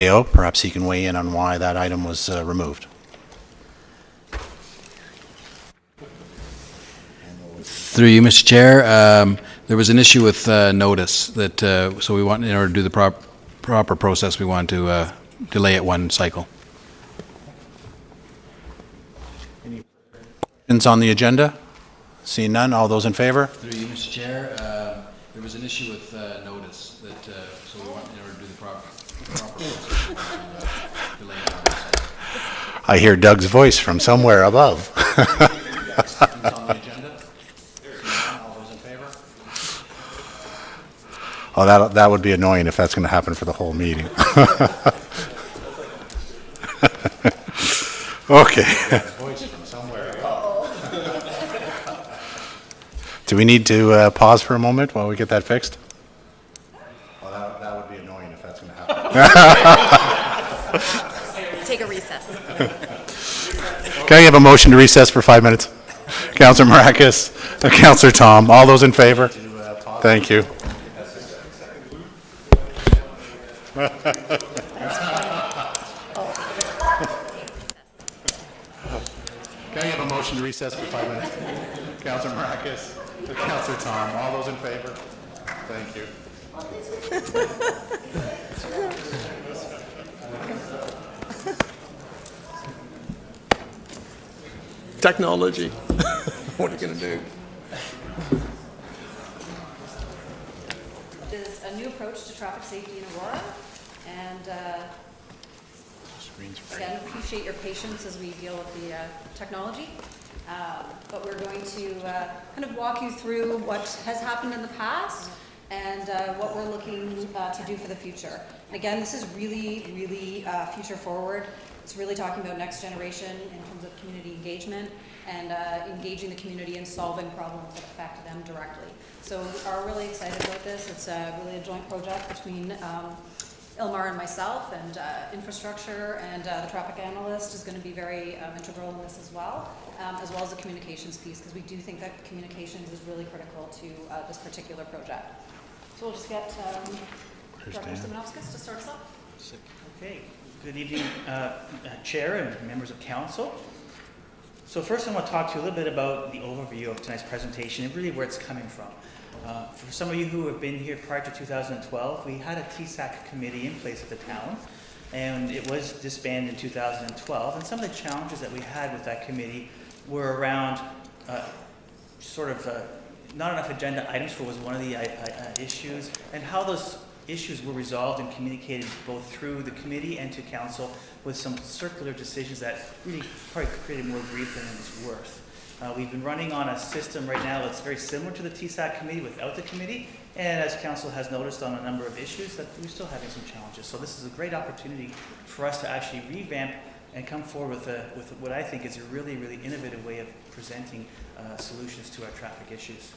Perhaps he can weigh in on why that item was removed. Through you, Mr. Chair, there was an issue with notice that, so we want, in order to do the proper process, we want to delay it one cycle. Any questions on the agenda? Seeing none, all those in favor? Through you, Mr. Chair, there was an issue with notice that, so we want, in order to do the proper process, we want to delay it one cycle. I hear Doug's voice from somewhere above. Oh, that would be annoying if that's going to happen for the whole meeting. Okay. Do we need to pause for a moment while we get that fixed? Well, that would be annoying if that's going to happen. Take a recess. Can I have a motion to recess for 5 minutes? Councillor Marakis, Councillor Tom, all those in favor? Thank you. Can I have a motion to recess for 5 minutes? Councillor Marakis, Councillor Tom, all those in favor? Thank you. Technology. What are you going to do? Is a new approach to traffic safety in Aurora, and again, appreciate your patience as we deal with the technology. But we're going to kind of walk you through what has happened in the past and what we're looking to do for the future. And again, this is really, really future forward. It's really talking about next generation in terms of community engagement and engaging the community in solving problems that affect them directly. So we are really excited about this. It's really a joint project between Ilmar and myself, and infrastructure and the traffic analyst is going to be very integral in this as well as the communications piece, because we do think that communications is really critical to this particular project. So we'll just get Director Simonovskis to start us off. Okay. Good evening, Chair and members of Council. So first I want to talk to you a little bit about the overview of tonight's presentation and really where it's coming from. For some of you who have been here prior to 2012, we had a TSAC committee in place at the town, and it was disbanded in 2012. And some of the challenges that we had with that committee were around not enough agenda items was one of the issues, and how those issues were resolved and communicated both through the committee and to council with some circular decisions that really probably created more grief than it was worth. We've been running on a system right now that's very similar to the TSAC committee without the committee, and as council has noticed on a number of issues that we're still having some challenges. So this is a great opportunity for us to actually revamp and come forward with what I think is a really, really innovative way of presenting solutions to our traffic issues.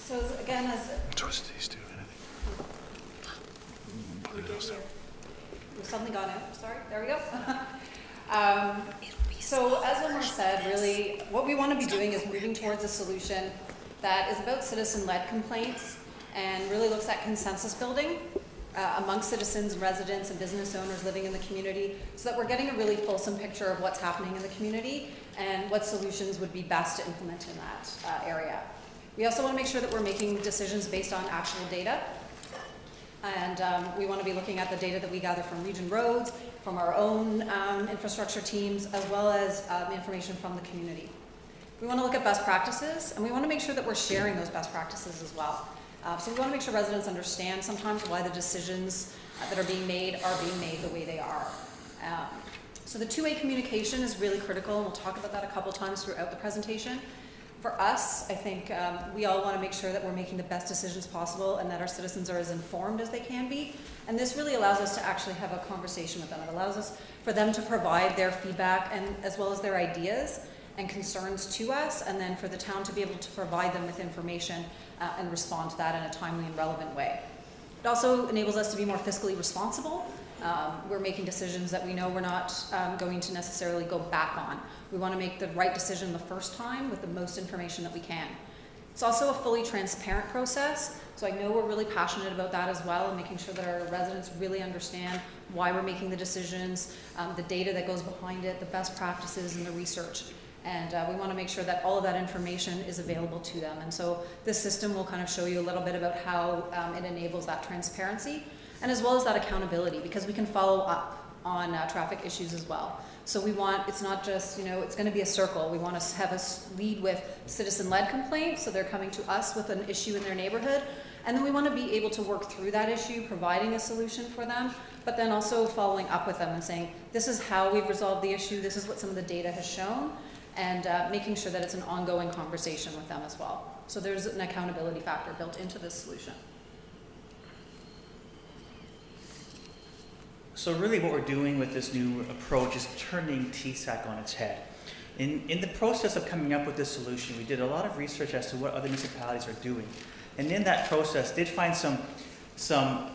So again, as Trustees do anything. We've suddenly gone out. Sorry, there we go. So as Ilmar said, really what we want to be doing is moving towards a solution that is about citizen-led complaints and really looks at consensus building amongst citizens and residents and business owners living in the community, so that we're getting a really fulsome picture of what's happening in the community and what solutions would be best to implement in that area. We also want to make sure that we're making decisions based on actual data. And we want to be looking at the data that we gather from Region Roads, from our own infrastructure teams, as well as the information from the community. We want to look at best practices, and we want to make sure that we're sharing those best practices as well. So we want to make sure residents understand sometimes why the decisions that are being made the way they are. So the two-way communication is really critical, and we'll talk about that a couple times throughout the presentation. For us, I think we all want to make sure that we're making the best decisions possible and that our citizens are as informed as they can be. And this really allows us to actually have a conversation with them. It allows us for them to provide their feedback and as well as their ideas and concerns to us, and then for the town to be able to provide them with information and respond to that in a timely and relevant way. It also enables us to be more fiscally responsible. We're making decisions that we know we're not going to necessarily go back on. We want to make the right decision the first time with the most information that we can. It's also a fully transparent process, so I know we're really passionate about that as well, and making sure that our residents really understand why we're making the decisions, the data that goes behind it, the best practices and the research. And we want to make sure that all of that information is available to them. And so this system will kind of show you a little bit about how it enables that transparency, and as well as that accountability, because we can follow up on traffic issues as well. So we want, it's not just, it's going to be a circle. We want to have us lead with citizen-led complaints, so they're coming to us with an issue in their neighborhood. And then we want to be able to work through that issue, providing a solution for them, but then also following up with them and saying, this is how we've resolved the issue, this is what some of the data has shown, and making sure that it's an ongoing conversation with them as well. So there's an accountability factor built into this solution. So really what we're doing with this new approach is turning TSAC on its head. In the process of coming up with this solution, we did a lot of research as to what other municipalities are doing. And in that process, did find some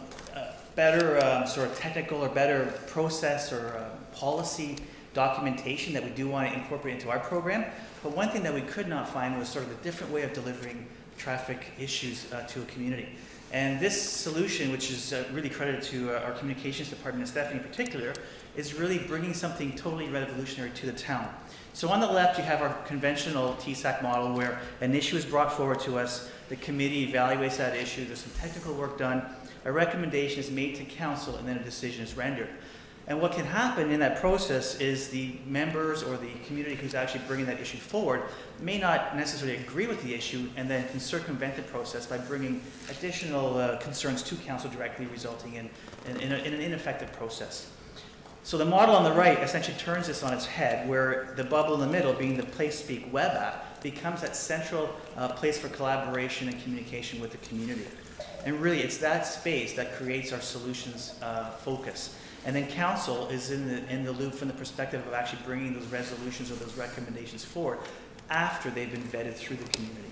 better sort of technical or better process or policy documentation that we do want to incorporate into our program. But one thing that we could not find was sort of a different way of delivering traffic issues to a community. And this solution, which is really credited to our communications department and Stephanie in particular, is really bringing something totally revolutionary to the town. So on the left, you have our conventional TSAC model where an issue is brought forward to us, the committee evaluates that issue, there's some technical work done, a recommendation is made to council, and then a decision is rendered. And what can happen in that process is the members or the community who's actually bringing that issue forward may not necessarily agree with the issue, and then can circumvent the process by bringing additional concerns to council directly, resulting in an ineffective process. So the model on the right essentially turns this on its head, where the bubble in the middle, being the PlaceSpeak web app, becomes that central place for collaboration and communication with the community. And really, it's that space that creates our solutions focus. And then council is in the loop from the perspective of actually bringing those resolutions or those recommendations forward after they've been vetted through the community.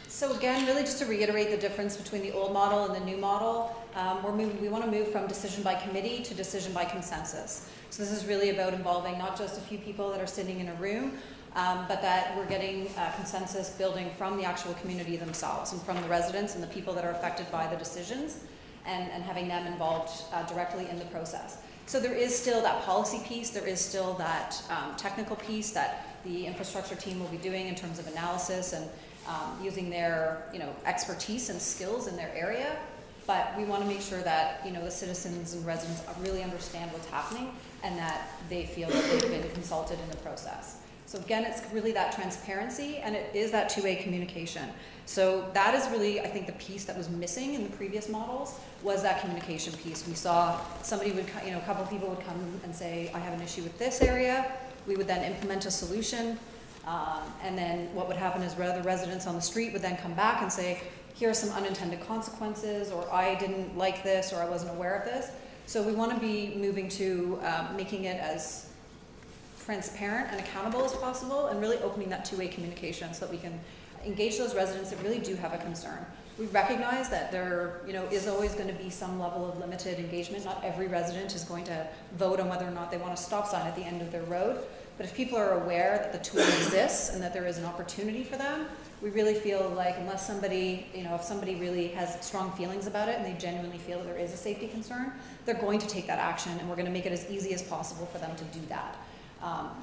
So again, really just to reiterate the difference between the old model and the new model, we want to move from decision by committee to decision by consensus. So this is really about involving not just a few people that are sitting in a room, but that we're getting consensus building from the actual community themselves and from the residents and the people that are affected by the decisions, and having them involved directly in the process. So there is still that policy piece, there is still that technical piece that the infrastructure team will be doing in terms of analysis and using their expertise and skills in their area. But we want to make sure that the citizens and residents really understand what's happening and that they feel that they've been consulted in the process. So again, it's really that transparency, and it is that two-way communication. So that is really, I think, the piece that was missing in the previous models was that communication piece. We saw somebody would, a couple of people would come and say, I have an issue with this area. We would then implement a solution. And then what would happen is the residents on the street would then come back and say, here are some unintended consequences, or I didn't like this, or I wasn't aware of this. So we want to be moving to making it as transparent and accountable as possible, and really opening that two-way communication so that we can engage those residents that really do have a concern. We recognize that there is always going to be some level of limited engagement. Not every resident is going to vote on whether or not they want a stop sign at the end of their road. But if people are aware that the tool exists and that there is an opportunity for them, we really feel like unless somebody, if somebody really has strong feelings about it and they genuinely feel that there is a safety concern, they're going to take that action, and we're going to make it as easy as possible for them to do that.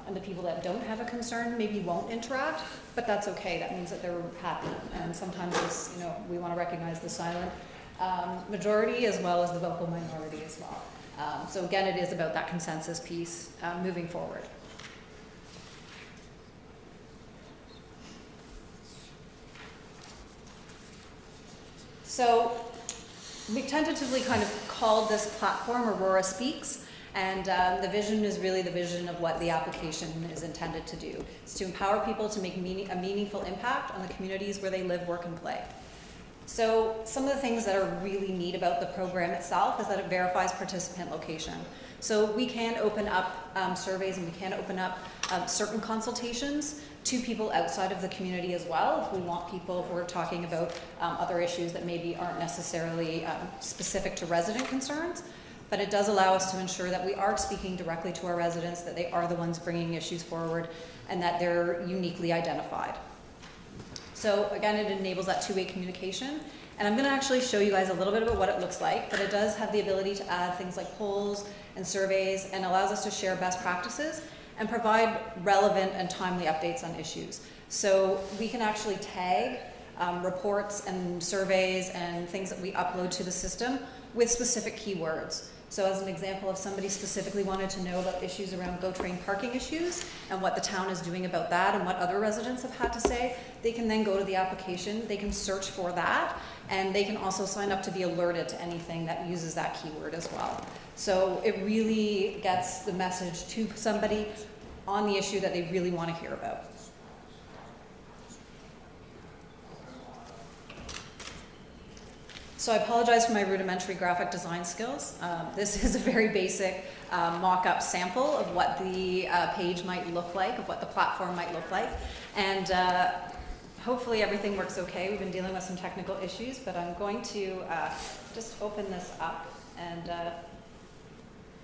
And the people that don't have a concern maybe won't interact, but that's okay. That means that they're happy. And sometimes it's, we want to recognize the silent majority as well as the vocal minority as well. So again, it is about that consensus piece moving forward. So we've tentatively kind of called this platform Aurora Speaks, and the vision is really the vision of what the application is intended to do. It's to empower people to make a meaningful impact on the communities where they live, work, and play. So some of the things that are really neat about the program itself is that it verifies participant location. So we can open up surveys, and we can open up certain consultations to people outside of the community as well, if we want people who are talking about other issues that maybe aren't necessarily specific to resident concerns. but it does allow us to ensure that we are speaking directly to our residents, that they are the ones bringing issues forward, and that they're uniquely identified. So again, it enables that two-way communication. And I'm going to actually show you guys a little bit about what it looks like, but it does have the ability to add things like polls and surveys, and allows us to share best practices and provide relevant and timely updates on issues. So we can actually tag reports and surveys and things that we upload to the system with specific keywords. So as an example, if somebody specifically wanted to know about issues around GO Train parking issues and what the town is doing about that and what other residents have had to say, they can then go to the application, they can search for that, and they can also sign up to be alerted to anything that uses that keyword as well. So it really gets the message to somebody on the issue that they really want to hear about. So I apologize for my rudimentary graphic design skills. This is a very basic mock-up sample of what the page might look like, of what the platform might look like. And hopefully everything works okay. We've been dealing with some technical issues, but I'm going to just open this up and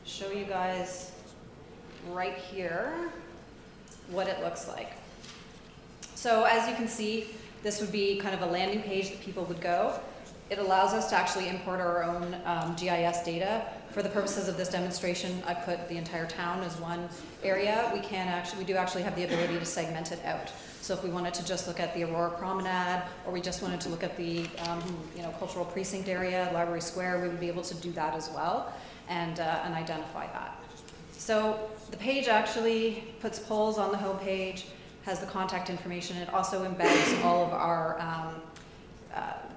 show you guys right here what it looks like. So as you can see, this would be kind of a landing page that people would go. It allows us to actually import our own GIS data. For the purposes of this demonstration, I put the entire town as one area. We do actually have the ability to segment it out. So if we wanted to just look at the Aurora Promenade, or we just wanted to look at the cultural precinct area, Library Square, we would be able to do that as well and identify that. So the page actually puts polls on the home page, has the contact information. It also embeds all of our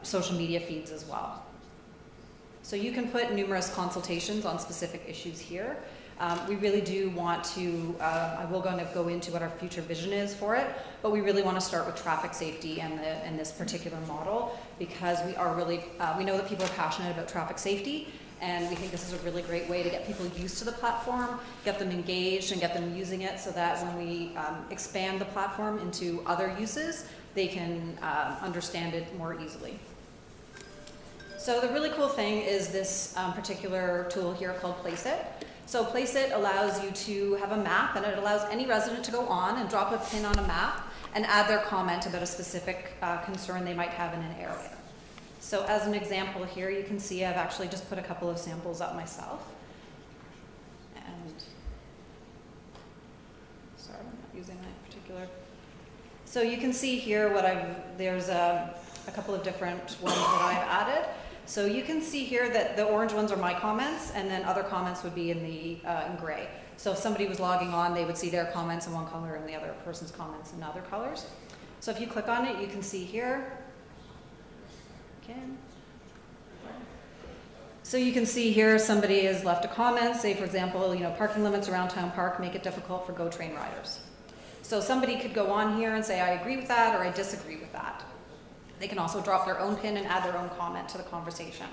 social media feeds as well. So you can put numerous consultations on specific issues here. We really do want to, I will go into what our future vision is for it, but we really want to start with traffic safety and this particular model, because we are really, we know that people are passionate about traffic safety, and we think this is a really great way to get people used to the platform, get them engaged and get them using it, so that when we expand the platform into other uses, they can understand it more easily. So the really cool thing is this particular tool here called Placeit. So Placeit allows you to have a map, and it allows any resident to go on and drop a pin on a map and add their comment about a specific concern they might have in an area. So as an example here, you can see I've actually just put a couple of samples up myself. And sorry, I'm not using that particular. So you can see here there's a couple of different ones that I've added. So you can see here that the orange ones are my comments, and then other comments would be in gray. So if somebody was logging on, they would see their comments in one color and the other person's comments in other colors. So if you click on it, you can see here. So you can see here somebody has left a comment, say for example, parking limits around Town Park make it difficult for GO Train riders. So somebody could go on here and say, I agree with that, or I disagree with that. They can also drop their own pin and add their own comment to the conversation.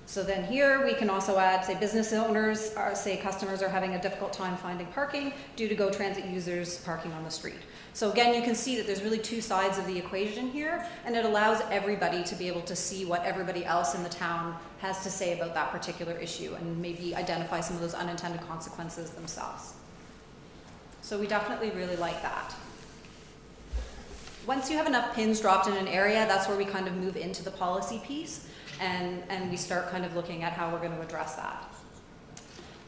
So then here we can also add, say business owners, say customers are having a difficult time finding parking due to GO Transit users parking on the street. So again, you can see that there's really two sides of the equation here, and it allows everybody to be able to see what everybody else in the town has to say about that particular issue and maybe identify some of those unintended consequences themselves. So we definitely really like that. Once you have enough pins dropped in an area, that's where we kind of move into the policy piece, and we start kind of looking at how we're going to address that.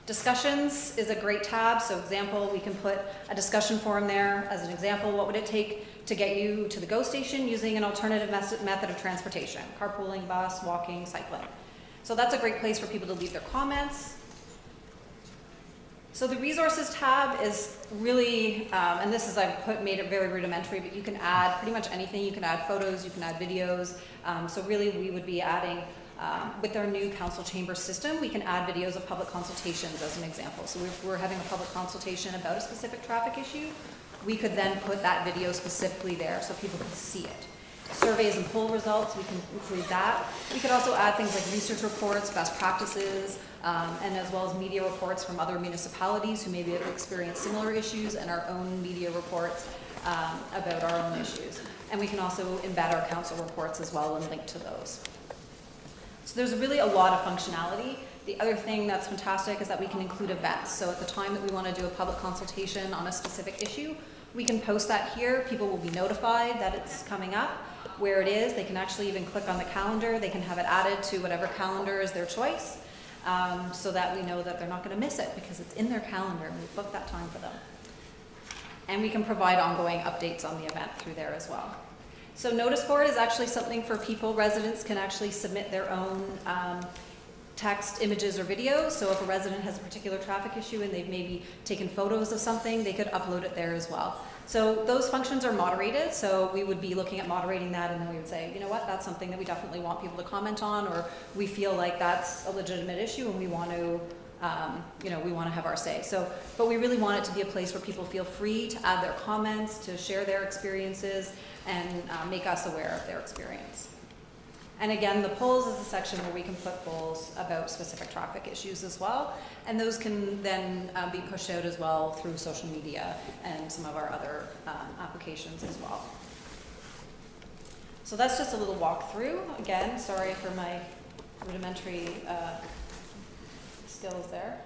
Discussions is a great tab. So example, we can put a discussion forum there. As an example, what would it take to get you to the GO station using an alternative method of transportation? Carpooling, bus, walking, cycling. So that's a great place for people to leave their comments. So the resources tab is really, and this is, made it very rudimentary, but you can add pretty much anything. You can add photos, you can add videos. So really we would be adding, with our new council chamber system, we can add videos of public consultations as an example. So if we're having a public consultation about a specific traffic issue, we could then put that video specifically there so people can see it. Surveys and poll results, we can include that. We could also add things like research reports, best practices, and as well as media reports from other municipalities who maybe have experienced similar issues, and our own media reports about our own issues. And we can also embed our council reports as well and link to those. So there's really a lot of functionality. The other thing that's fantastic is that we can include events. So at the time that we want to do a public consultation on a specific issue, we can post that here. People will be notified that it's coming up, where it is. They can actually even click on the calendar. They can have it added to whatever calendar is their choice, so that we know that they're not going to miss it because it's in their calendar and we've booked that time for them. And we can provide ongoing updates on the event through there as well. So notice board is actually something for people. Residents can actually submit their own text, images, or videos. So if a resident has a particular traffic issue and they've maybe taken photos of something, they could upload it there as well. So those functions are moderated, so we would be looking at moderating that, and then we would say, you know what, that's something that we definitely want people to comment on, or we feel like that's a legitimate issue and we want to we want to have our say. So, but we really want it to be a place where people feel free to add their comments, to share their experiences, and make us aware of their experience. And again, the polls is the section where we can put polls about specific traffic issues as well. And those can then be pushed out as well through social media and some of our other applications as well. So that's just a little walkthrough. Again, sorry for my rudimentary skills there.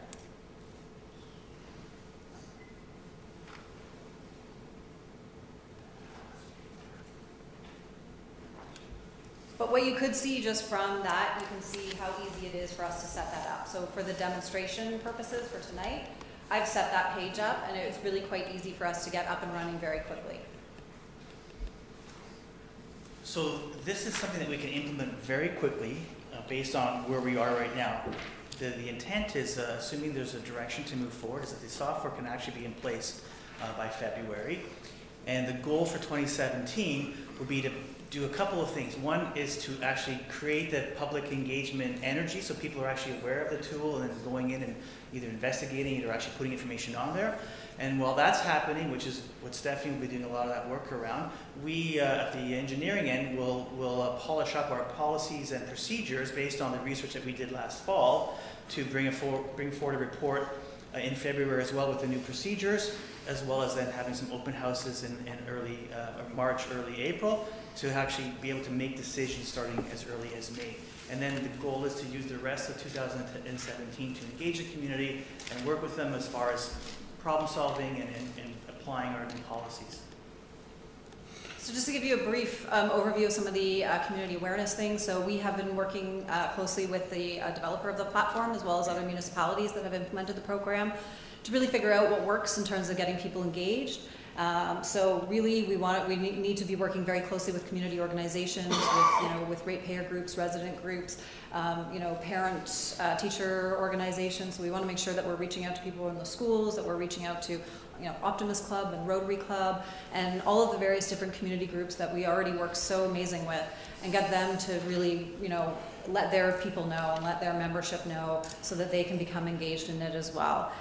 But what you could see just from that, you can see how easy it is for us to set that up. So for the demonstration purposes for tonight, I've set that page up, and it's really quite easy for us to get up and running very quickly. So this is something that we can implement very quickly based on where we are right now. The intent is, assuming there's a direction to move forward, is that the software can actually be in place by February. And the goal for 2017 would be to do a couple of things. One is to actually create that public engagement energy so people are actually aware of the tool and then going in and either investigating it or actually putting information on there. And while that's happening, which is what Stephanie will be doing a lot of that work around, we at the engineering end will polish up our policies and procedures based on the research that we did last fall to bring forward a report in February as well with the new procedures, as well as then having some open houses in early March, early April, to actually be able to make decisions starting as early as May. And then the goal is to use the rest of 2017 to engage the community and work with them as far as problem solving and applying our new policies. So just to give you a brief overview of some of the community awareness things. So we have been working closely with the developer of the platform, as well as other municipalities that have implemented the program, to really figure out what works in terms of getting people engaged. So really, we need to be working very closely with community organizations, with ratepayer groups, resident groups, parent, teacher organizations. So we want to make sure that we're reaching out to people in the schools, that we're reaching out to, Optimist Club and Rotary Club, and all of the various different community groups that we already work so amazing with, and get them to really, let their people know and let their membership know so that they can become engaged in it as well.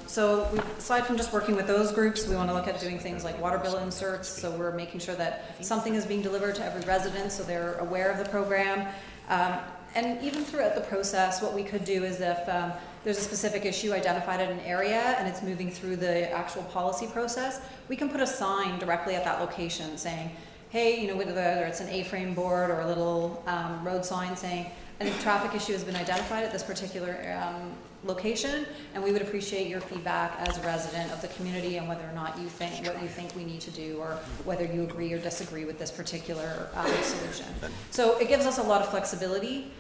So aside from just working with those groups, we want to look at doing things like water bill inserts. So we're making sure that something is being delivered to every resident so they're aware of the program. And even throughout the process, what we could do is if there's a specific issue identified in an area and it's moving through the actual policy process, we can put a sign directly at that location saying, hey, whether it's an A-frame board or a little road sign saying, a traffic issue has been identified at this particular location, and we would appreciate your feedback as a resident of the community and whether or not you think we need to do, or whether you agree or disagree with this particular solution. So it gives us a lot of flexibility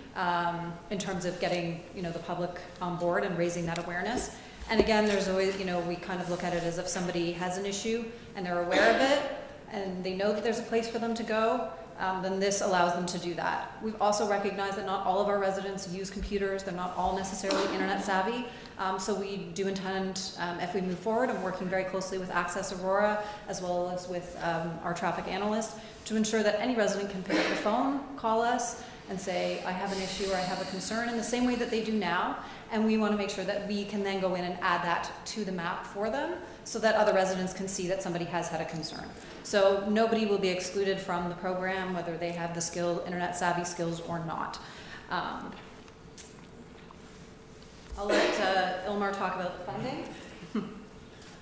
in terms of getting the public on board and raising that awareness. And again, there's always, we kind of look at it as if somebody has an issue and they're aware of it and they know that there's a place for them to go, then this allows them to do that. We've also recognized that not all of our residents use computers. They're not all necessarily internet savvy. So we do intend, if we move forward, I'm working very closely with Access Aurora, as well as with our traffic analyst, to ensure that any resident can pick up the phone, call us, and say, I have an issue or I have a concern, in the same way that they do now. And we want to make sure that we can then go in and add that to the map for them, so that other residents can see that somebody has had a concern. So nobody will be excluded from the program, whether they have the internet savvy skills or not. I'll let Ilmar talk about the funding.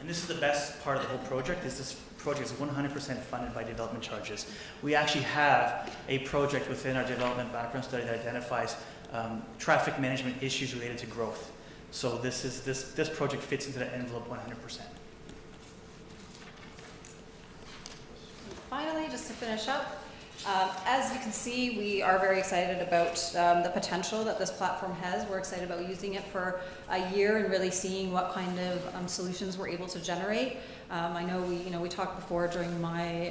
And this is the best part of the whole project, is this project is 100% funded by development charges. We actually have a project within our development background study that identifies traffic management issues related to growth. So this project fits into that envelope 100%. Finally, just to finish up, as you can see, we are very excited about the potential that this platform has. We're excited about using it for a year and really seeing what kind of solutions we're able to generate. I know we talked before during my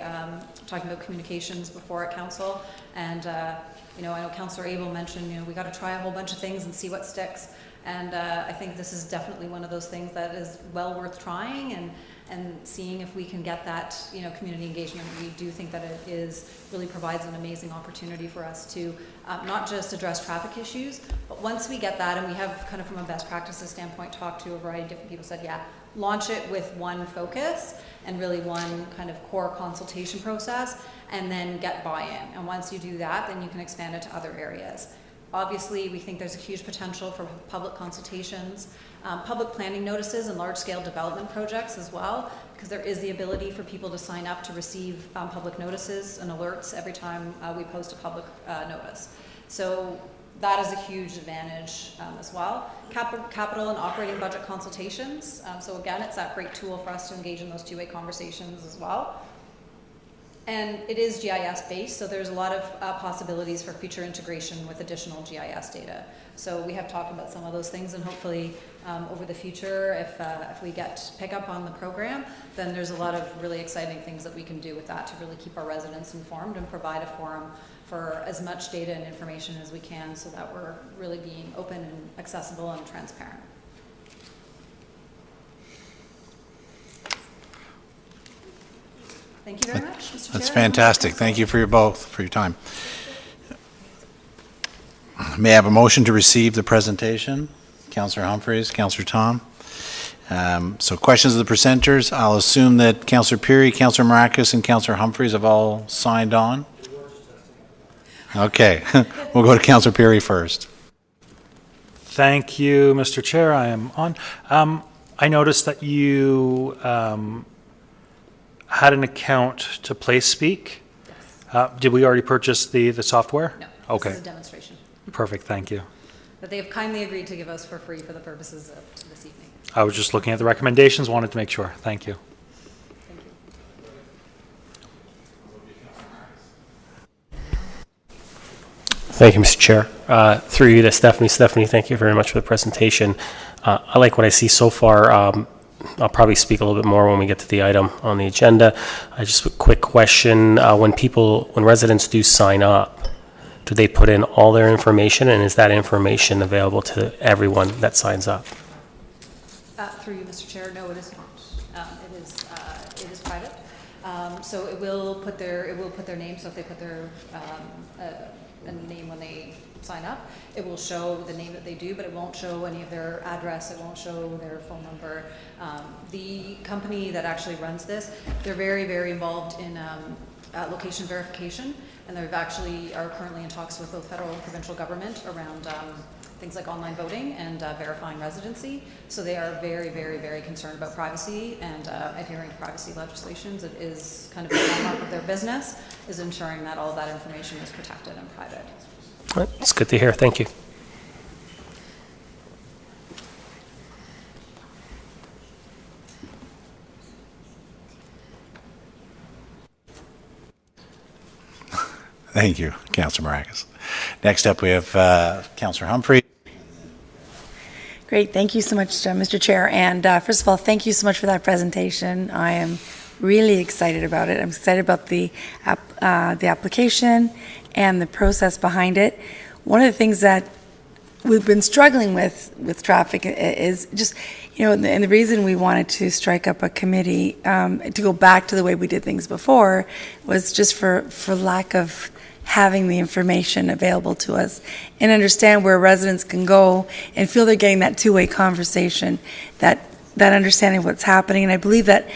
talking about communications before at council, and I know Councillor Abel mentioned we got to try a whole bunch of things and see what sticks. And I think this is definitely one of those things that is well worth trying and seeing if we can get that community engagement. We do think that it really provides an amazing opportunity for us to not just address traffic issues, but once we get that, and we have kind of from a best practices standpoint talked to a variety of different people, said launch it with one focus and really one kind of core consultation process, and then get buy-in. And once you do that, then you can expand it to other areas. Obviously, we think there's a huge potential for public consultations, public planning notices, and large-scale development projects as well, because there is the ability for people to sign up to receive public notices and alerts every time we post a public notice. So that is a huge advantage as well. Capital and operating budget consultations. So again, it's that great tool for us to engage in those two-way conversations as well. And it is GIS based, so there's a lot of possibilities for future integration with additional GIS data. So we have talked about some of those things, and hopefully over the future, if we pick up on the program, then there's a lot of really exciting things that we can do with that to really keep our residents informed and provide a forum for as much data and information as we can, so that we're really being open and accessible and transparent. Thank you very much, Mr. Chair. That's fantastic. Thank you for your time. May I have a motion to receive the presentation? Councillor Humphreys, Councillor Tom. So questions of the presenters. I'll assume that Councillor Peary, Councillor Maracus, and Councillor Humphreys have all signed on. Okay, we'll go to Councillor Peary first. Thank you, Mr. Chair. I am on. I noticed that you had an account to PlaySpeak. Yes. Did we already purchase the software? No, okay. This is a demonstration. Perfect, thank you. That they have kindly agreed to give us for free for the purposes of this evening. I was just looking at the recommendations, wanted to make sure. Thank you. Thank you. Thank you, Mr. Chair. Through you to Stephanie. Stephanie, thank you very much for the presentation. I like what I see so far. I'll probably speak a little bit more when we get to the item on the agenda. Just a quick question. When residents do sign up, do they put in all their information, and is that information available to everyone that signs up? Through you, Mr. Chair, no, it is not. It is private. So it will put their name. So if they put their a name when they sign up, it will show the name that they do, but it won't show any of their address. It won't show their phone number. The company that actually runs this, they're very, very involved in location verification, and they've actually are currently in talks with both federal and provincial government around things like online voting and verifying residency. So they are very, very, very concerned about privacy and adhering to privacy legislations. It is kind of the hallmark of their business, is ensuring that all of that information is protected and private. It's good to hear. Thank you. Thank you, Councillor Maracus. Next up, we have Councillor Humphrey. Great. Thank you so much, Mr. Chair. And first of all, thank you so much for that presentation. I am really excited about it. I'm excited about the application and the process behind it. One of the things that we've been struggling with traffic is just, and the reason we wanted to strike up a committee to go back to the way we did things before was just for lack of having the information available to us and understand where residents can go and feel they're getting that two-way conversation, that understanding of what's happening. And I believe that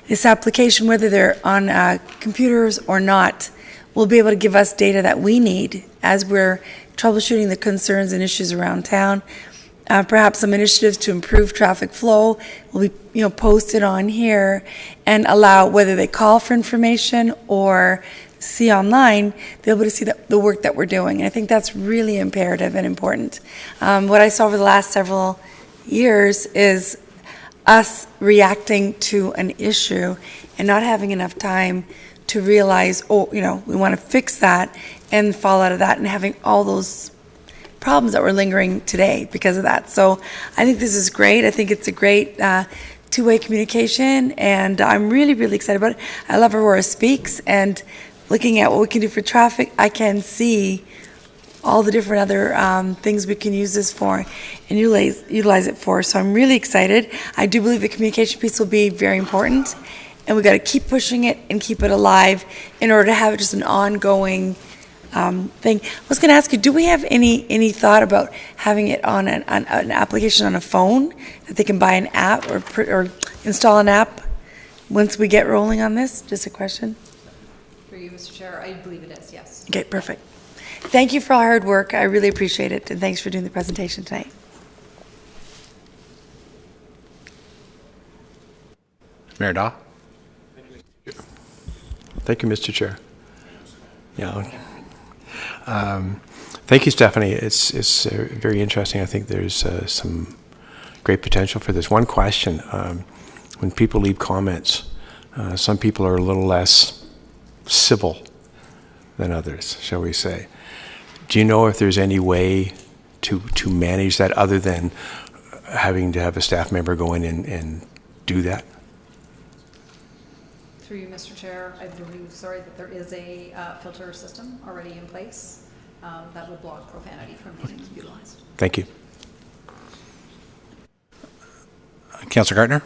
this application, whether they're on computers or not, will be able to give us data that we need as we're troubleshooting the concerns and issues around town. perhaps some initiatives to improve traffic flow will be, posted on here and allow, whether they call for information or see online, they'll be able to see the work that we're doing. And I think that's really imperative and important. What I saw over the last several years is us reacting to an issue and not having enough time to realize, we want to fix that and fall out of that, and having all those problems that were lingering today because of that. So I think this is great. I think it's a great two-way communication, and I'm really, really excited about it. I love Aurora Speaks, and looking at what we can do for traffic, I can see all the different other things we can use this for and utilize it for. So I'm really excited. I do believe the communication piece will be very important, and we got to keep pushing it and keep it alive in order to have it just an ongoing thing. I was going to ask you, do we have any thought about having it on an application on a phone, that they can buy an app or install an app once we get rolling on this? Just a question. For you, Mr. Chair, I believe it is, yes. Okay, perfect. Thank you for all hard work. I really appreciate it, and thanks for doing the presentation tonight. Mayor Daw? Thank you, Mr. Chair. Thank you, Stephanie. It's very interesting. I think there's some great potential for this. One question, when people leave comments, some people are a little less civil than others, shall we say. Do you know if there's any way to manage that other than having to have a staff member go in and do that? Through you, Mr. Chair, I believe, that there is a filter system already in place that would block profanity from being utilized. Thank you. Councillor Gartner?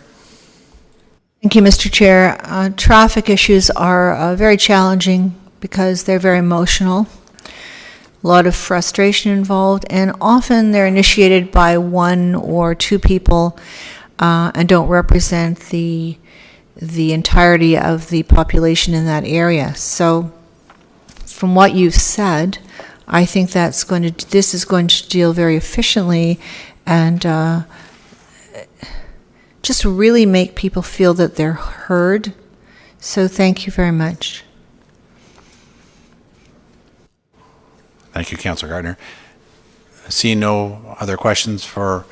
Thank you, Mr. Chair. Traffic issues are very challenging because they're very emotional. A lot of frustration involved, and often they're initiated by one or two people and don't represent the entirety of the population in that area. So from what you've said, I think this is going to deal very efficiently and just really make people feel that they're heard. So thank you very much. Thank you, Councillor Gardner. Seeing no other questions for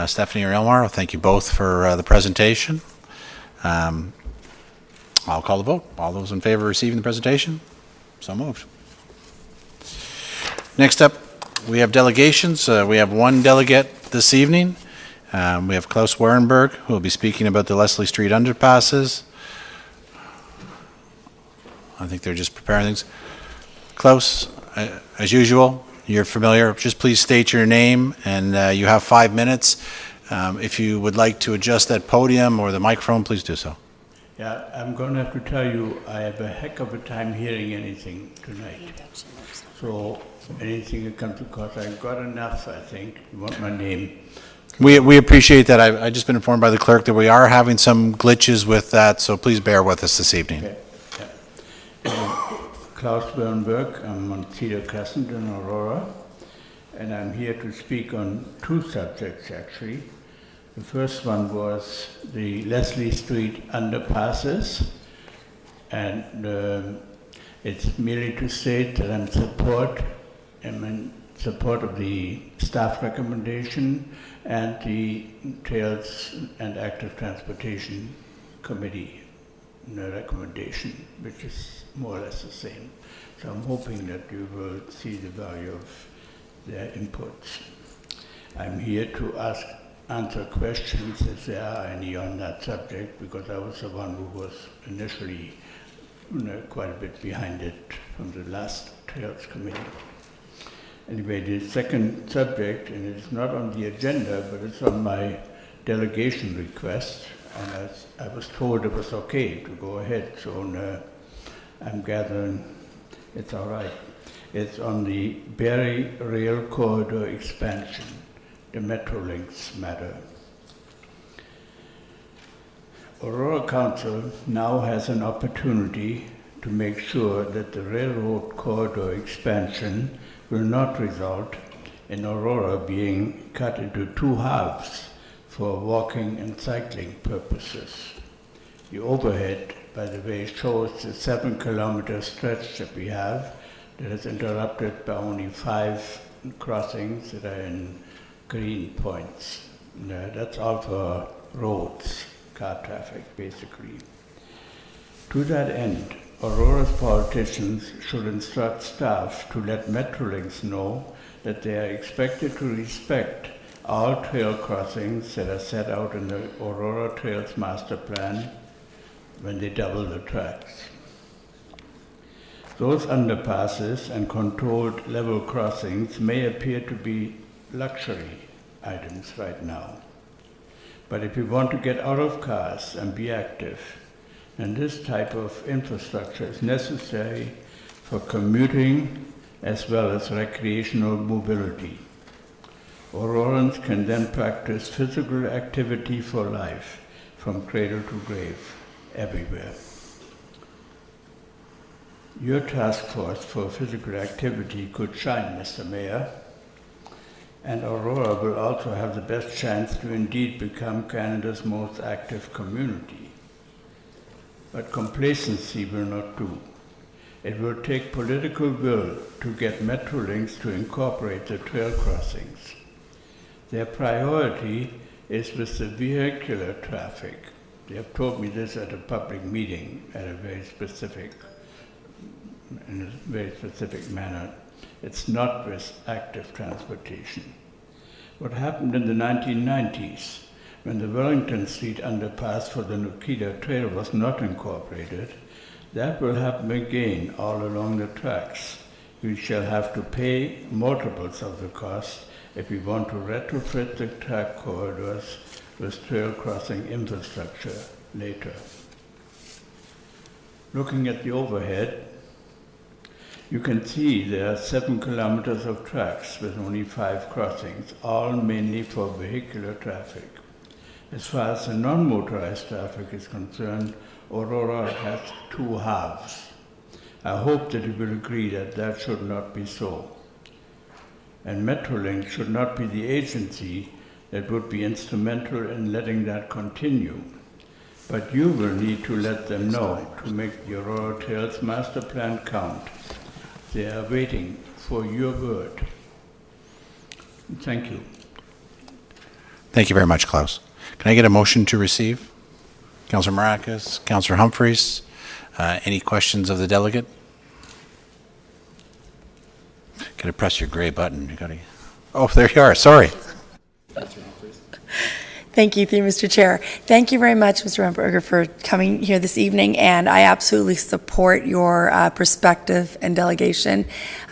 Stephanie or Elmar, thank you both for the presentation. I'll call the vote. All those in favor of receiving the presentation? So moved. Next up, we have delegations. We have one delegate this evening. We have Klaus Warenberg, who will be speaking about the Leslie Street underpasses. I think they're just preparing things. Klaus, as usual, you're familiar. Just please state your name, and you have 5 minutes. If you would like to adjust that podium or the microphone, please do so. Yeah, I'm going to have to tell you, I have a heck of a time hearing anything tonight. So anything that comes across, I've got enough, I think. You want my name? We appreciate that. I've just been informed by the clerk that we are having some glitches with that, so please bear with us this evening. Okay. Yeah. Klaus Warenberg, I'm on Cedar Crescent in Aurora, and I'm here to speak on two subjects, actually. The first one was the Leslie Street underpasses, and it's merely to state that I'm in support of the staff recommendation and the Trails and Active Transportation Committee recommendation, which is more or less the same. So I'm hoping that you will see the value of their inputs. I'm here to answer questions if there are any on that subject, because I was the one who was initially quite a bit behind it from the last Trails Committee. Anyway, the second subject, and it's not on the agenda, but it's on my delegation request, and I was told it was okay to go ahead, so I'm gathering it's all right. It's on the Barrie Rail Corridor expansion, the Metrolinx matter. Aurora Council now has an opportunity to make sure that the railroad corridor expansion will not result in Aurora being cut into two halves for walking and cycling purposes. The overhead, by the way, shows the 7-kilometer stretch that we have that is interrupted by only 5 crossings that are in green points. That's all for roads, car traffic, basically. To that end, Aurora's politicians should instruct staff to let Metrolinx know that they are expected to respect all trail crossings that are set out in the Aurora Trails Master Plan when they double the tracks. Those underpasses and controlled level crossings may appear to be luxury items right now. But if you want to get out of cars and be active, then this type of infrastructure is necessary for commuting as well as recreational mobility. Aurorans can then practice physical activity for life from cradle to grave, everywhere. Your task force for physical activity could shine, Mr. Mayor, and Aurora will also have the best chance to indeed become Canada's most active community. But complacency will not do. It will take political will to get Metrolinx to incorporate the trail crossings. Their priority is with the vehicular traffic. They have told me this at a public meeting in a very specific manner. It's not with active transportation. What happened in the 1990s, when the Wellington Street underpass for the Nukita Trail was not incorporated, that will happen again all along the tracks. We shall have to pay multiples of the cost if we want to retrofit the track corridors with trail crossing infrastructure later. Looking at the overhead, you can see there are 7 kilometers of tracks with only 5 crossings, all mainly for vehicular traffic. As far as the non-motorized traffic is concerned, Aurora has 2 halves. I hope that you will agree that that should not be so. And Metrolinx should not be the agency that would be instrumental in letting that continue. But you will need to let them know to make the Aurora Trails Master Plan count. They are waiting for your word. Thank you. Thank you very much, Klaus. Can I get a motion to receive? Councillor Maracas, Councillor Humphreys, any questions of the delegate? Got to press your gray button. You got to. Oh, there you are. Sorry. Thank you, Mr. Chair. Thank you very much, Mr. Rumberger, for coming here this evening, and I absolutely support your perspective and delegation.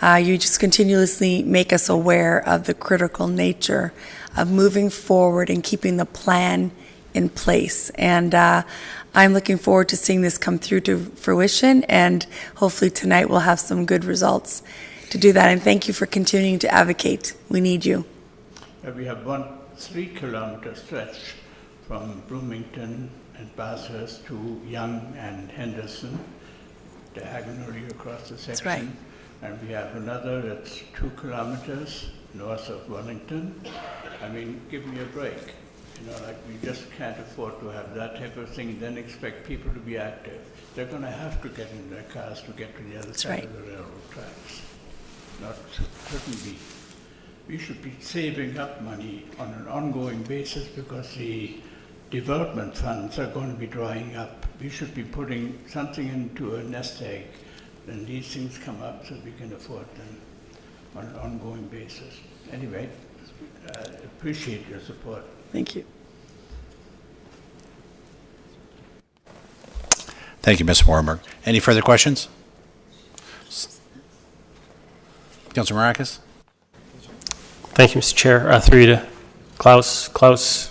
You just continuously make us aware of the critical nature of moving forward and keeping the plan in place. And I'm looking forward to seeing this come through to fruition, and hopefully tonight we'll have some good results to do that. And thank you for continuing to advocate. We need you. We have 3-kilometer stretch from Bloomington and Bathurst to Yonge and Henderson, diagonally across the section. That's right. And we have another that's 2 kilometers north of Wellington. I mean, give me a break. You know, like we just can't afford to have that type of thing and then expect people to be active. They're going to have to get in their cars to get to the other side of the railroad tracks. Not couldn't be. We should be saving up money on an ongoing basis because the development funds are going to be drying up. We should be putting something into a nest egg. Then these things come up so we can afford them on an ongoing basis. Anyway, appreciate your support. Thank you. Thank you, Ms. Warburg. Any further questions? Councillor Maracas? Thank you, Mr. Chair. Through you to Klaus. Klaus,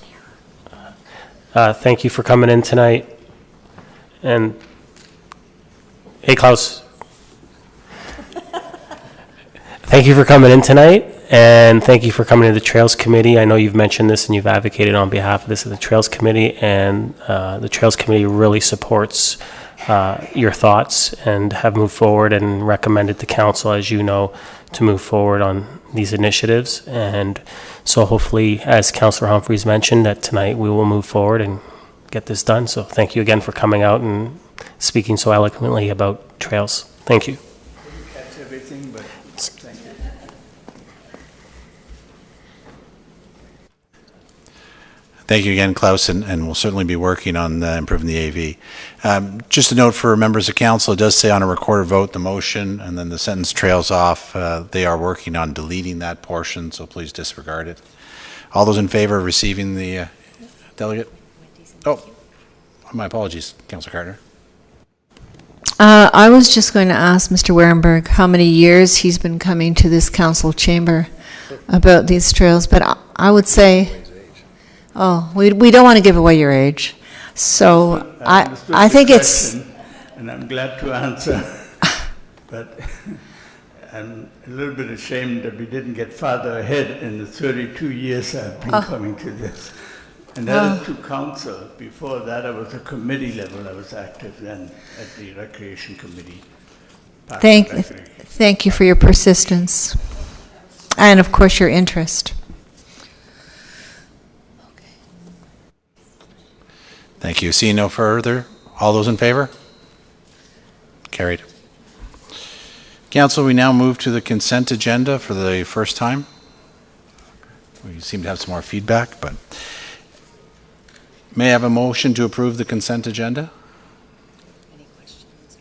thank you for coming in tonight. And, hey, Klaus. Thank you for coming in tonight, and thank you for coming to the Trails Committee. I know you've mentioned this and you've advocated on behalf of this in the Trails Committee, and the Trails Committee really supports your thoughts and have moved forward and recommended to Council, as you know, to move forward on these initiatives. And so hopefully, as Councillor Humphreys mentioned, that tonight we will move forward and get this done. So thank you again for coming out and speaking so eloquently about trails. Thank you. Didn't catch everything, but thank you. Thank you again, Klaus, and we'll certainly be working on improving the AV. Just a note for members of council, it does say on a recorded vote the motion, and then the sentence trails off. They are working on deleting that portion, so please disregard it. All those in favor of receiving the delegate? Oh, my apologies, Councillor Carter. I was just going to ask Mr. Warenberg how many years he's been coming to this council chamber about these trails, but I would say, oh, we don't want to give away your age. So I think it's... And I'm glad to answer, but I'm a little bit ashamed that we didn't get farther ahead in the 32 years I've been coming to this. And that is to council. Before that, I was a committee level. I was active then at the Recreation Committee. Thank you for your persistence. And of course, your interest. Thank you. Seeing no further, all those in favor? Carried. Council, we now move to the consent agenda for the first time. We seem to have some more feedback, but may I have a motion to approve the consent agenda? Any questions?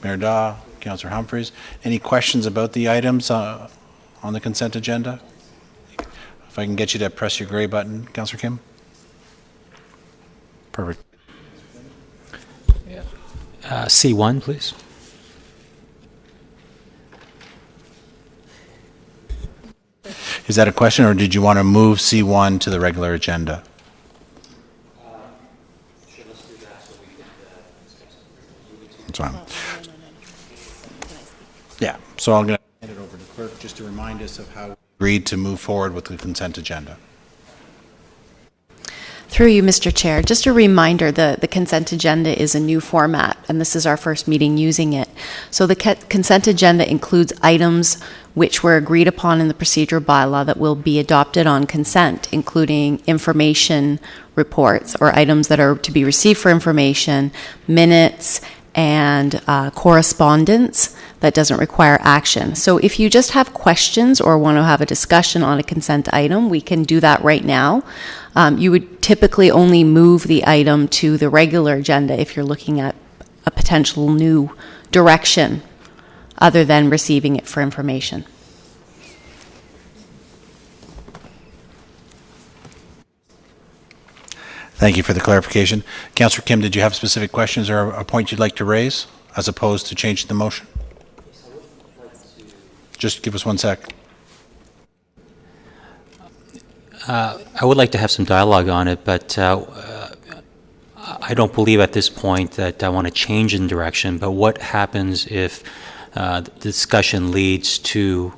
Mayor Daw, Councillor Humphreys, any questions about the items on the consent agenda? If I can get you to press your gray button, Councillor Kim. Perfect. C1, please. Is that a question, or did you want to move C1 to the regular agenda? That's fine. Yeah, so I'm going to hand it over to the clerk just to remind us of how we agreed to move forward with the consent agenda. Through you, Mr. Chair, just a reminder, the consent agenda is a new format, and this is our first meeting using it. So the consent agenda includes items which were agreed upon in the procedural bylaw that will be adopted on consent, including information reports or items that are to be received for information, minutes, and correspondence that doesn't require action. So if you just have questions or want to have a discussion on a consent item, we can do that right now. You would typically only move the item to the regular agenda if you're looking at a potential new direction other than receiving it for information. Thank you for the clarification. Councillor Kim, did you have specific questions or a point you'd like to raise as opposed to changing the motion? Just give us 1 sec. I would like to have some dialogue on it, but I don't believe at this point that I want to change in direction. But what happens if the discussion leads to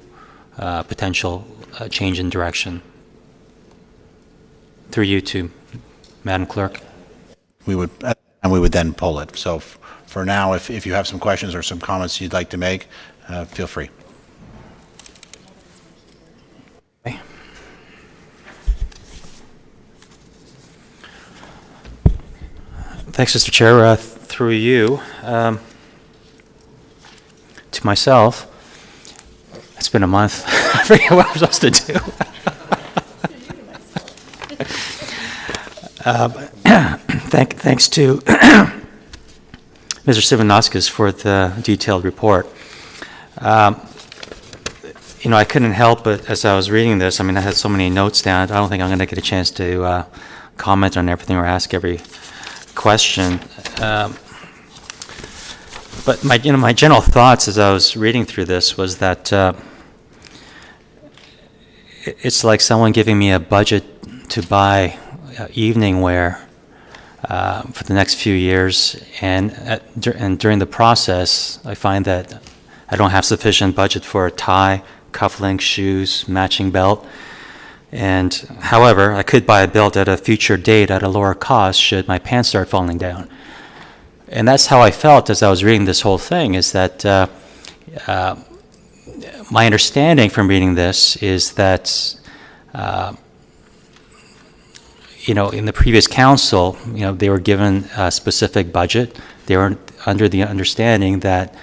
potential change in direction? Through you to Madam Clerk. We would then pull it. So for now, if you have some questions or some comments you'd like to make, feel free. Okay. Thanks, Mr. Chair. Through you to myself. It's been a month. I forget what I'm supposed to do. Thanks to Mr. Sivanauskas for the detailed report. I couldn't help but, as I was reading this, I had so many notes down, I don't think I'm going to get a chance to comment on everything or ask every question. But my general thoughts as I was reading through this was that it's like someone giving me a budget to buy evening wear for the next few years, and during the process, I find that I don't have sufficient budget for a tie, cufflinks, shoes, matching belt. And however, I could buy a belt at a future date at a lower cost should my pants start falling down. And that's how I felt as I was reading this whole thing, is that my understanding from reading this is that, in the previous council, they were given a specific budget. They were under the understanding that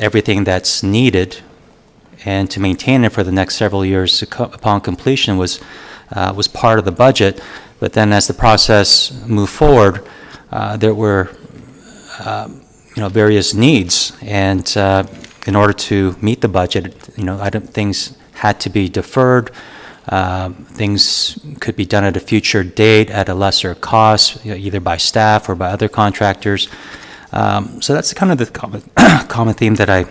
everything that's needed and to maintain it for the next several years upon completion was part of the budget. But then as the process moved forward, there were various needs, and in order to meet the budget, things had to be deferred. Things could be done at a future date at a lesser cost, either by staff or by other contractors. So that's kind of the common theme that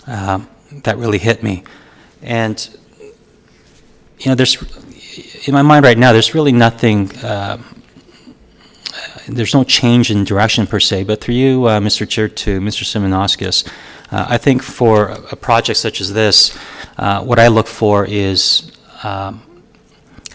that really hit me. And there's, in my mind right now, there's really nothing. There's no change in direction per se, but through you, Mr. Chair, to Mr. Simonauskas, I think for a project such as this, what I look for is kind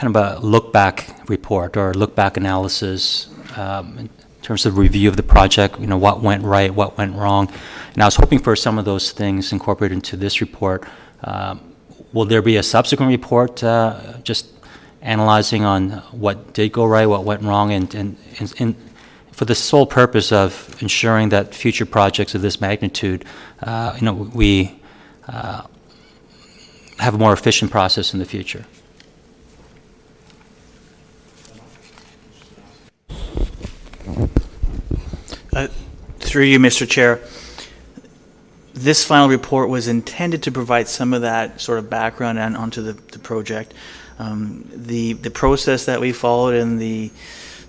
of a look-back report or look-back analysis in terms of review of the project, what went right, what went wrong. And I was hoping for some of those things incorporated into this report. Will there be a subsequent report just analyzing on what did go right, what went wrong, and for the sole purpose of ensuring that future projects of this magnitude, we have a more efficient process in the future? Through you, Mr. Chair, this final report was intended to provide some of that sort of background and onto the project. The process that we followed and the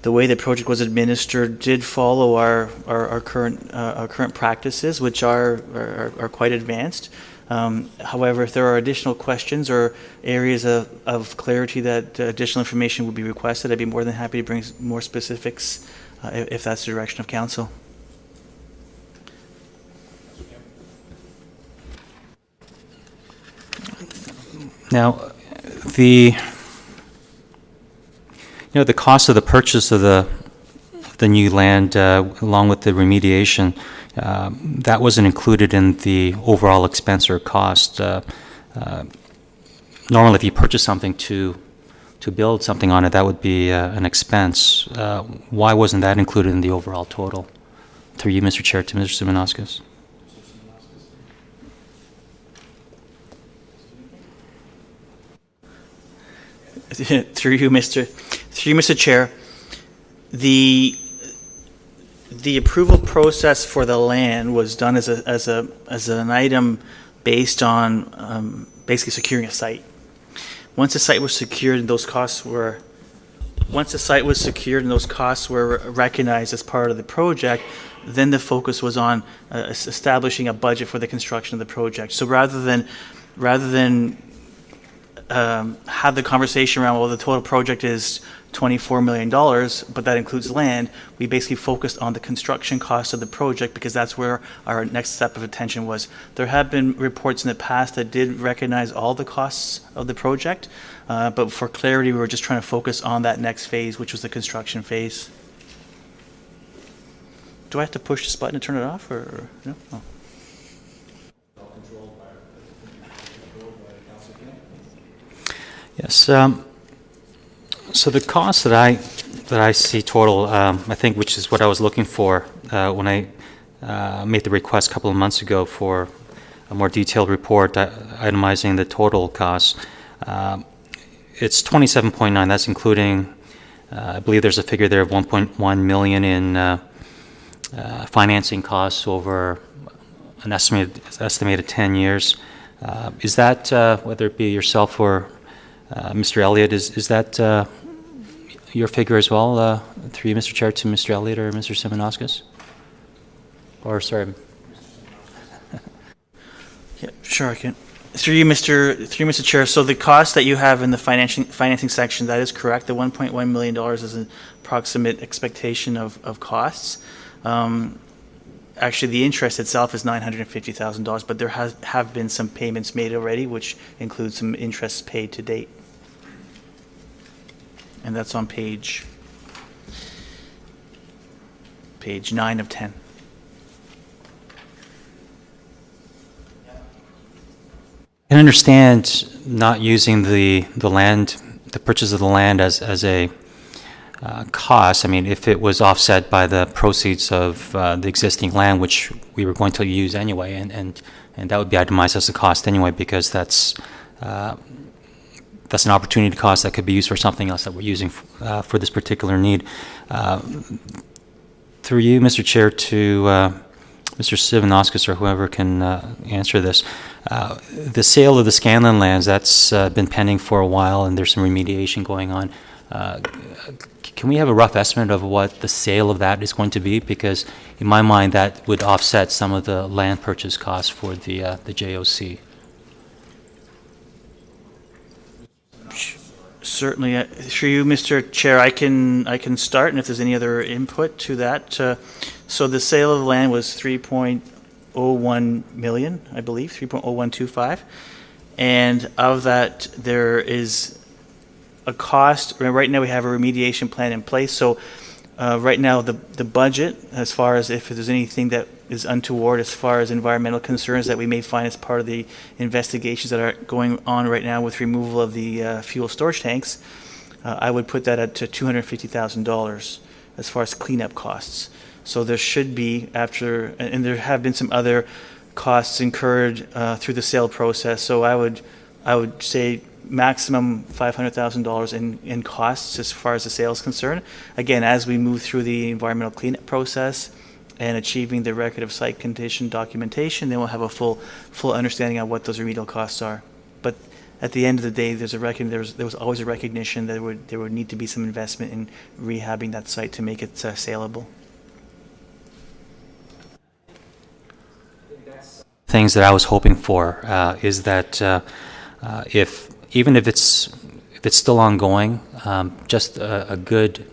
way the project was administered did follow our current practices, which are quite advanced. However, if there are additional questions or areas of clarity that additional information would be requested, I'd be more than happy to bring more specifics if that's the direction of council. Now, the cost of the purchase of the new land, along with the remediation, that wasn't included in the overall expense or cost. Normally, if you purchase something to build something on it, that would be an expense. Why wasn't that included in the overall total? Through you, Mr. Chair, to Mr. Simonauskas. Through you, Mr. Chair, the approval process for the land was done as an item based on basically securing a site. Once the site was secured and those costs were recognized as part of the project, then the focus was on establishing a budget for the construction of the project. So rather than have the conversation around, well, the total project is $24 million, but that includes land, we basically focused on the construction cost of the project because that's where our next step of attention was. There have been reports in the past that did recognize all the costs of the project, but for clarity, we were just trying to focus on that next phase, which was the construction phase. Do I have to push this button to turn it off, or no? Oh. Yes. So the cost that I see total, I think, which is what I was looking for when I made the request a couple of months ago for a more detailed report itemizing the total costs. It's 27.9. That's including, I believe there's a figure there of 1.1 million in financing costs over an estimated 10 years. Is that, whether it be yourself or Mr. Elliott, is that your figure as well, through you, Mr. Chair, to Mr. Elliott or Mr. Simonauskas? Or, sorry. Yeah, sure, I can. Through you, Mr. Chair, so the cost that you have in the financing section, that is correct. The $1.1 million is an approximate expectation of costs. Actually, the interest itself is $950,000, but there have been some payments made already, which include some interest paid to date. And that's on page 9 of 10. can understand not using the land, the purchase of the land as a cost. I mean, if it was offset by the proceeds of the existing land, which we were going to use anyway, and that would be itemized as a cost anyway, because that's an opportunity cost that could be used for something else that we're using for this particular need. Through you, Mr. Chair, to Mr. Sivanoskis or whoever can answer this. The sale of the Scanlon lands, that's been pending for a while, and there's some remediation going on. Can we have a rough estimate of what the sale of that is going to be? Because in my mind, that would offset some of the land purchase costs for the JOC. Certainly, through you, Mr. Chair, I can start, and if there's any other input to that. So the sale of the land was 3.01 million, I believe, 3.0125, and of that there is a cost. Right now we have a remediation plan in place. So right now the budget, as far as if there's anything that is untoward as far as environmental concerns that we may find as part of the investigations that are going on right now with removal of the fuel storage tanks, I would put that at $250,000 as far as cleanup costs. So there should be, after, and there have been some other costs incurred through the sale process. So I would say maximum $500,000 in costs as far as the sale is concerned. Again, as we move through the environmental cleanup process and achieving the record of site condition documentation, then we'll have a full understanding of what those remedial costs are. But at the end of the day, there was always a recognition that there would need to be some investment in rehabbing that site to make it saleable. Things that I was hoping for is that even if it's still ongoing, just a good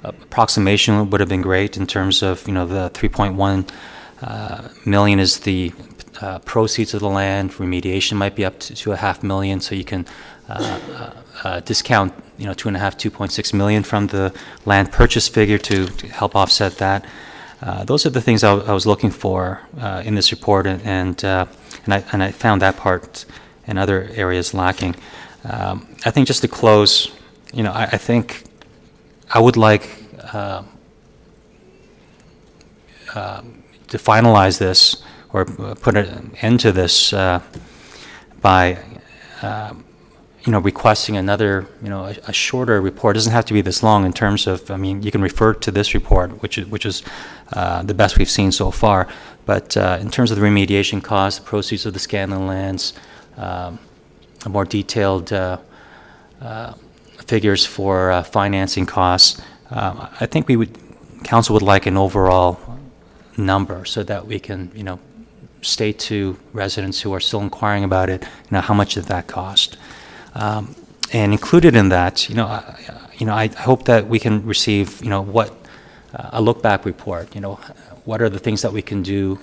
approximation would have been great in terms of, the 3.1 million is the proceeds of the land. Remediation might be up to $500,000, so you can discount 2.6 million from the land purchase figure to help offset that. Those are the things I was looking for in this report, and I found that part and other areas lacking. I think just to close, I think I would like to finalize this or put an end to this by requesting another, a shorter report. It doesn't have to be this long in terms of, you can refer to this report, which is the best we've seen so far. But in terms of the remediation costs, the proceeds of the Scanlon lands, a more detailed figures for financing costs, I think council would like an overall number so that we can, state to residents who are still inquiring about it, how much did that cost? And included in that, I hope that we can receive, a look back report. What are the things that we can do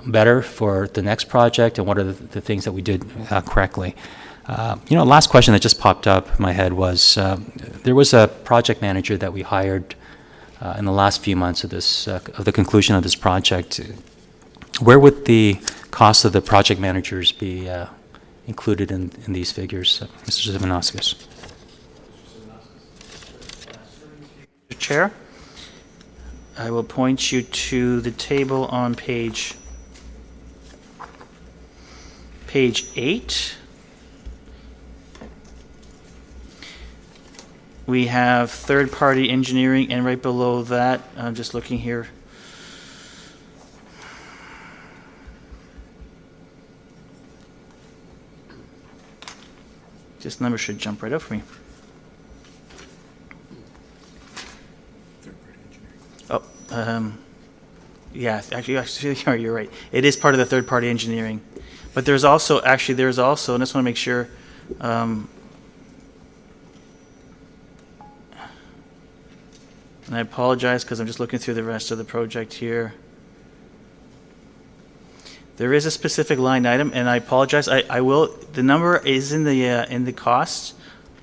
better for the next project, and what are the things that we did correctly? Last question that just popped up in my head was there was a project manager that we hired in the last few months of the conclusion of this project. Where would the cost of the project managers be included in these figures, Mr. Sivanoskis? Mr. Chair, I will point you to the table on page 8. We have third-party engineering, and right below that, I'm just looking here. This number should jump right up for me. Oh, yeah, actually, you're right. It is part of the third-party engineering. But there's also, and I just want to make sure, and I apologize because I'm just looking through the rest of the project here. There is a specific line item, and I apologize. I will. The number is in the cost,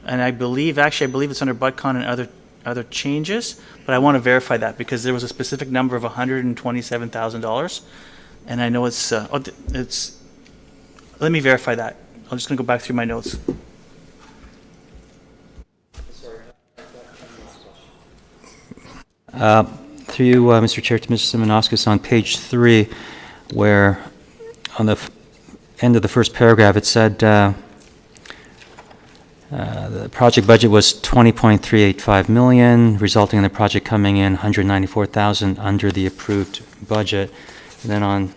and I believe it's under BudCon and other changes. But I want to verify that because there was a specific number of $127,000, and I know it's Let me verify that. I'm just going to go back through my notes. Through you, Mr. Chair, to Mr. Simonauskas, on page 3, where on the end of the first paragraph it said the project budget was $20.385 million, resulting in the project coming in $194,000 under the approved budget. And then on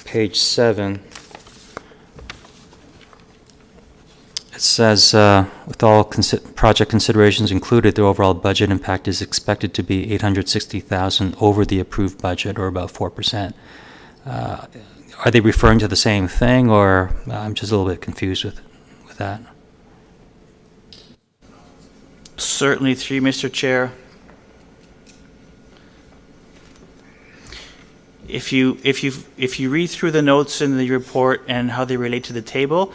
page 7, it says, with all project considerations included, the overall budget impact is expected to be $860,000 over the approved budget, or about 4%. Are they referring to the same thing, or I'm just a little bit confused with that? Certainly, through you, Mr. Chair. If you read through the notes in the report and how they relate to the table,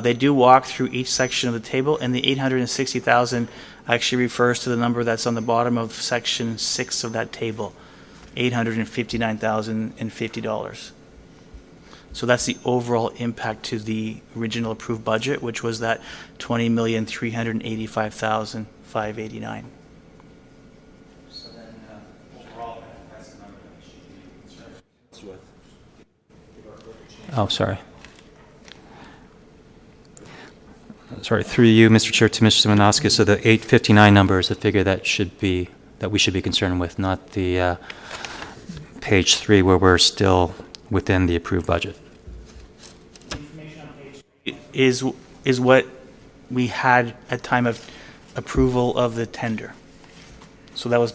they do walk through each section of the table, and the $860,000 actually refers to the number that's on the bottom of section 6 of that table, $859,050. So that's the overall impact to the original approved budget, which was that $20,385,589. So then, overall, that's the number that we should be concerned with. Oh, sorry. Sorry, through you, Mr. Chair, to Mr. Simonauskas. So the 859 number is the figure that we should be concerned with, not the page 3 where we're still within the approved budget. Information on page 3 is what we had at time of approval of the tender. So that was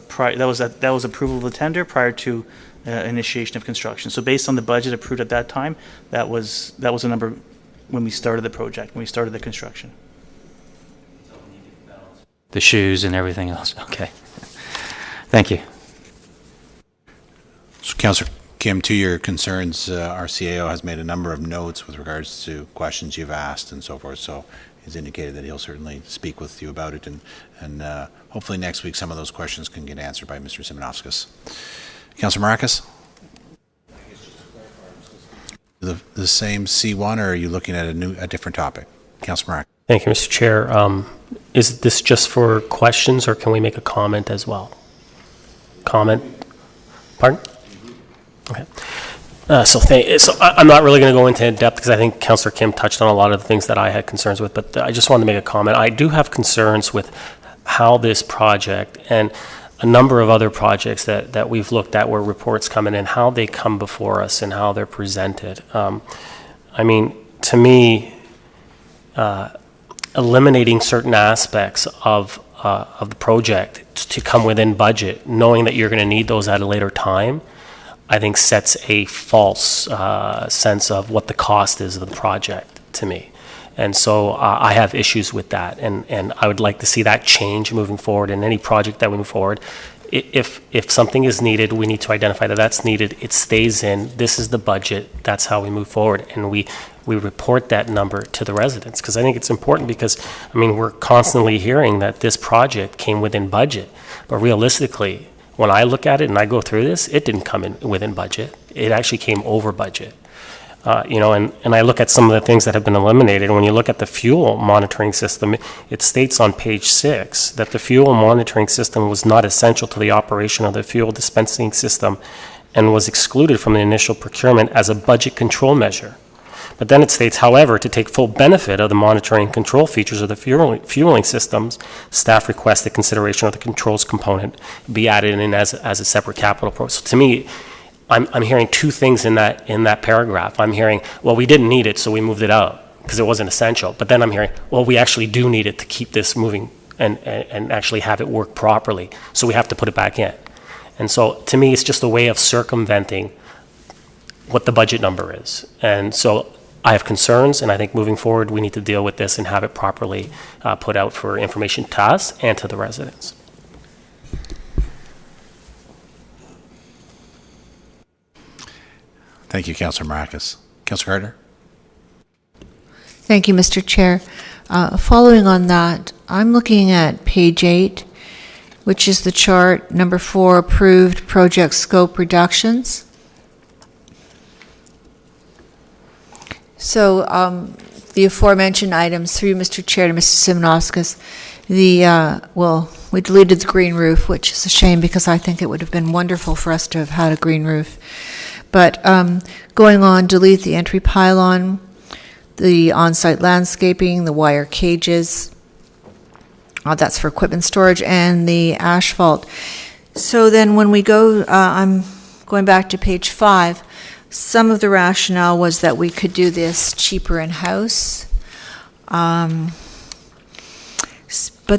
approval of the tender prior to initiation of construction. So based on the budget approved at that time, that was a number when we started the project, when we started the construction. The shoes and everything else. Okay. Thank you. So, Councillor Kim, to your concerns, our CAO has made a number of notes with regards to questions you've asked and so forth. So he's indicated that he'll certainly speak with you about it, and hopefully next week some of those questions can get answered by Mr. Simonauskas. Councillor Marcus? The same C1, or are you looking at a different topic? Councillor Marcus. Thank you, Mr. Chair. Is this just for questions, or can we make a comment as well? Comment? Pardon? Okay. So I'm not really going to go into depth because I think Councillor Kim touched on a lot of the things that I had concerns with, but I just wanted to make a comment. I do have concerns with how this project and a number of other projects that we've looked at where reports come in and how they come before us and how they're presented. I mean, to me, eliminating certain aspects of the project to come within budget, knowing that you're going to need those at a later time, I think sets a false sense of what the cost is of the project to me. And so I have issues with that, and I would like to see that change moving forward in any project that we move forward. If something is needed, we need to identify that that's needed. It stays in. This is the budget. That's how we move forward, and we report that number to the residents, because I think it's important, because I mean, we're constantly hearing that this project came within budget, but realistically, when I look at it and I go through this, it didn't come in within budget. It actually came over budget. And I look at some of the things that have been eliminated. When you look at the fuel monitoring system, it states on page 6 that the fuel monitoring system was not essential to the operation of the fuel dispensing system and was excluded from the initial procurement as a budget control measure. But then it states, however, to take full benefit of the monitoring and control features of the fueling systems, staff requested consideration of the controls component be added in as a separate capital program. So to me, I'm hearing two things in that paragraph. I'm hearing, well, we didn't need it, so we moved it out because it wasn't essential. But then I'm hearing, well, we actually do need it to keep this moving and actually have it work properly. So we have to put it back in. And so to me, it's just a way of circumventing what the budget number is. And so I have concerns, and I think moving forward, we need to deal with this and have it properly put out for information to us and to the residents. Thank you, Councillor Marcus. Councillor Gardner? Thank you, Mr. Chair. Following on that, I'm looking at page 8, which is the chart number 4, approved project scope reductions. So the aforementioned items, through Mr. Chair to Mr. Simonovskis, we deleted the green roof, which is a shame because I think it would have been wonderful for us to have had a green roof. But going on, delete the entry pylon, the on-site landscaping, the wire cages, that's for equipment storage, and the asphalt. So then when we go, I'm going back to page 5, some of the rationale was that we could do this cheaper in-house. But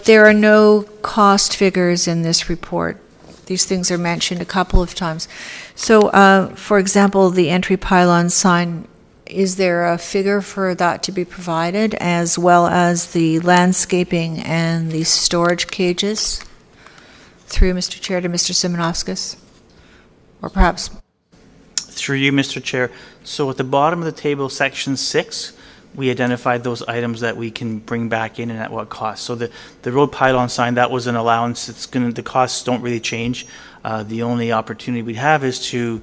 there are no cost figures in this report. These things are mentioned a couple of times. So, for example, the entry pylon sign, is there a figure for that to be provided, as well as the landscaping and the storage cages? Through Mr. Chair to Mr. Simonovskis? Or perhaps... Through you, Mr. Chair. So at the bottom of the table, section 6, we identified those items that we can bring back in and at what cost. So the road pylon sign, that was an allowance. The costs don't really change. The only opportunity we have is to,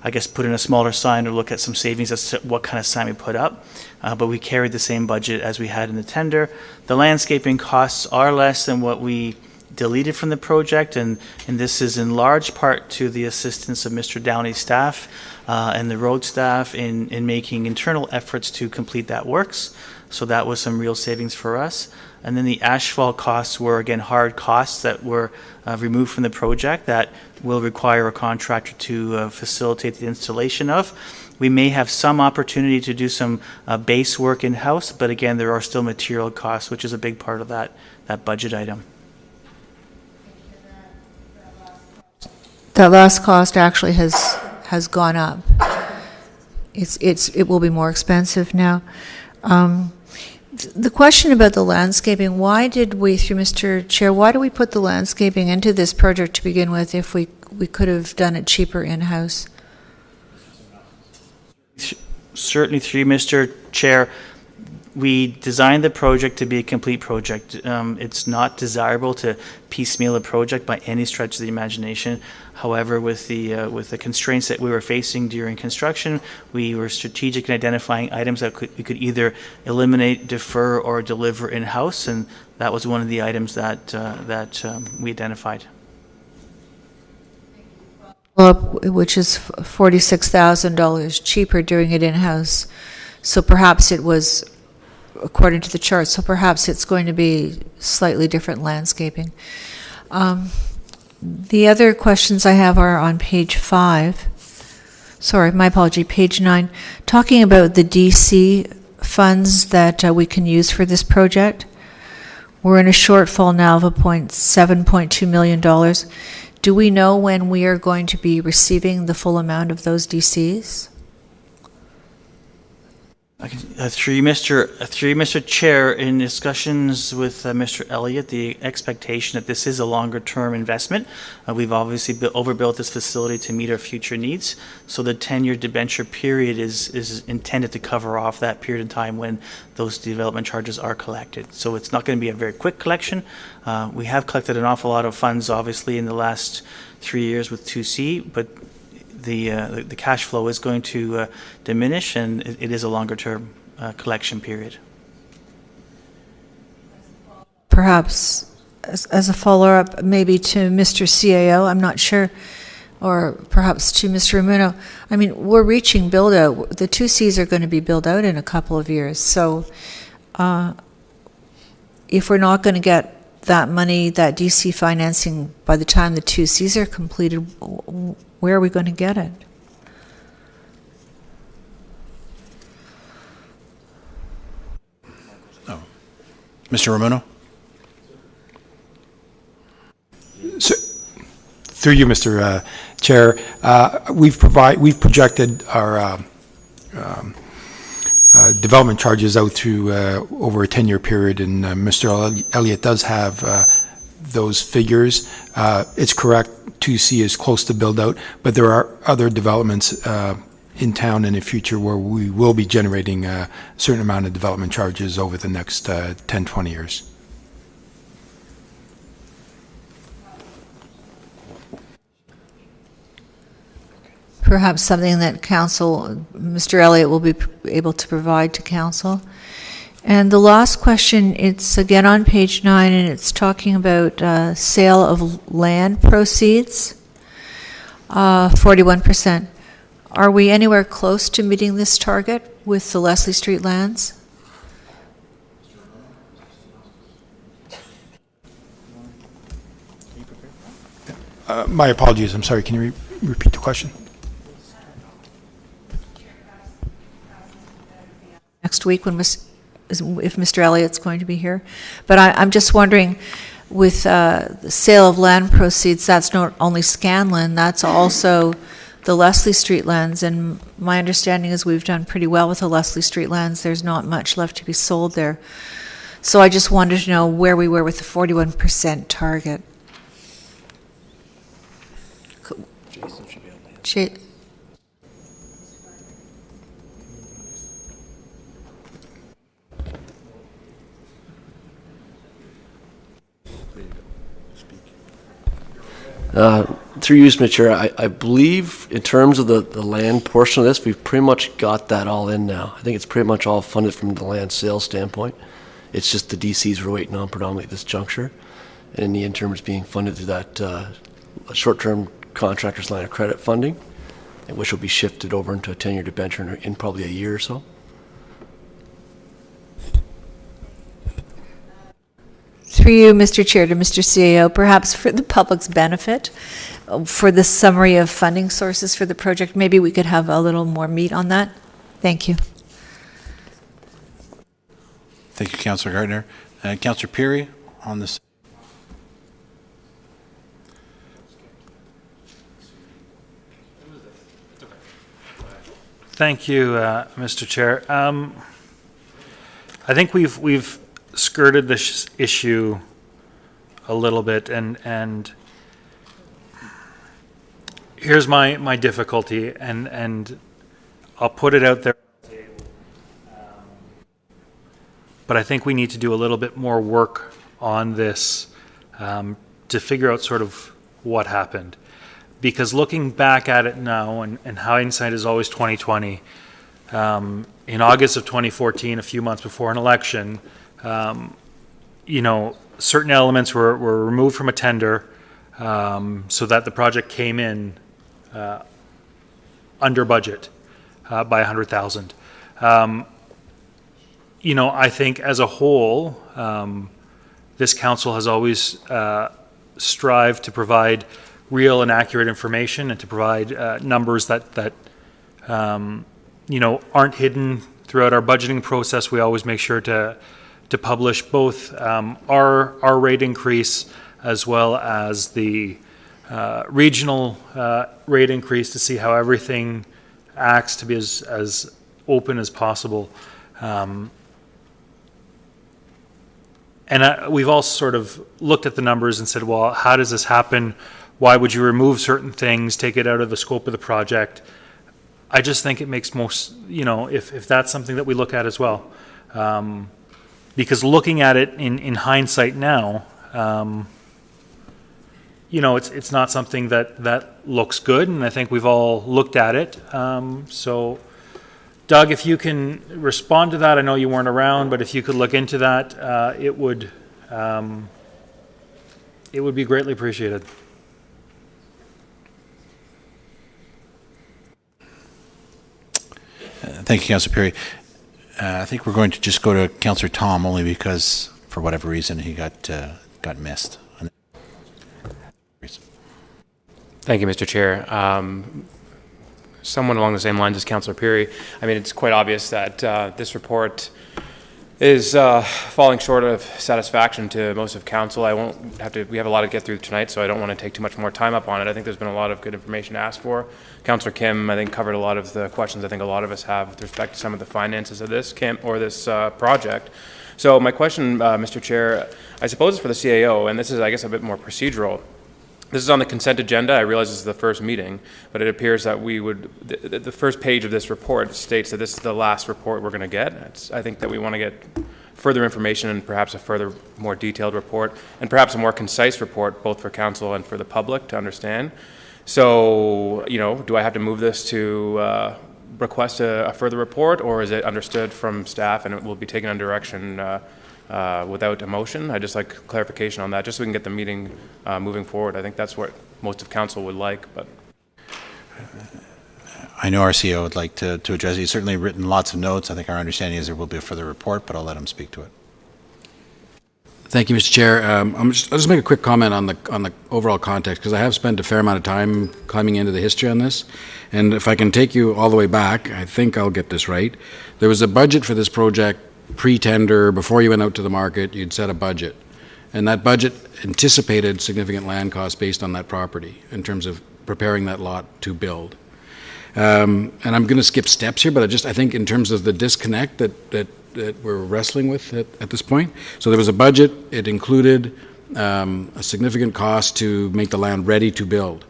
I guess, put in a smaller sign or look at some savings as to what kind of sign we put up. But we carried the same budget as we had in the tender. The landscaping costs are less than what we deleted from the project, and this is in large part to the assistance of Mr. Downey's staff and the road staff in making internal efforts to complete that works. So that was some real savings for us. And then the asphalt costs were, again, hard costs that were removed from the project that will require a contractor to facilitate the installation of. We may have some opportunity to do some base work in-house, but again, there are still material costs, which is a big part of that budget item. That last cost actually has gone up. It will be more expensive now. The question about the landscaping, why did we, through Mr. Chair, why do we put the landscaping into this project to begin with if we could have done it cheaper in-house? Certainly, through you, Mr. Chair, we designed the project to be a complete project. It's not desirable to piecemeal a project by any stretch of the imagination. However, with the constraints that we were facing during construction, we were strategic in identifying items that we could either eliminate, defer, or deliver in-house, and that was one of the items that we identified. Which is $46,000 cheaper doing it in-house. So perhaps it was, according to the chart, so perhaps it's going to be slightly different landscaping. The other questions I have are on page 5. Sorry, my apology, page 9. Talking about the DC funds that we can use for this project. We're in a shortfall now of $7.2 million. Do we know when we are going to be receiving the full amount of those DCs? Through you, Mr. Chair, in discussions with Mr. Elliott, the expectation that this is a longer-term investment. We've obviously overbuilt this facility to meet our future needs, so the 10-year debenture period is intended to cover off that period of time when those development charges are collected. So it's not going to be a very quick collection. We have collected an awful lot of funds, obviously, in the last 3 years with 2C, but the cash flow is going to diminish, and it is a longer-term collection period. Perhaps as a follow-up, maybe to Mr. CAO, I'm not sure, or perhaps to Mr. Ramuno. I mean, we're reaching build-out. The 2Cs are going to be built out in a couple of years. So if we're not going to get that money, that DC financing, by the time the 2Cs are completed, where are we going to get it? Oh. Mr. Ramuno? So, through you, Mr. Chair, we've projected our development charges out through over a 10-year period, and Mr. Elliott does have those figures. It's correct, 2C is close to build out, but there are other developments in town in the future where we will be generating a certain amount of development charges over the next 10, 20 years. perhaps something that council, Mr. Elliott will be able to provide to council. And the last question, it's again on page 9, and it's talking about sale of land proceeds, 41%. Are we anywhere close to meeting this target with the Leslie Street lands? My apologies. I'm sorry. Can you repeat the question? Next week when if Mr. Elliott's going to be here. But I'm just wondering, with the sale of land proceeds, that's not only Scanlon, that's also the Leslie Street lands. And my understanding is we've done pretty well with the Leslie Street lands. There's not much left to be sold there. So I just wanted to know where we were with the 41% target. Jason should be able to answer. Through you, Mr. Chair, I believe in terms of the land portion of this, we've pretty much got that all in now. I think it's pretty much all funded from the land sales standpoint. It's just the DCs we're waiting on predominantly at this juncture. And in the interim, it's being funded through that short-term contractor's line of credit funding, which will be shifted over into a 10-year debenture in probably a year or so. Through you, Mr. Chair, to Mr. CAO, perhaps for the public's benefit, for the summary of funding sources for the project, maybe we could have a little more meat on that. Thank you. Thank you, Councillor Gardner. Councillor Peary on this. Thank you, Mr. Chair. I think we've skirted this issue a little bit, and here's my difficulty, and I'll put it out there. But I think we need to do a little bit more work on this to figure out sort of what happened. Because looking back at it now, and hindsight is always 20/20, in August of 2014, a few months before an election, certain elements were removed from a tender so that the project came in under budget by $100,000. I think as a whole, this council has always strived to provide real and accurate information and to provide numbers that aren't hidden throughout our budgeting process. We always make sure to publish both our rate increase as well as the regional rate increase to see how everything acts to be as open as possible. And we've all sort of looked at the numbers and said, well, how does this happen? Why would you remove certain things, take it out of the scope of the project? I just think it makes most, if that's something that we look at as well. Because looking at it in hindsight now, it's not something that looks good, and I think we've all looked at it. So, Doug, if you can respond to that, I know you weren't around, but if you could look into that, it would be greatly appreciated. Thank you, Councillor Perry. I think we're going to just go to Councillor Tom, only because, for whatever reason, he got missed. Thank you, Mr. Chair. Somewhat along the same lines as Councillor Peary, I mean, it's quite obvious that this report is falling short of satisfaction to most of council. We have a lot to get through tonight, so I don't want to take too much more time up on it. I think there's been a lot of good information asked for. Councillor Kim, I think, covered a lot of the questions I think a lot of us have with respect to some of the finances of this project. So my question, Mr. Chair, I suppose is for the CAO, and this is, I guess, a bit more procedural. This is on the consent agenda. I realize this is the first meeting, but it appears that the first page of this report states that this is the last report we're going to get. I think that we want to get further information and perhaps a further, more detailed report, and perhaps a more concise report, both for council and for the public to understand. So, do I have to move this to request a further report, or is it understood from staff and it will be taken under action without a motion? I'd just like clarification on that, just so we can get the meeting moving forward. I think that's what most of council would like, but. I know our CEO would like to address it. He's certainly written lots of notes. I think our understanding is there will be a further report, but I'll let him speak to it. Thank you, Mr. Chair. I'll just make a quick comment on the overall context, because I have spent a fair amount of time climbing into the history on this. And if I can take you all the way back, I think I'll get this right. There was a budget for this project pre-tender. Before you went out to the market, you'd set a budget. And that budget anticipated significant land costs based on that property in terms of preparing that lot to build. And I'm going to skip steps here, but I think in terms of the disconnect that we're wrestling with at this point. So there was a budget. It included a significant cost to make the land ready to build.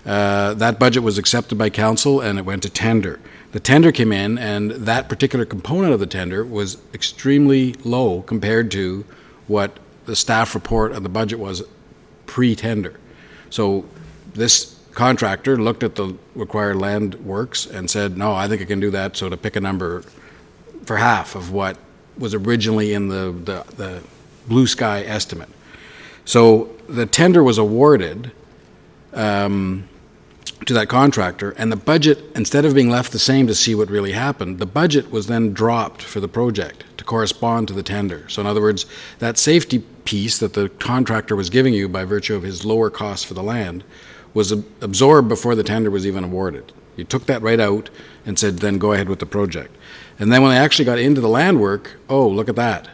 That budget was accepted by council and it went to tender. The tender came in, and that particular component of the tender was extremely low compared to what the staff report of the budget was pre-tender. So this contractor looked at the required land works and said, no, I think I can do that. So to pick a number for half of what was originally in the blue sky estimate. So the tender was awarded to that contractor, and the budget, instead of being left the same to see what really happened, the budget was then dropped for the project to correspond to the tender. So in other words, that safety piece that the contractor was giving you by virtue of his lower cost for the land was absorbed before the tender was even awarded. You took that right out and said, then go ahead with the project. And then when they actually got into the land work, oh, look at that.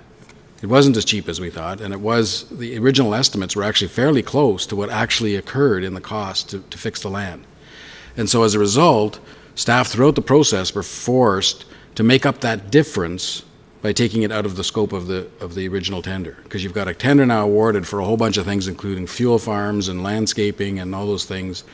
It wasn't as cheap as we thought, and the original estimates were actually fairly close to what actually occurred in the cost to fix the land. And so as a result, staff throughout the process were forced to make up that difference by taking it out of the scope of the original tender. Because you've got a tender now awarded for a whole bunch of things, including fuel farms and landscaping and all those things.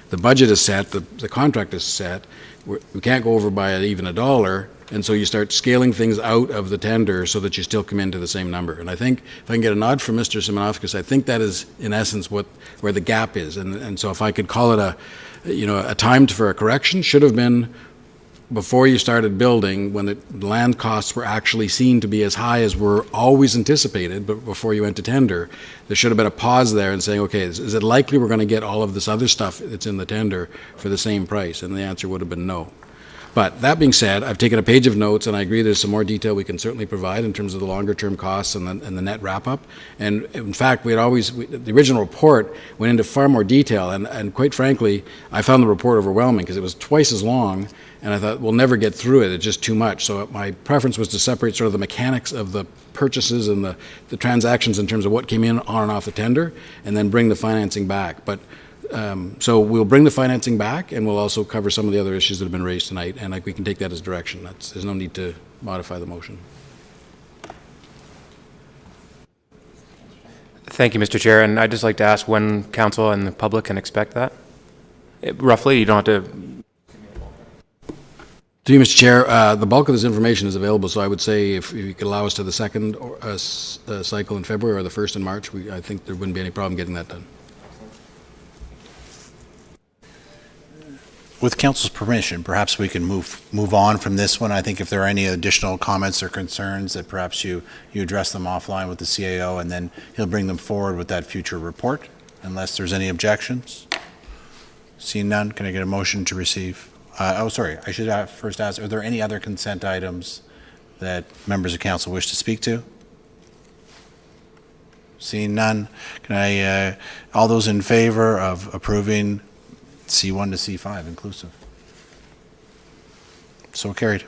The budget is set, the contract is set. We can't go over by even $1, and so you start scaling things out of the tender so that you still come into the same number. And I think if I can get a nod from Mr. Simonovskis, I think that is in essence where the gap is. And so if I could call it a time for a correction, should have been before you started building, when the land costs were actually seen to be as high as were always anticipated, but before you went to tender, there should have been a pause there and saying, okay, is it likely we're going to get all of this other stuff that's in the tender for the same price? And the answer would have been no. But that being said, I've taken a page of notes, and I agree there's some more detail we can certainly provide in terms of the longer-term costs and the net wrap-up. And in fact, the original report went into far more detail, and quite frankly, I found the report overwhelming because it was twice as long, and I thought, we'll never get through it, it's just too much. So my preference was to separate sort of the mechanics of the purchases and the transactions in terms of what came in on and off the tender, and then bring the financing back. But so we'll bring the financing back, and we'll also cover some of the other issues that have been raised tonight, and we can take that as direction. There's no need to modify the motion. Thank you, Mr. Chair, and I'd just like to ask when council and the public can expect that? Roughly, you don't have to... To you, Mr. Chair, the bulk of this information is available, so I would say if you could allow us to the second cycle in February or the first in March, I think there wouldn't be any problem getting that done. With council's permission, perhaps we can move on from this one. I think if there are any additional comments or concerns, that perhaps you address them offline with the CAO, and then he'll bring them forward with that future report, unless there's any objections. Seeing none, can I get a motion to receive? Sorry, I should first ask, are there any other consent items that members of council wish to speak to? Seeing none, can I, all those in favor of approving C1 to C5 inclusive? So carried.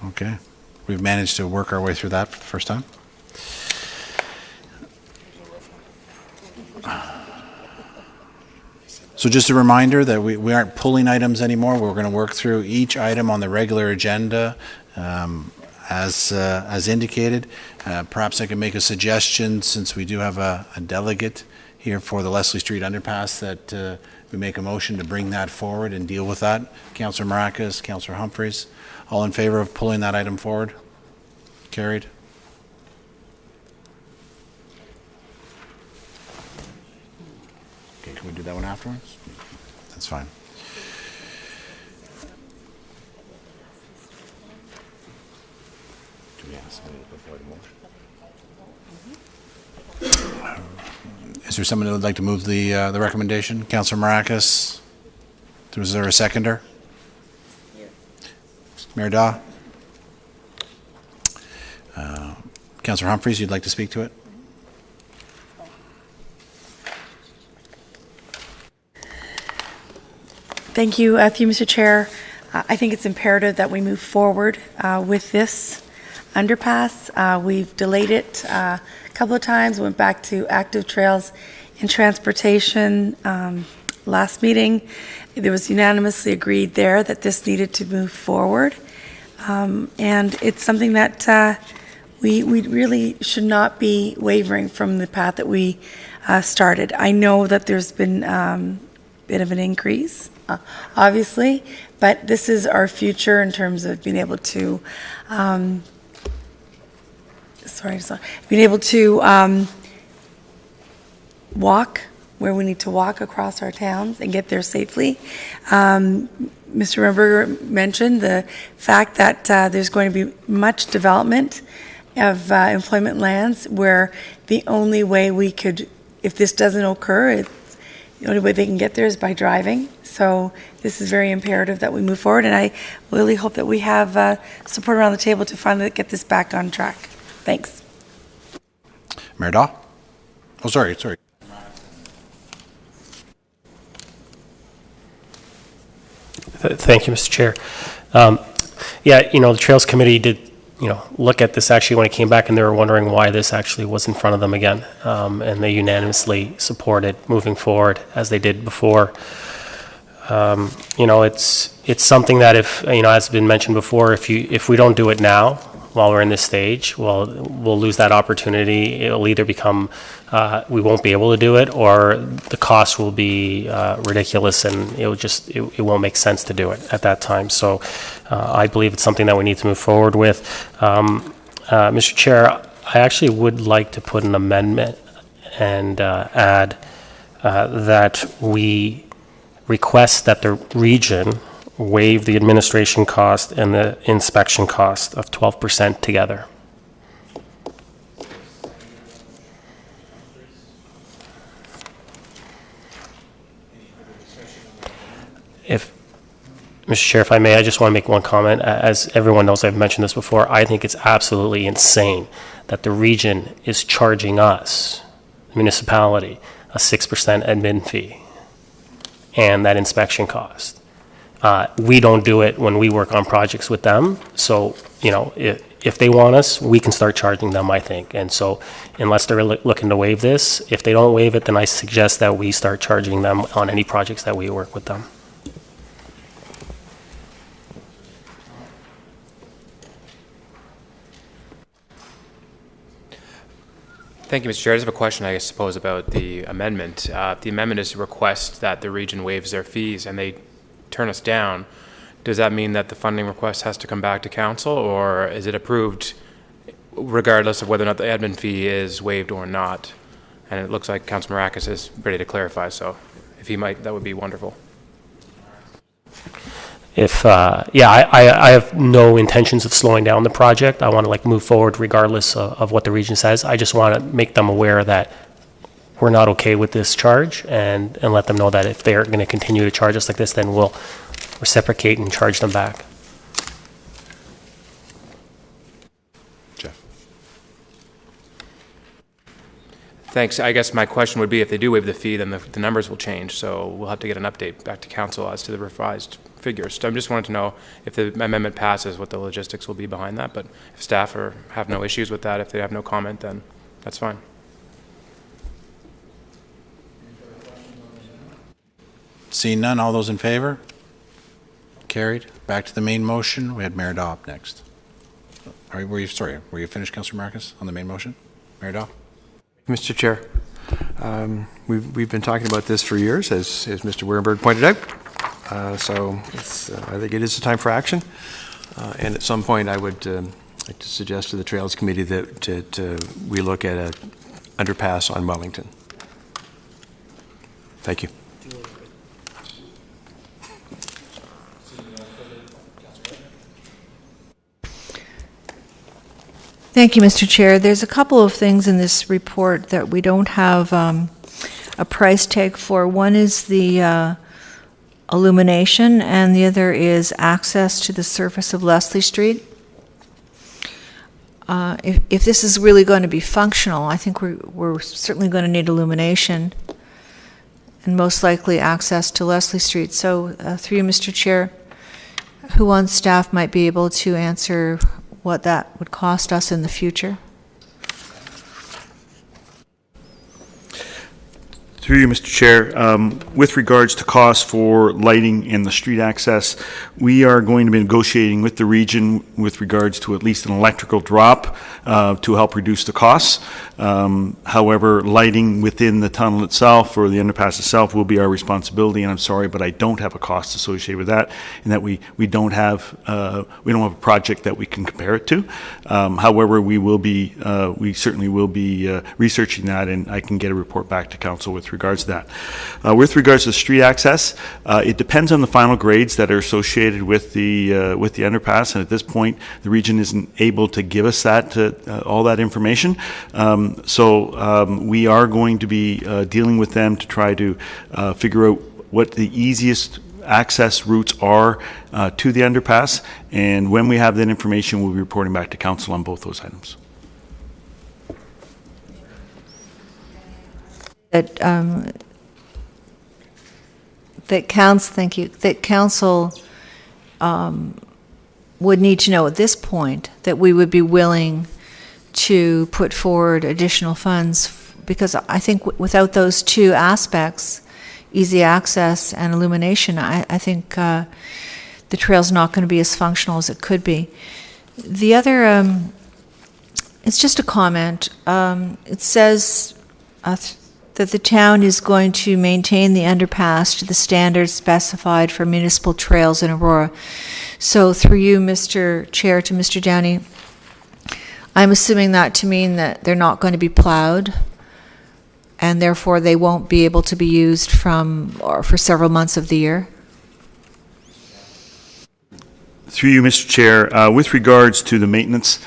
Okay, we've managed to work our way through that for the first time. So just a reminder that we aren't pulling items anymore. We're going to work through each item on the regular agenda as indicated. Perhaps I can make a suggestion, since we do have a delegate here for the Leslie Street underpass, that we make a motion to bring that forward and deal with that. Councillor Maracas, Councillor Humphreys, all in favor of pulling that item forward? Carried. Okay, Can we do that one afterwards? That's fine. Do we have somebody before the motion? Is there someone that would like to move the recommendation? Councillor Maracus? Was there a seconder? Mayor Daw? Councillor Humphreys, you'd like to speak to it? Thank you, Mr. Chair. I think it's imperative that we move forward with this underpass. We've delayed it a couple of times, went back to active trails and transportation last meeting. There was unanimously agreed there that this needed to move forward. And it's something that we really should not be wavering from the path that we started. I know that there's been a bit of an increase, obviously, but this is our future in terms of being able to walk where we need to walk across our towns and get there safely. Mr. Remberger mentioned the fact that there's going to be much development of employment lands where the only way we could, if this doesn't occur, the only way they can get there is by driving. So this is very imperative that we move forward, and I really hope that we have support around the table to finally get this back on track. Thanks. Mayor Daw? Oh, sorry. Thank you, Mr. Chair. The Trails Committee did, look at this actually when it came back, and they were wondering why this actually was in front of them again. And they unanimously supported moving forward as they did before. It's something that if, as has been mentioned before, if we don't do it now while we're in this stage, well, we'll lose that opportunity. It'll either become, we won't be able to do it, or the cost will be ridiculous, and it won't make sense to do it at that time. So I believe it's something that we need to move forward with. Mr. Chair, I actually would like to put an amendment and add that we request that the region waive the administration cost and the inspection cost of 12% together. If, Mr. Chair, if I may, I just want to make one comment. As everyone knows, I've mentioned this before, I think it's absolutely insane that the region is charging us, the municipality, a 6% admin fee and that inspection cost. We don't do it when we work on projects with them. So, if they want us, we can start charging them, I think. And so unless they're looking to waive this, if they don't waive it, then I suggest that we start charging them on any projects that we work with them. Thank you, Mr. Chair. I just have a question, I suppose, about the amendment. The amendment is to request that the region waives their fees, and they turn us down. Does that mean that the funding request has to come back to council, or is it approved regardless of whether or not the admin fee is waived or not? And it looks like Councilor Maracus is ready to clarify, so if he might, that would be wonderful. I have no intentions of slowing down the project. I want to move forward regardless of what the region says. I just want to make them aware that we're not okay with this charge, and let them know that if they're going to continue to charge us like this, then we'll reciprocate and charge them back. Jeff. Thanks. I guess my question would be, if they do waive the fee, then the numbers will change, so we'll have to get an update back to council as to the revised figures. So I just wanted to know if the amendment passes, what the logistics will be behind that, but if staff have no issues with that, if they have no comment, then that's fine. Seeing none, all those in favor? Carried. Back to the main motion. We had Mayor Daw up next. Were you finished, Councillor Marcus, on the main motion? Mayor Daw? Mr. Chair, we've been talking about this for years, as Mr. Wierenberg pointed out. So I think it is a time for action. And at some point, I would like to suggest to the Trails Committee that we look at an underpass on Wellington. Thank you. Thank you, Mr. Chair. There's a couple of things in this report that we don't have a price tag for. One is the illumination, and the other is access to the surface of Leslie Street. If this is really going to be functional, I think we're certainly going to need illumination and most likely access to Leslie Street. So through you, Mr. Chair, who on staff might be able to answer what that would cost us in the future? Through you, Mr. Chair, with regards to costs for lighting and the street access, we are going to be negotiating with the region with regards to at least an electrical drop to help reduce the costs. However, lighting within the tunnel itself or the underpass itself will be our responsibility, and I'm sorry, but I don't have a cost associated with that, and that we don't have a project that we can compare it to. However, we certainly will be researching that, and I can get a report back to council with regards to that. With regards to street access, it depends on the final grades that are associated with the underpass, and at this point, the region isn't able to give us that all that information. So we are going to be dealing with them to try to figure out what the easiest access routes are to the underpass, and when we have that information, we'll be reporting back to council on both those items. That council would need to know at this point that we would be willing to put forward additional funds, because I think without those two aspects, easy access and illumination, I think the trail's not going to be as functional as it could be. The other, it's just a comment. It says that the town is going to maintain the underpass to the standards specified for municipal trails in Aurora. So through you, Mr. Chair, to Mr. Downey, I'm assuming that to mean that they're not going to be plowed, and therefore they won't be able to be used for several months of the year? Through you, Mr. Chair, with regards to the maintenance,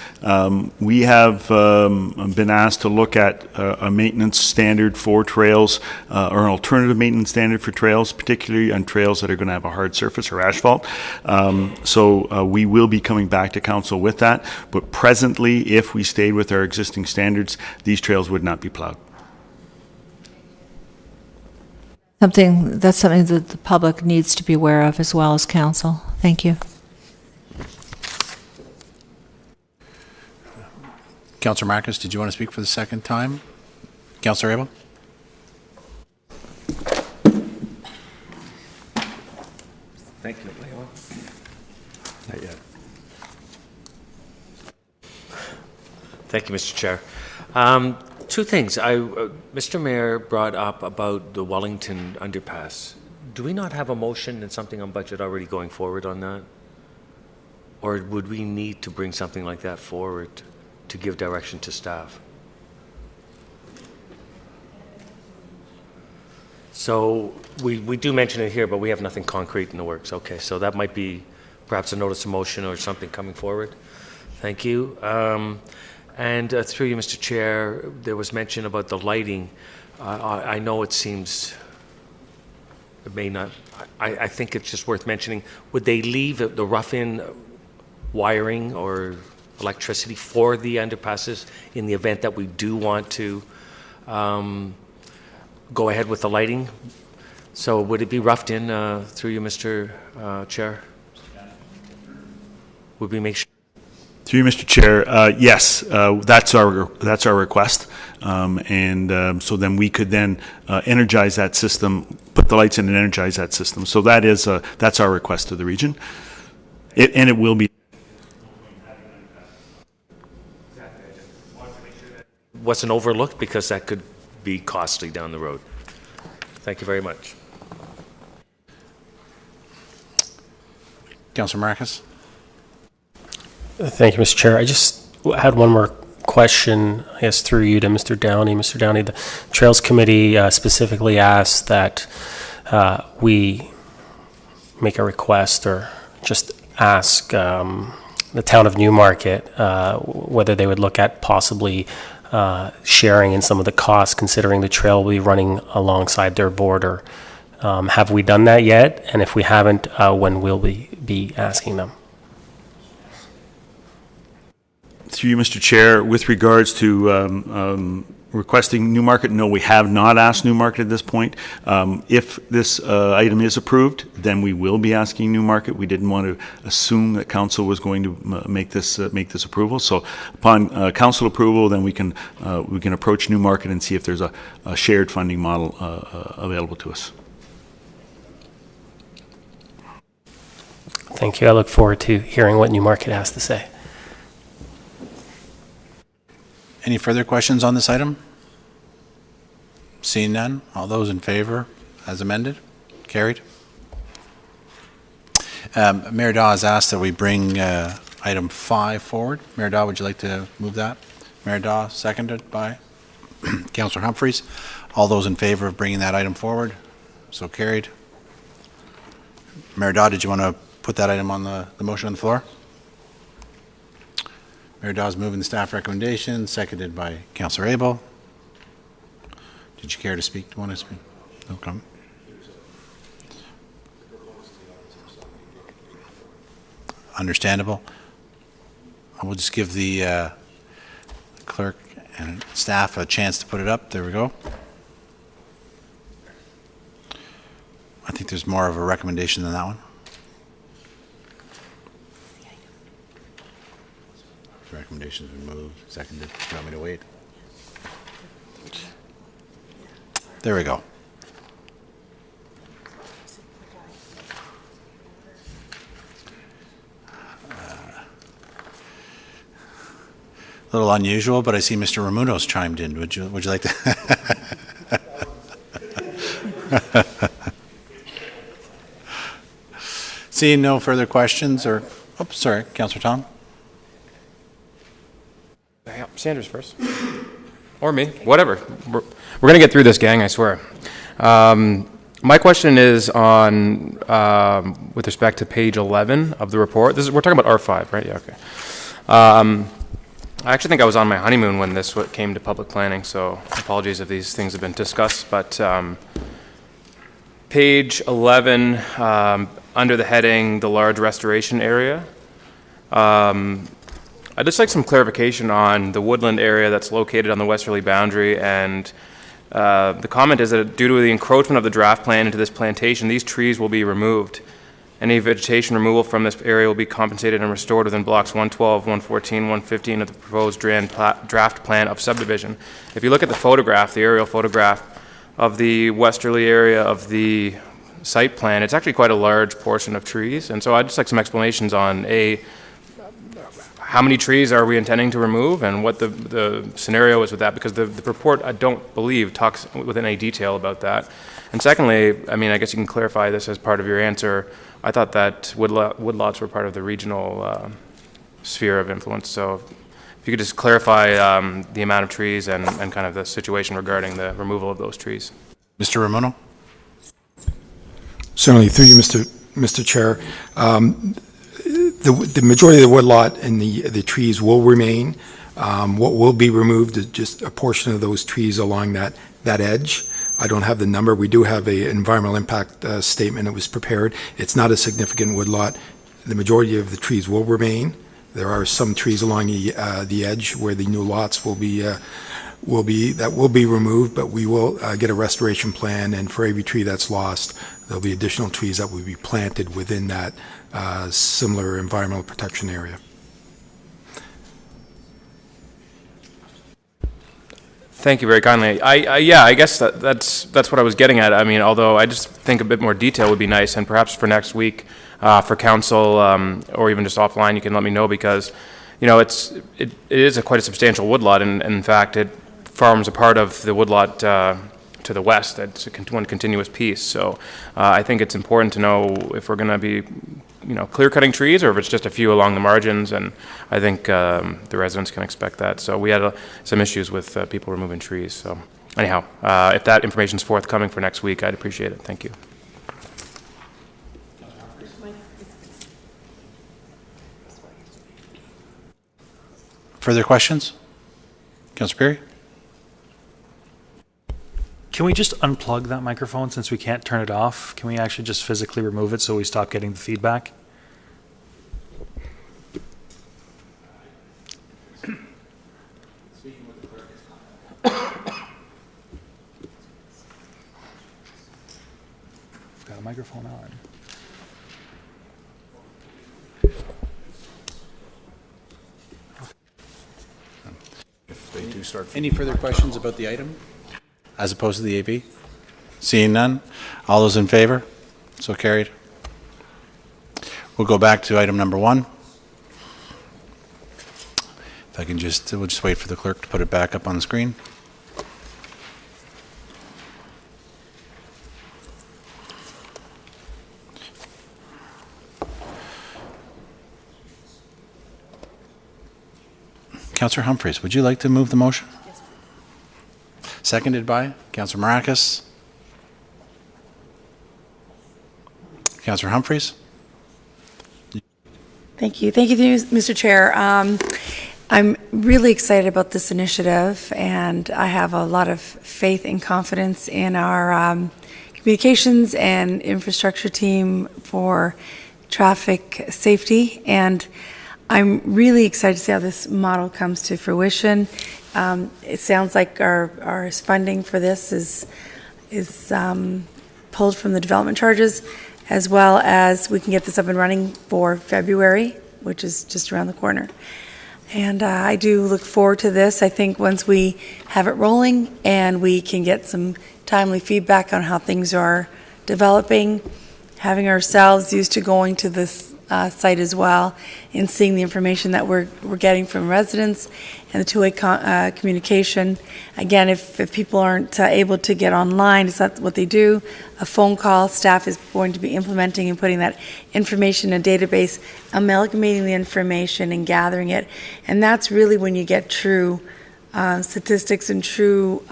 we have been asked to look at a maintenance standard for trails, or an alternative maintenance standard for trails, particularly on trails that are going to have a hard surface or asphalt. So we will be coming back to council with that, but presently, if we stayed with our existing standards, these trails would not be plowed. That's something that the public needs to be aware of as well as council. Thank you. Councillor Marcus, did you want to speak for the second time? Councillor Abel? Thank you. Not yet. Thank you, Mr. Chair. Two things. Mr. Mayor brought up about the Wellington underpass. Do we not have a motion and something on budget already going forward on that? Or would we need to bring something like that forward to give direction to staff? So we do mention it here, but we have nothing concrete in the works. Okay, so that might be perhaps a notice of motion or something coming forward. Thank you. And through you, Mr. Chair, there was mention about the lighting. I know it seems, it may not, I think it's just worth mentioning. Would they leave the rough-in wiring or electricity for the underpasses in the event that we do want to go ahead with the lighting? So would it be roughed in through you, Mr. Chair? Would we make sure? Through you, Mr. Chair, yes, that's our request, and so then we could then energize that system, put the lights in and energize that system. So that's our request to the region, and it will be. Wasn't overlooked, because that could be costly down the road. Thank you very much. Councillor Marcus? Thank you, Mr. Chair. I just had one more question, I guess, through you to Mr. Downey. Mr. Downey, the Trails Committee specifically asked that we make a request or just ask the town of Newmarket whether they would look at possibly sharing in some of the costs, considering the trail will be running alongside their border. Have we done that yet? And if we haven't, when will we be asking them? Through you, Mr. Chair, with regards to requesting Newmarket, no, we have not asked Newmarket at this point. If this item is approved, then we will be asking Newmarket. We didn't want to assume that council was going to make this approval. So upon council approval, then we can approach Newmarket and see if there's a shared funding model available to us. Thank you. I look forward to hearing what Newmarket has to say. Any further questions on this item? Seeing none, all those in favor as amended? Carried. Mayor Daw has asked that we bring item 5 forward. Mayor Daw, would you like to move that? Mayor Daw, seconded by Councillor Humphreys. All those in favor of bringing that item forward? So carried. Mayor Daw, did you want to put that item on the motion on the floor? Mayor Dawes moving the staff recommendation, seconded by Councillor Abel. Did you care to speak? Want to speak? No comment. Understandable. I will just give the clerk and staff a chance to put it up. There we go. I think there's more of a recommendation than that one. Recommendations been moved, seconded. Do you want me to wait? There we go. A little unusual, but I see Mr. Ramuno's chimed in. Would you like to? Seeing no further questions, or sorry, Councillor Tom. Sanders first. Or me, whatever. We're going to get through this, gang, I swear. My question is on, with respect to page 11 of the report. We're talking about R5, right? Yeah, okay. I actually think I was on my honeymoon when this came to public planning, so apologies if these things have been discussed. But page 11, under the heading, the large restoration area, I'd just like some clarification on the woodland area that's located on the westerly boundary, and the comment is that due to the encroachment of the draft plan into this plantation, these trees will be removed. Any vegetation removal from this area will be compensated and restored within blocks 112, 114, 115 of the proposed draft plan of subdivision. If you look at the photograph, the aerial photograph of the westerly area of the site plan, it's actually quite a large portion of trees, and so I'd just like some explanations on how many trees are we intending to remove and what the scenario is with that, because the report, I don't believe, talks with any detail about that. And secondly, I mean, I guess you can clarify this as part of your answer. I thought that woodlots were part of the regional sphere of influence. So if you could just clarify the amount of trees and kind of the situation regarding the removal of those trees. Mr. Ramono? Certainly, through you, Mr. Chair. The majority of the woodlot and the trees will remain. What will be removed is just a portion of those trees along that edge. I don't have the number. We do have an environmental impact statement that was prepared. It's not a significant woodlot. The majority of the trees will remain. There are some trees along the edge where the new lots will be removed, but we will get a restoration plan, and for every tree that's lost, there'll be additional trees that will be planted within that similar environmental protection area. Thank you very kindly. Yeah, I guess that's what I was getting at. I mean, although I just think a bit more detail would be nice, and perhaps for next week, for council, or even just offline, you can let me know, because, you know, it is quite a substantial woodlot, and in fact, it forms a part of the woodlot to the west. It's one continuous piece. So I think it's important to know if we're going to be clear cutting trees or if it's just a few along the margins. And I think the residents can expect that. So we had some issues with people removing trees. So anyhow, if that information is forthcoming for next week, I'd appreciate it. Thank you. Further questions? Councillor Perry? Can we just unplug that microphone since we can't turn it off? Can we actually just physically remove it so we stop getting the feedback? We've got a microphone on. Any further questions about the item as opposed to the AV? Seeing none, all those in favor? So carried. We'll go back to item number 1. If I can we'll just wait for the clerk to put it back up on the screen. Councillor Humphreys, would you like to move the motion? Yes, please. Seconded by Councillor Maracus. Councillor Humphreys? Thank you. Thank you, Mr. Chair. I'm really excited about this initiative, and I have a lot of faith and confidence in our communications and infrastructure team for traffic safety. And I'm really excited to see how this model comes to fruition. It sounds like our funding for this is pulled from the development charges, as well as we can get this up and running for February, which is just around the corner. And I do look forward to this. I think once we have it rolling and we can get some timely feedback on how things are developing, having ourselves used to going to this site as well and seeing the information that we're getting from residents and the two-way communication. Again, if people aren't able to get online, it's not what they do. A phone call, staff is going to be implementing and putting that information in a database, amalgamating the information and gathering it. And that's really when you get true statistics and true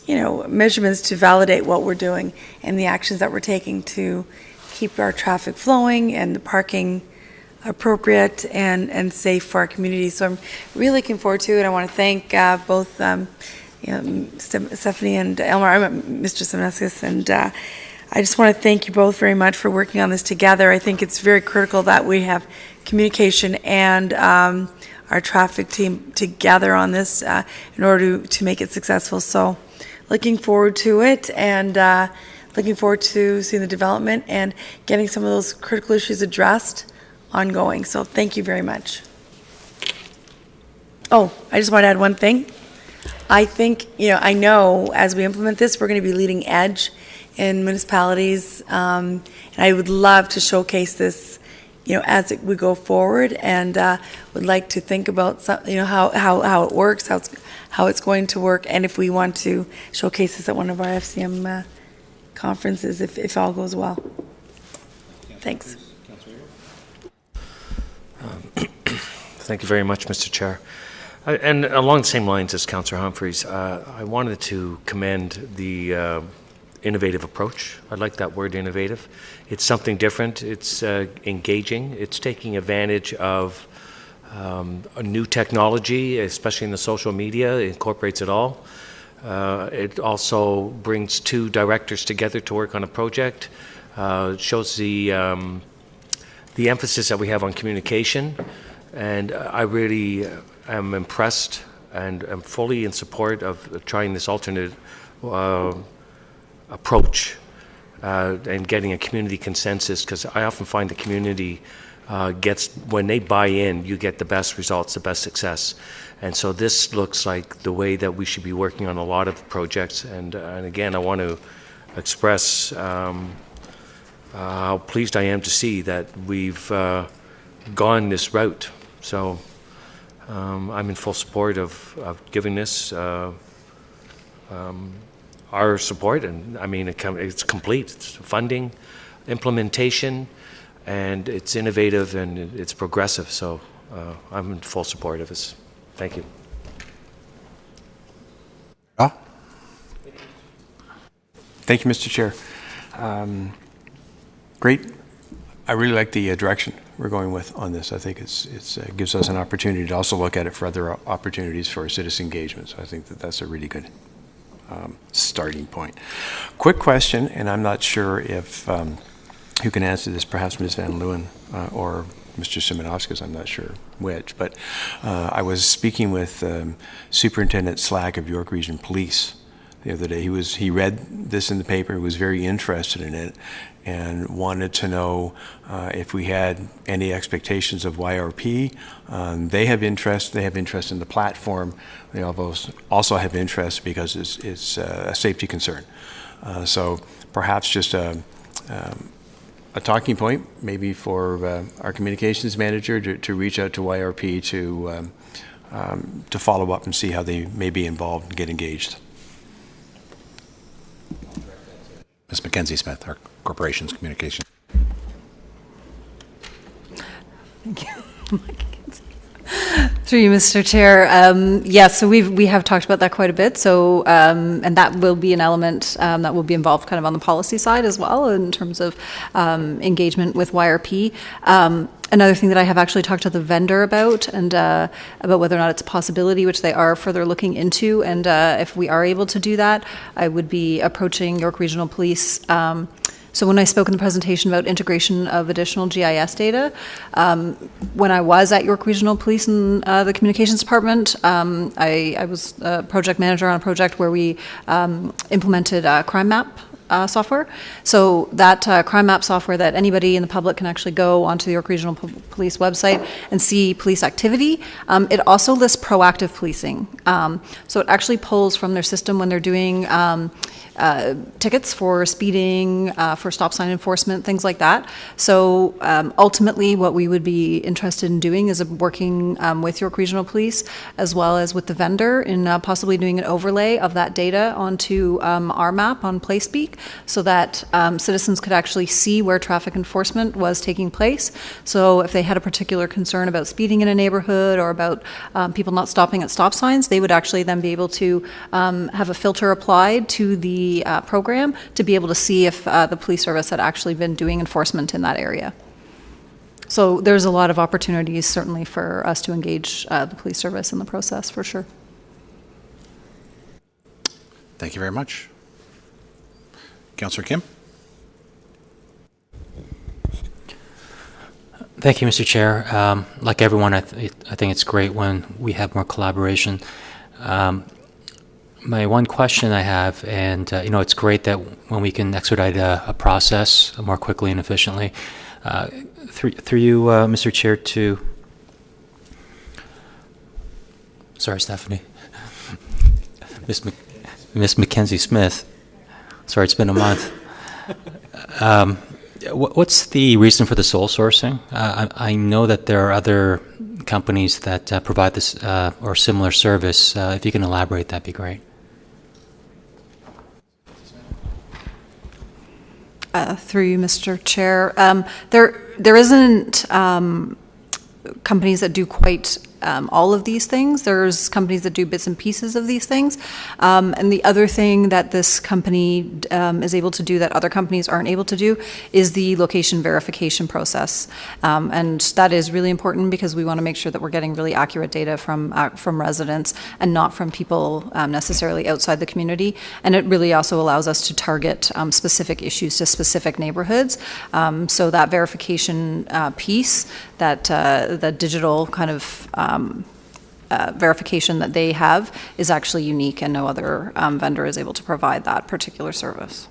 measurements to validate what we're doing and the actions that we're taking to keep our traffic flowing and the parking appropriate and safe for our community. So I'm really looking forward to it. I want to thank both Stephanie and Elmar, Mr. Semneskis, and I just want to thank you both very much for working on this together. I think it's very critical that we have communication and our traffic team together on this in order to make it successful. So looking forward to it, and looking forward to seeing the development and getting some of those critical issues addressed ongoing. So thank you very much. Oh, I just want to add one thing. I think, I know as we implement this, we're going to be leading edge in municipalities. And I would love to showcase this, as we go forward, and would like to think about how it works, how it's going to work, and if we want to showcase this at one of our FCM conferences, if all goes well. Thanks. Thank you very much, Mr. Chair. And along the same lines as Councillor Humphreys, I wanted to commend the innovative approach. I like that word, innovative. It's something different. It's engaging. It's taking advantage of a new technology, especially in the social media. It incorporates it all. It also brings two directors together to work on a project. It shows the emphasis that we have on communication, and I really am impressed and am fully in support of trying this alternate approach and getting a community consensus, because I often find the community when they buy in, you get the best results, the best success. And so this looks like the way that we should be working on a lot of projects. And again, I want to express how pleased I am to see that we've gone this route. So I'm in full support of giving this our support. And I mean, it's complete. It's funding, implementation, and it's innovative and it's progressive. So I'm in full support of this. Thank you. Thank you, Mr. Chair. Great. I really like the direction we're going with on this. I think it gives us an opportunity to also look at it for other opportunities for citizen engagement. So I think that's a really good starting point. Quick question, and I'm not sure if who can answer this, perhaps Ms. Van Leeuwen or Mr. Simonovskis, I'm not sure which, but I was speaking with Superintendent Slack of York Region Police the other day. He read this in the paper, he was very interested in it, and wanted to know if we had any expectations of YRP. They have interest in the platform. They also have interest because it's a safety concern. So perhaps just a talking point maybe for our communications manager to reach out to YRP to follow up and see how they may be involved and get engaged. Ms. Mackenzie Smith, our corporation's communication. Thank you. Through you, Mr. Chair. So we have talked about that quite a bit. So, and that will be an element that will be involved kind of on the policy side as well in terms of engagement with YRP. Another thing that I have actually talked to the vendor about, and about whether or not it's a possibility, which they are further looking into, and if we are able to do that, I would be approaching York Regional Police. So when I spoke in the presentation about integration of additional GIS data, when I was at York Regional Police in the communications department, I was a project manager on a project where we implemented Crime Map software. So that Crime Map software that anybody in the public can actually go onto the York Regional Police website and see police activity. It also lists proactive policing. So it actually pulls from their system when they're doing tickets for speeding, for stop sign enforcement, things like that. So ultimately what we would be interested in doing is working with York Regional Police as well as with the vendor in possibly doing an overlay of that data onto our map on PlaySpeak so that citizens could actually see where traffic enforcement was taking place. So if they had a particular concern about speeding in a neighborhood or about people not stopping at stop signs, they would actually then be able to have a filter applied to the program to be able to see if the police service had actually been doing enforcement in that area. So there's a lot of opportunities certainly for us to engage the police service in the process for sure. Thank you very much. Councillor Kim. Thank you, Mr. Chair. Like everyone, I think it's great when we have more collaboration. My one question I have, and it's great that when we can expedite a process more quickly and efficiently, through you, Mr. Chair, to, sorry, Stephanie, Miss Mackenzie Smith. Sorry, it's been a month. What's the reason for the sole sourcing? I know that there are other companies that provide this or similar service. If you can elaborate, that'd be great. Through you, Mr. Chair. There isn't companies that do quite all of these things. There's companies that do bits and pieces of these things. And the other thing that this company is able to do that other companies aren't able to do is the location verification process. And that is really important because we want to make sure that we're getting really accurate data from residents and not from people necessarily outside the community. And it really also allows us to target specific issues to specific neighborhoods. So that verification piece, that the digital kind of verification that they have is actually unique, and no other vendor is able to provide that particular service.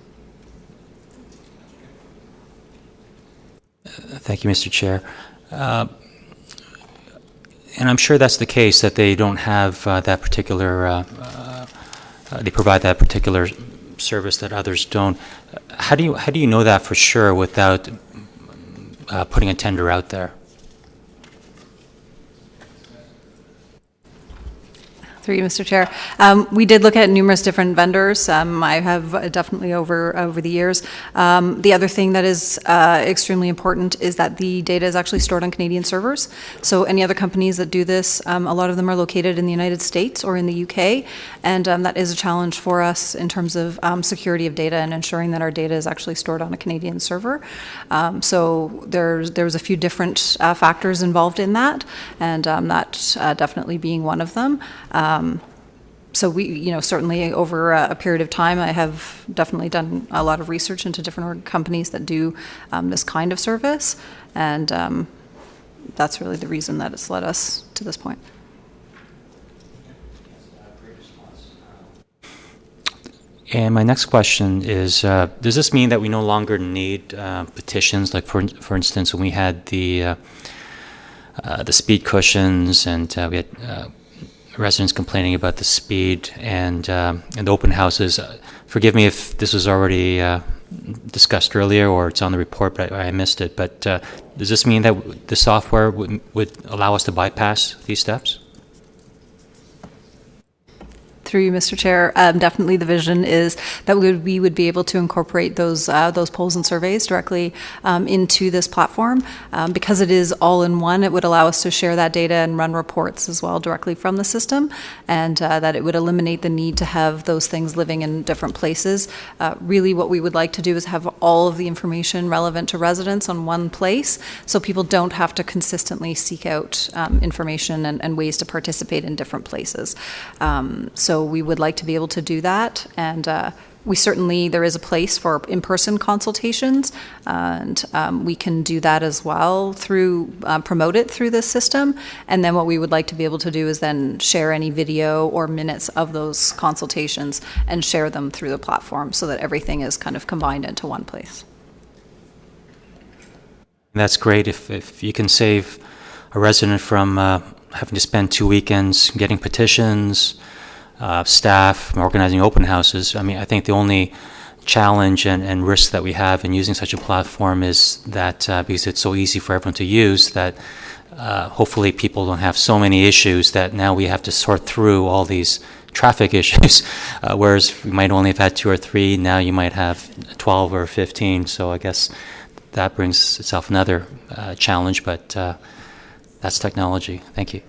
Thank you, Mr. Chair. And I'm sure that's the case, that they don't have that particular, they provide that particular service that others don't. How do you know that for sure without putting a tender out there? Through you, Mr. Chair. We did look at numerous different vendors. I have definitely over the years. The other thing that is extremely important is that the data is actually stored on Canadian servers. So any other companies that do this, a lot of them are located in the United States or in the UK, and that is a challenge for us in terms of security of data and ensuring that our data is actually stored on a Canadian server. So there's a few different factors involved in that, and that definitely being one of them. So we, certainly over a period of time, I have definitely done a lot of research into different companies that do this kind of service, and that's really the reason that it's led us to this point. And my next question is, does this mean that we no longer need petitions? Like, for instance, when we had the speed cushions, and we had residents complaining about the speed and the open houses. Forgive me if this was already discussed earlier or it's on the report, but I missed it. But does this mean that the software would allow us to bypass these steps? Through you, Mr. Chair, definitely the vision is that we would be able to incorporate those polls and surveys directly into this platform. Because it is all in one, it would allow us to share that data and run reports as well directly from the system, and that it would eliminate the need to have those things living in different places. Really what we would like to do is have all of the information relevant to residents on one place, so people don't have to consistently seek out information and ways to participate in different places. So we would like to be able to do that, and there is a place for in-person consultations, and we can do that as well through, promote it through this system. And then what we would like to be able to do is then share any video or minutes of those consultations and share them through the platform so that everything is kind of combined into one place. That's great if you can save a resident from having to spend 2 weekends getting petitions, staff, organizing open houses. I mean, I think the only challenge and risk that we have in using such a platform is that because it's so easy for everyone to use, that hopefully people don't have so many issues that now we have to sort through all these traffic issues, whereas we might only have had 2 or 3, now you might have 12 or 15, so I guess that brings itself another challenge, but that's technology. Thank you.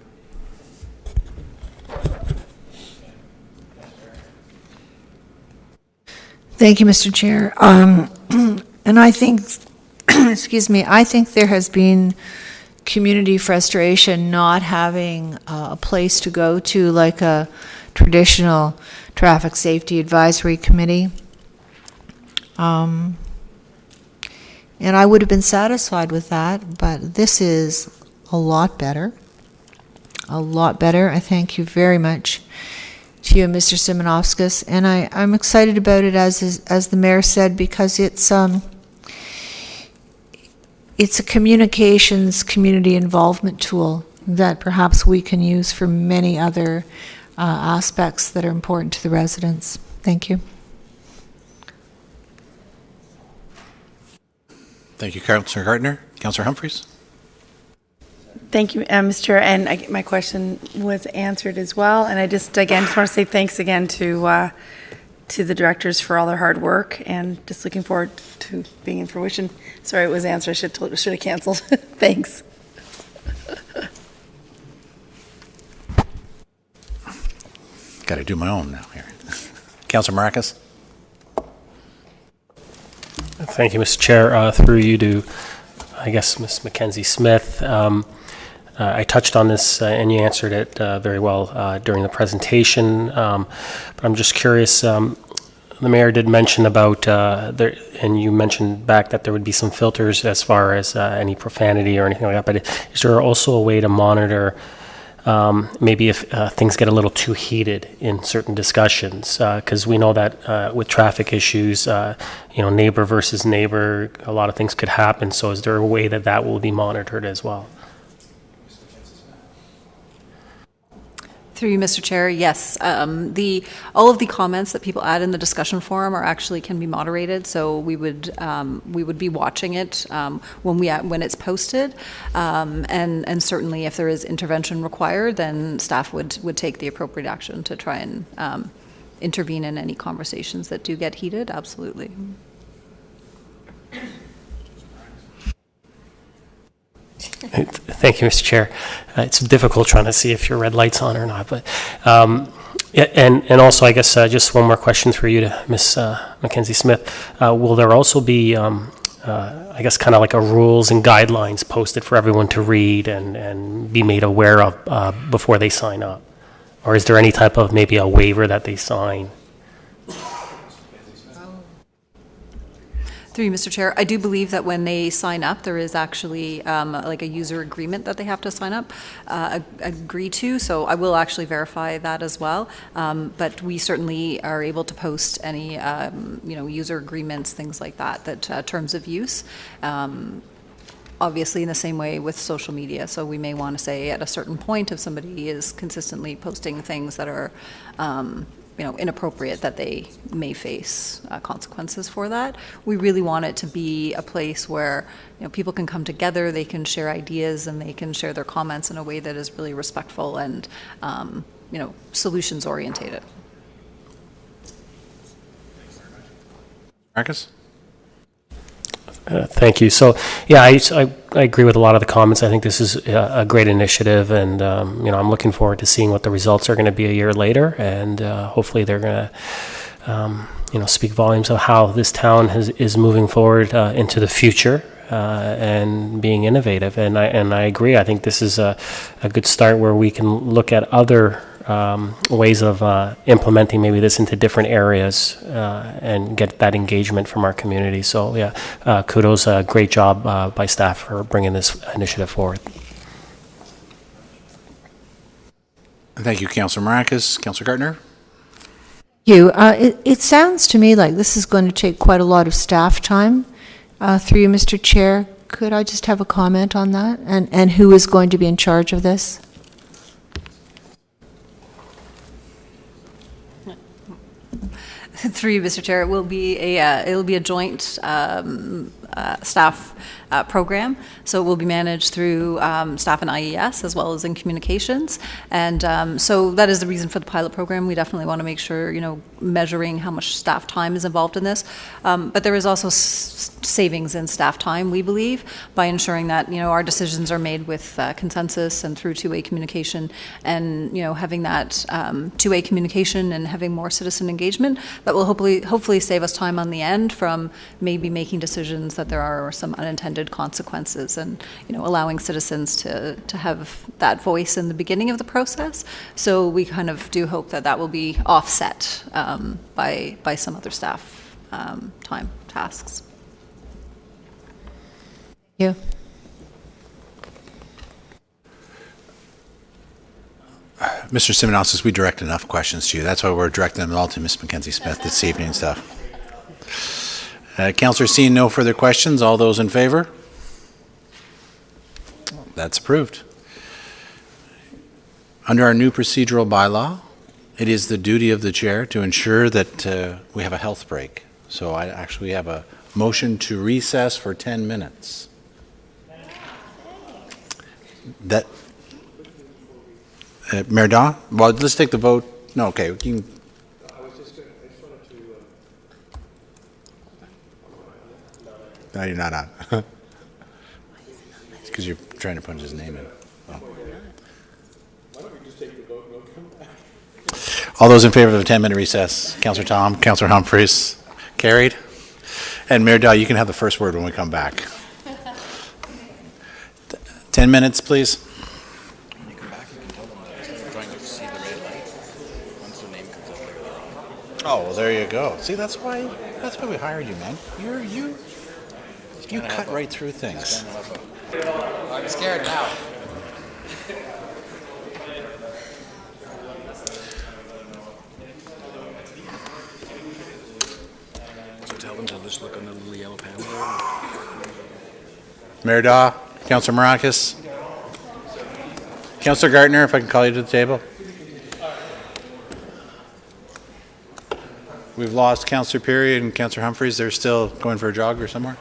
Thank you, Mr. Chair. And I think, excuse me, I think there has been community frustration not having a place to go to like a traditional traffic safety advisory committee. And I would have been satisfied with that, but this is a lot better. A lot better. I thank you very much to you and Mr. Simonovskis, and I'm excited about it, as the mayor said, because it's a communications community involvement tool that perhaps we can use for many other aspects that are important to the residents. Thank you. Thank you, Councillor Gardner. Councillor Humphreys. Thank you, Mr. Chair, and my question was answered as well. And I just want to say thanks again to the directors for all their hard work, and just looking forward to being in fruition. Sorry, it was answered. I should have canceled. Thanks. Got to do my own now here. Councillor Maracus. Thank you, Mr. Chair. Through you to, I guess, Ms. Mackenzie Smith. I touched on this and you answered it very well during the presentation, but I'm just curious, the mayor did mention about, and you mentioned back that there would be some filters as far as any profanity or anything like that, but is there also a way to monitor maybe if things get a little too heated in certain discussions? Because we know that with traffic issues, neighbor versus neighbor, a lot of things could happen, so is there a way that will be monitored as well? Through you, Mr. Chair, yes. All of the comments that people add in the discussion forum can be moderated, so we would be watching it when it's posted, and certainly if there is intervention required, then staff would take the appropriate action to try and intervene in any conversations that do get heated. Absolutely. Thank you, Mr. Chair. It's difficult trying to see if your red light's on or not, but yeah, and also I guess just one more question for you to Ms. Mackenzie Smith. Will there also be, I guess, kind of like a rules and guidelines posted for everyone to read and be made aware of before they sign up? Or is there any type of maybe a waiver that they sign? Through you, Mr. Chair, I do believe that when they sign up, there is actually like a user agreement that they have to sign up, agree to. So I will actually verify that as well. But we certainly are able to post any, user agreements, things like that terms of use. Obviously, in the same way with social media. So we may want to say at a certain point, if somebody is consistently posting things that are inappropriate, that they may face consequences for that. We really want it to be a place where people can come together, they can share ideas, and they can share their comments in a way that is really respectful and solutions orientated. Marcus? Thank you. So, yeah, I agree with a lot of the comments. I think this is a great initiative, and I'm looking forward to seeing what the results are going to be a year later, and hopefully they're going to, speak volumes of how this town is moving forward into the future and being innovative. And I agree. I think this is a good start where we can look at other ways of implementing maybe this into different areas and get that engagement from our community. So yeah, kudos, great job by staff for bringing this initiative forward. Thank you, Councillor Marcus. Councillor Gartner? Thank you. It sounds to me like this is going to take quite a lot of staff time. Through you, Mr. Chair, could I just have a comment on that? And who is going to be in charge of this? Through you, Mr. Chair, it will be a joint staff program. So it will be managed through staff and IES as well as in communications. And so that is the reason for the pilot program. We definitely want to make sure, measuring how much staff time is involved in this. But there is also savings in staff time, we believe, by ensuring that, our decisions are made with consensus and through two-way communication, and, having that two-way communication and having more citizen engagement that will hopefully save us time on the end from maybe making decisions that there are some unintended consequences, and allowing citizens to have that voice in the beginning of the process. So we kind of do hope that will be offset by some other staff time tasks. Thank you. Mr. Simonosis, we direct enough questions to you. That's why we're directing them all to Ms. Mackenzie Smith this evening and stuff. Councillor, seeing no further questions, all those in favour? That's approved. Under our new procedural bylaw, it is the duty of the chair to ensure that we have a health break. So I actually have a motion to recess for 10 minutes. That, Mayor Daw? Well, let's take the vote. No, okay. You can, no, you're not on. It's because you're trying to punch his name in. Oh. All those in favor of a 10-minute recess? Councillor Tom, Councillor Humphreys, carried. And Mayor Daw, you can have the first word when we come back. 10 minutes, please. When you come back, you can tell them that they're trying to see the red light. Once their name comes up there, they're on. Oh, well, there you go. See, that's why we hired you, man. You cut right through things. I'm scared now. So tell them to just look on the little yellow panel. Mayor Daw, Councillor Maracus, Councillor Gartner, if I can call you to the table. we've lost Councillor Perry and Councillor Humphreys. They're still going for a jog or somewhere?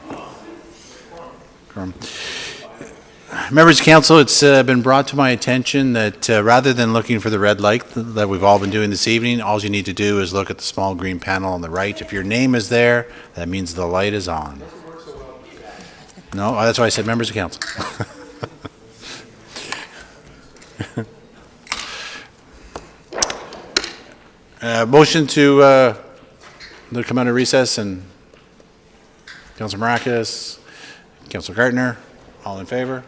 Members of Council, it's been brought to my attention that rather than looking for the red light that we've all been doing this evening, all you need to do is look at the small green panel on the right. If your name is there, that means the light is on. No, that's why I said members of Council. Motion to come out of recess, and Councillor Maracas, Councillor Gartner, all in favor?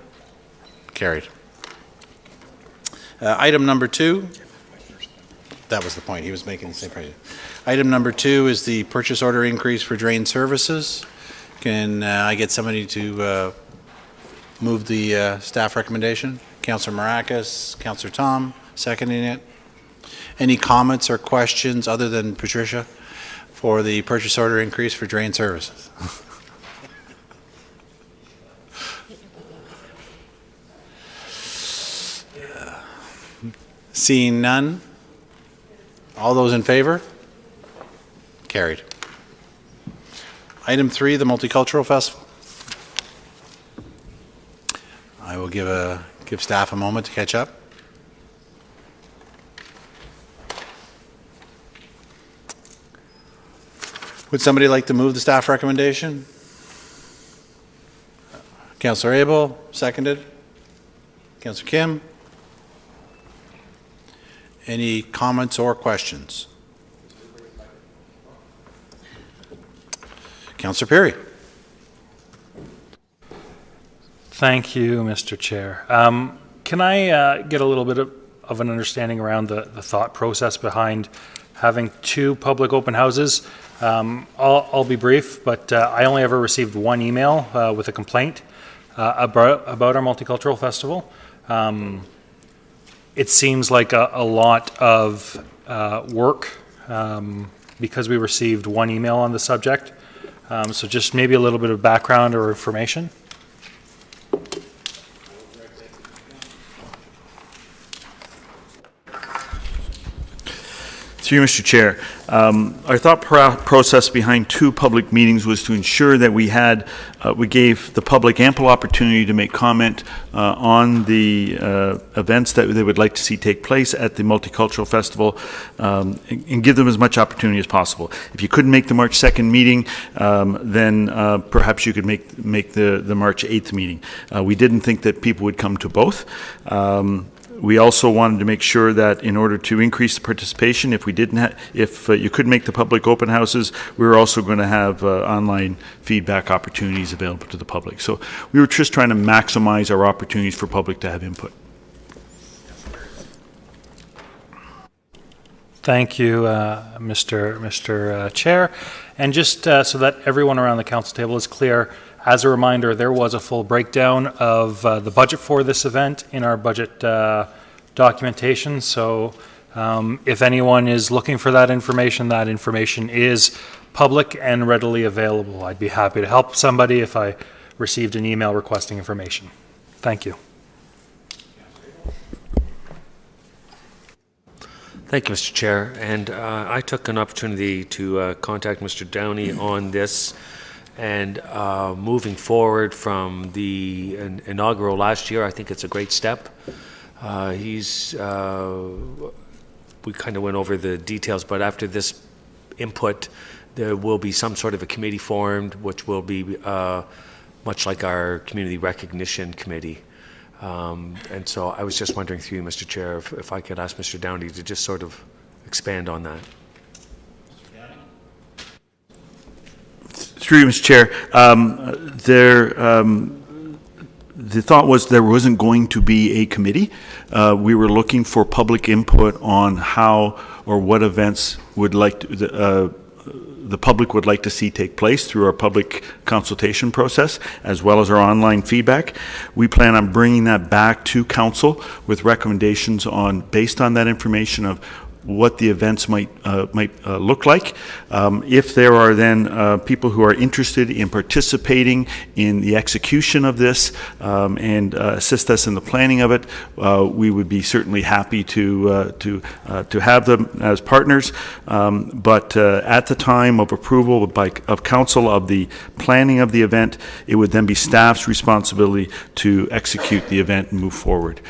Carried. Item number 2. That was the point. He was making the same point. Item number 2 is the purchase order increase for drain services. Can I get somebody to move the staff recommendation? Councillor Maracas, Councillor Tom, seconding it. Any comments or questions other than Patricia for the purchase order increase for drain services? Seeing none, all those in favor? Carried. Item 3, the Multicultural Festival. I will give staff a moment to catch up. Would somebody like to move the staff recommendation? Councillor Abel, seconded. Councillor Kim. Any comments or questions? Councillor Perry. Thank you, Mr. Chair. Can I get a little bit of an understanding around the thought process behind having 2 public open houses? I'll be brief, but I only ever received 1 email with a complaint about our Multicultural Festival. It seems like a lot of work because we received 1 email on the subject. So just maybe a little bit of background or information. Through you, Mr. Chair. Our thought process behind 2 public meetings was to ensure that we gave the public ample opportunity to make comment on the events that they would like to see take place at the Multicultural Festival, and give them as much opportunity as possible. If you couldn't make the March 2nd meeting, then perhaps you could make the March 8th meeting. We didn't think that people would come to both. We also wanted to make sure that in order to increase the participation, if you couldn't make the public open houses, we were also going to have online feedback opportunities available to the public. So we were just trying to maximize our opportunities for public to have input. Thank you, Mr. Chair. And just so that everyone around the council table is clear, as a reminder, there was a full breakdown of the budget for this event in our budget documentation. So if anyone is looking for that information is public and readily available. I'd be happy to help somebody if I received an email requesting information. Thank you. Thank you, Mr. Chair. And I took an opportunity to contact Mr. Downey on this. And moving forward from the inaugural last year, I think it's a great step. We kind of went over the details, but after this input, there will be some sort of a committee formed, which will be much like our Community Recognition Committee. And so I was just wondering through you, Mr. Chair, if I could ask Mr. Downey to just sort of expand on that. Through you, Mr. Chair, the thought was there wasn't going to be a committee. We were looking for public input on how or what events would like to, the public would like to see take place through our public consultation process, as well as our online feedback. We plan on bringing that back to council with recommendations on, based on that information, of what the events might look like. If there are then people who are interested in participating in the execution of this and assist us in the planning of it, we would be certainly happy to have them as partners. But at the time of approval of council of the planning of the event, it would then be staff's responsibility to execute the event and move forward.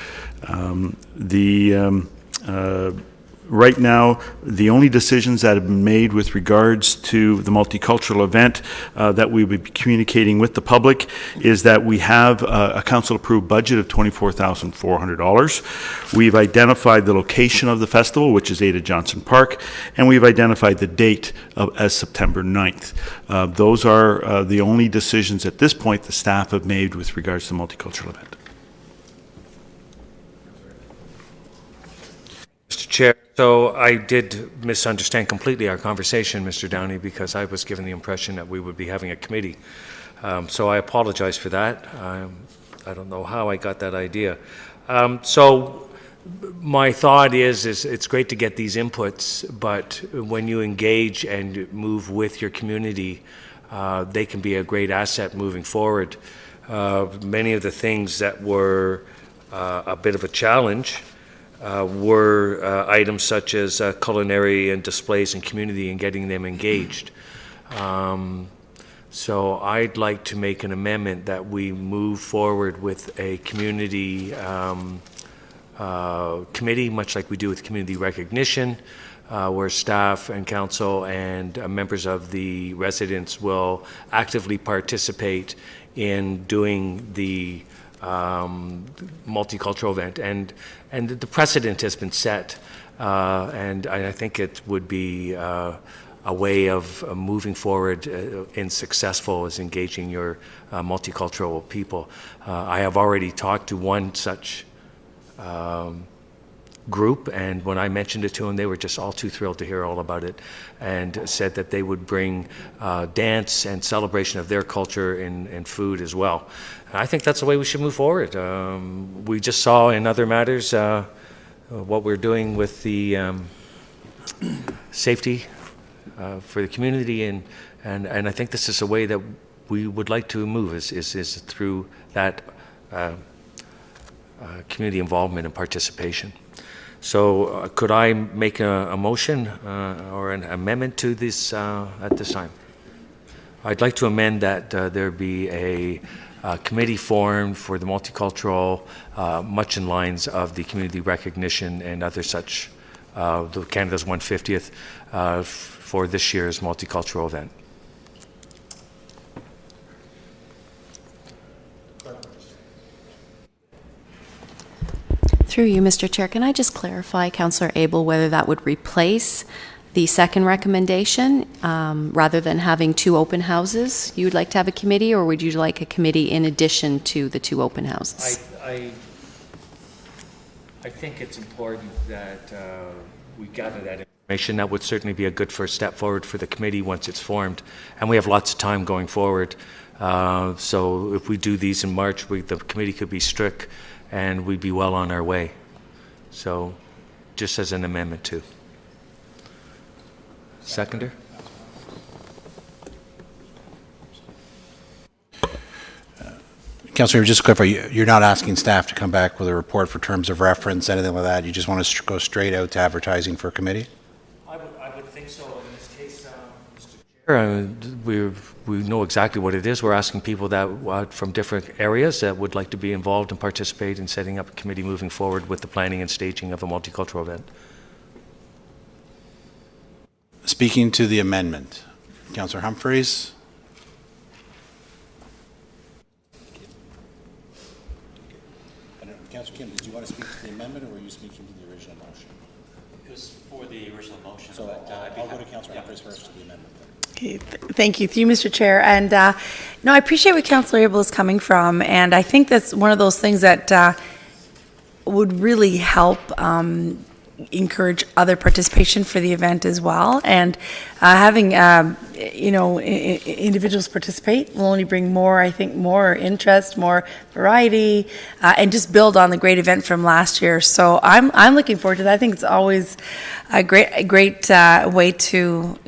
Right now, the only decisions that have been made with regards to the multicultural event that we would be communicating with the public is that we have a council-approved budget of $24,400. We've identified the location of the festival, which is Ada Johnson Park, and we've identified the date as September 9th. Those are the only decisions at this point the staff have made with regards to the multicultural event. Mr. Chair, so I did misunderstand completely our conversation, Mr. Downey, because I was given the impression that we would be having a committee. So I apologize for that. I don't know how I got that idea. So my thought is it's great to get these inputs, but when you engage and move with your community, they can be a great asset moving forward. Many of the things that were a bit of a challenge were items such as culinary and displays and community and getting them engaged. So I'd like to make an amendment that we move forward with a community committee, much like we do with community recognition, where staff and council and members of the residents will actively participate in doing the multicultural event, and the precedent has been set, and I think it would be a way of moving forward in successful as engaging your multicultural people. I have already talked to one such group, and when I mentioned it to them, they were just all too thrilled to hear all about it, and said that they would bring dance and celebration of their culture and food as well. I think that's the way we should move forward. We just saw in other matters what we're doing with the safety for the community, and I think this is a way that we would like to move is through that community involvement and participation. So could I make a motion or an amendment to this at this time? I'd like to amend that there be a committee formed for the multicultural, much in lines of the community recognition and other such, the Canada's 150th, for this year's multicultural event. Through you, Mr. Chair, can I just clarify, Councillor Abel, whether that would replace the second recommendation, rather than having two open houses? You would like to have a committee, or would you like a committee in addition to the two open houses? I think it's important that we gather that information. That would certainly be a good first step forward for the committee once it's formed, and we have lots of time going forward. So if we do these in March, the committee could be strict, and we'd be well on our way. So just as an amendment too. Seconder? Councillor, just to clarify, you're not asking staff to come back with a report for terms of reference, anything like that? You just want to go straight out to advertising for a committee? I would think so in this case, Mr. Chair. We know exactly what it is. We're asking people that from different areas that would like to be involved and participate in setting up a committee moving forward with the planning and staging of a multicultural event. Speaking to the amendment, Councillor Humphreys. Councillor Kim, did you want to speak to the amendment, or were you speaking to the original motion? It was for the original motion. So I'll go to Councillor Humphreys first to the amendment. Okay, thank you. Through you, Mr. Chair. And no, I appreciate where Councillor Abel is coming from, and I think that's one of those things that would really help encourage other participation for the event as well. And having, individuals participate will only bring more, I think, more interest, more variety, and just build on the great event from last year. So I'm looking forward to that. I think it's always a great way to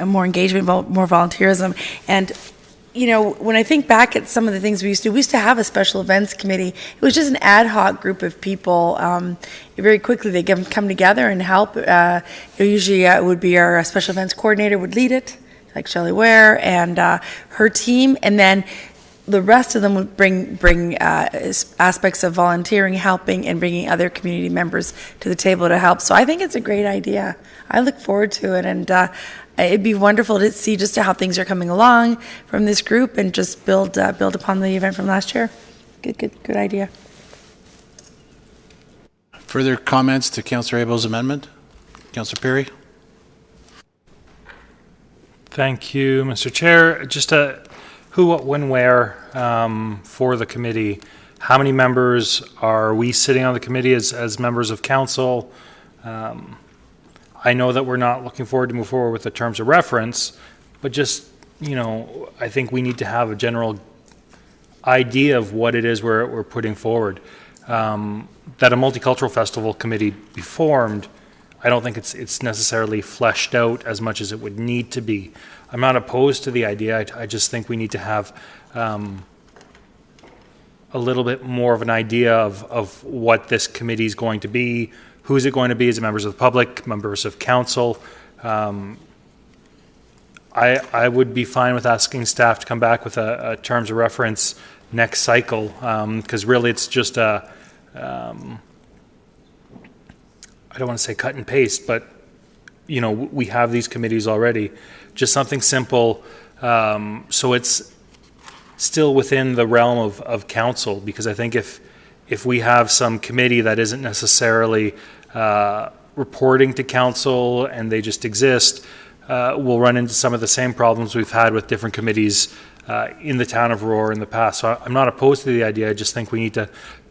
more engagement, more volunteerism. And when I think back at some of the things we used to have a special events committee. It was just an ad hoc group of people. Very quickly they come together and help. Usually it would be our special events coordinator would lead it, like Shelley Ware and her team, and then the rest of them would bring aspects of volunteering, helping, and bringing other community members to the table to help. So I think it's a great idea. I look forward to it, and it'd be wonderful to see just how things are coming along from this group and just build upon the event from last year. Good idea. Further comments to Councillor Abel's amendment? Councillor Perry? Thank you, Mr. Chair. Just a who, what, when, where for the committee. How many members are we sitting on the committee as members of council? I know that we're not looking forward to move forward with the terms of reference, but just, I think we need to have a general idea of what it is we're putting forward. That a multicultural festival committee be formed, I don't think it's necessarily fleshed out as much as it would need to be. I'm not opposed to the idea. I just think we need to have a little bit more of an idea of what this committee is going to be. Who's it going to be? Is it members of the public, members of council? I would be fine with asking staff to come back with a terms of reference next cycle, because really it's just I don't want to say cut and paste, but we have these committees already. Just something simple, so it's still within the realm of council, because I think if we have some committee that isn't necessarily reporting to council and they just exist, we'll run into some of the same problems we've had with different committees in the town of Aurora in the past. So I'm not opposed to the idea. I just think we need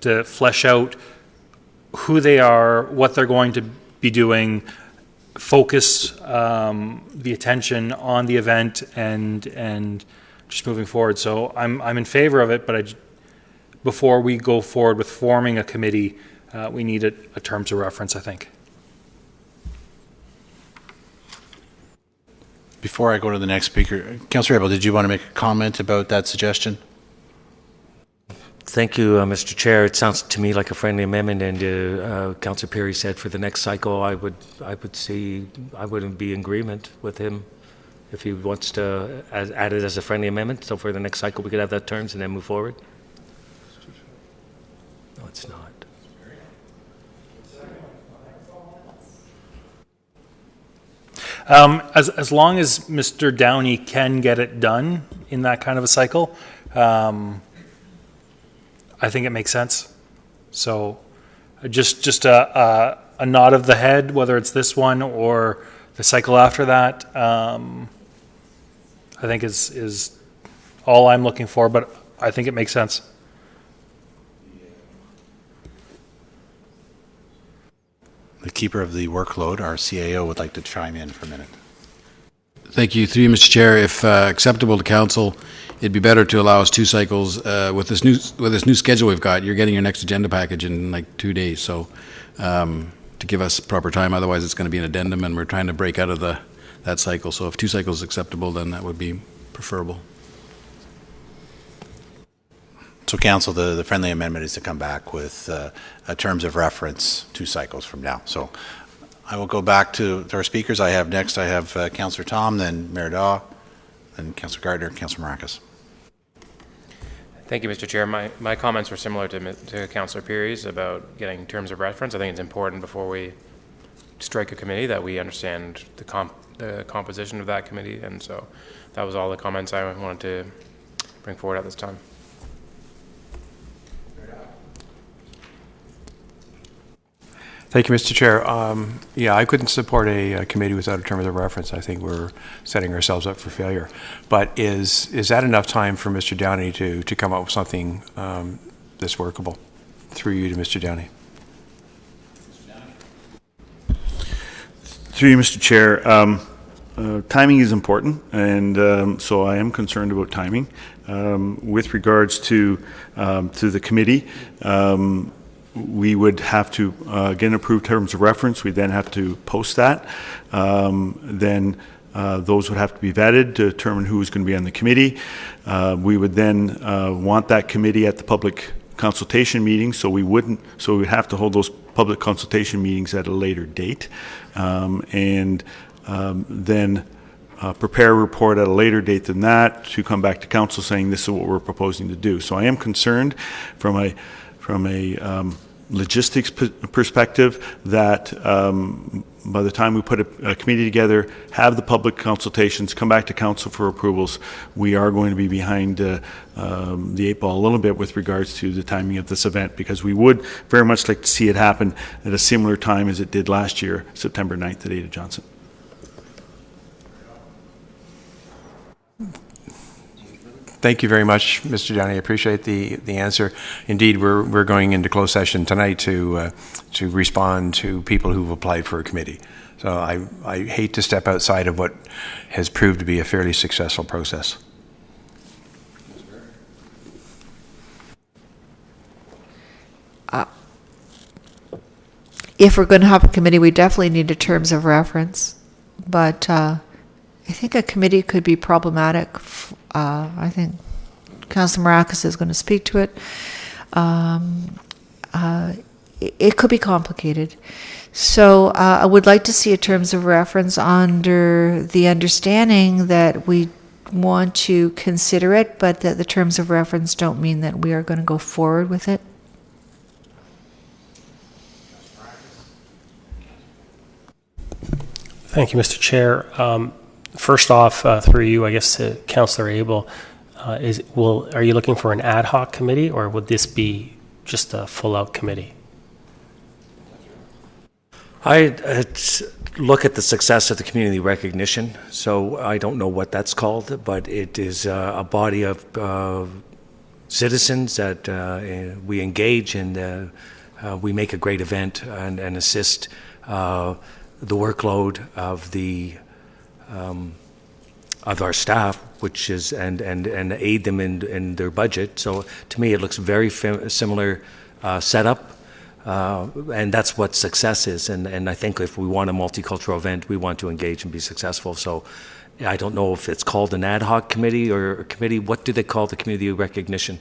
to flesh out who they are, what they're going to be doing, focus the attention on the event, and just moving forward. So I'm in favor of it, but before we go forward with forming a committee, we need a terms of reference, I think. Before I go to the next speaker, Councillor Abel, did you want to make a comment about that suggestion? Thank you, Mr. Chair. It sounds to me like a friendly amendment, and Councillor Perry said for the next cycle, I would be in agreement with him if he wants to add it as a friendly amendment. So for the next cycle, we could have that terms and then move forward. No, it's not. As long as Mr. Downey can get it done in that kind of a cycle, I think it makes sense. So just a nod of the head, whether it's this one or the cycle after that, I think is all I'm looking for, but I think it makes sense. The keeper of the workload, our CAO, would like to chime in for a minute. Thank you. Through you, Mr. Chair. If acceptable to council, it'd be better to allow us 2 cycles. With this new schedule we've got, you're getting your next agenda package in like 2 days. So to give us proper time, otherwise it's going to be an addendum, and we're trying to break out of that cycle. So if 2 cycles is acceptable, then that would be preferable. So council, the friendly amendment is to come back with terms of reference 2 cycles from now. So I will go back to our speakers. I have Councillor Tom, then Mayor Daw, then Councillor Gardner, Councillor Maracus. Thank you, Mr. Chair. My comments were similar to Councillor Perry's about getting terms of reference. I think it's important before we strike a committee that we understand the composition of that committee, and so that was all the comments I wanted to bring forward at this time. Thank you, Mr. Chair. Yeah, I couldn't support a committee without a term of reference. I think we're setting ourselves up for failure. But is that enough time for Mr. Downey to come up with something that's workable? Through you to Mr. Downey. Through you, Mr. Chair, timing is important, and so I am concerned about timing. With regards to the committee, we would have to get an approved terms of reference. We then have to post that. Then those would have to be vetted to determine who is going to be on the committee. We would then want that committee at the public consultation meeting, so we would have to hold those public consultation meetings at a later date, and then prepare a report at a later date than that to come back to council saying this is what we're proposing to do. So I am concerned from a logistics perspective that by the time we put a committee together, have the public consultations, come back to council for approvals, we are going to be behind the 8 ball a little bit with regards to the timing of this event, because we would very much like to see it happen at a similar time as it did last year, September 9th at Ada Johnson. Thank you very much, Mr. Downey. I appreciate the answer. Indeed, we're going into closed session tonight to respond to people who've applied for a committee. So I hate to step outside of what has proved to be a fairly successful process. If we're going to have a committee, we definitely need a terms of reference. But I think a committee could be problematic. I think Councillor Marakis is going to speak to it. It could be complicated. So I would like to see a terms of reference under the understanding that we want to consider it, but that the terms of reference don't mean that we are going to go forward with it. Thank you, Mr. Chair. First off, through you, I guess, to Councillor Abel, are you looking for an ad hoc committee, or would this be just a full-out committee? I look at the success of the community recognition, so I don't know what that's called, but it is a body of citizens that we engage, and we make a great event and assist the workload of our staff, which is and aid them in their budget. So to me, it looks very similar setup, and that's what success is. And I think if we want a multicultural event, we want to engage and be successful. So I don't know if it's called an ad hoc committee or a committee. What do they call the community recognition?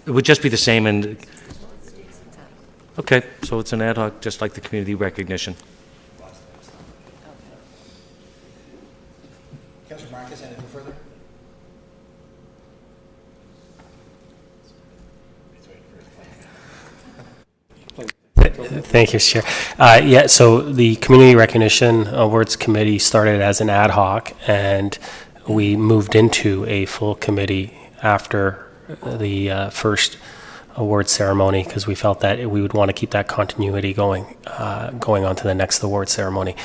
It would just be the same. And okay, so it's an ad hoc, just like the community recognition. Councillor Marcus, anything further? Thank you, Chair. Yeah, so the Community Recognition Awards Committee started as an ad hoc, and we moved into a full committee after the first award ceremony, because we felt that we would want to keep that continuity going on to the next award ceremony.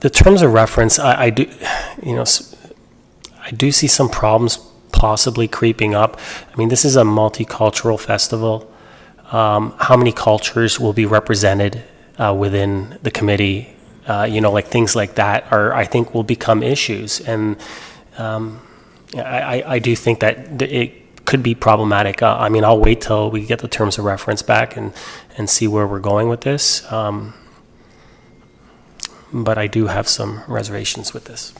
The terms of reference, I do see some problems possibly creeping up. I mean, this is a multicultural festival. How many cultures will be represented within the committee? Like things like that I think will become issues, and I do think that it could be problematic. I mean, I'll wait till we get the terms of reference back and see where we're going with this. But I do have some reservations with this.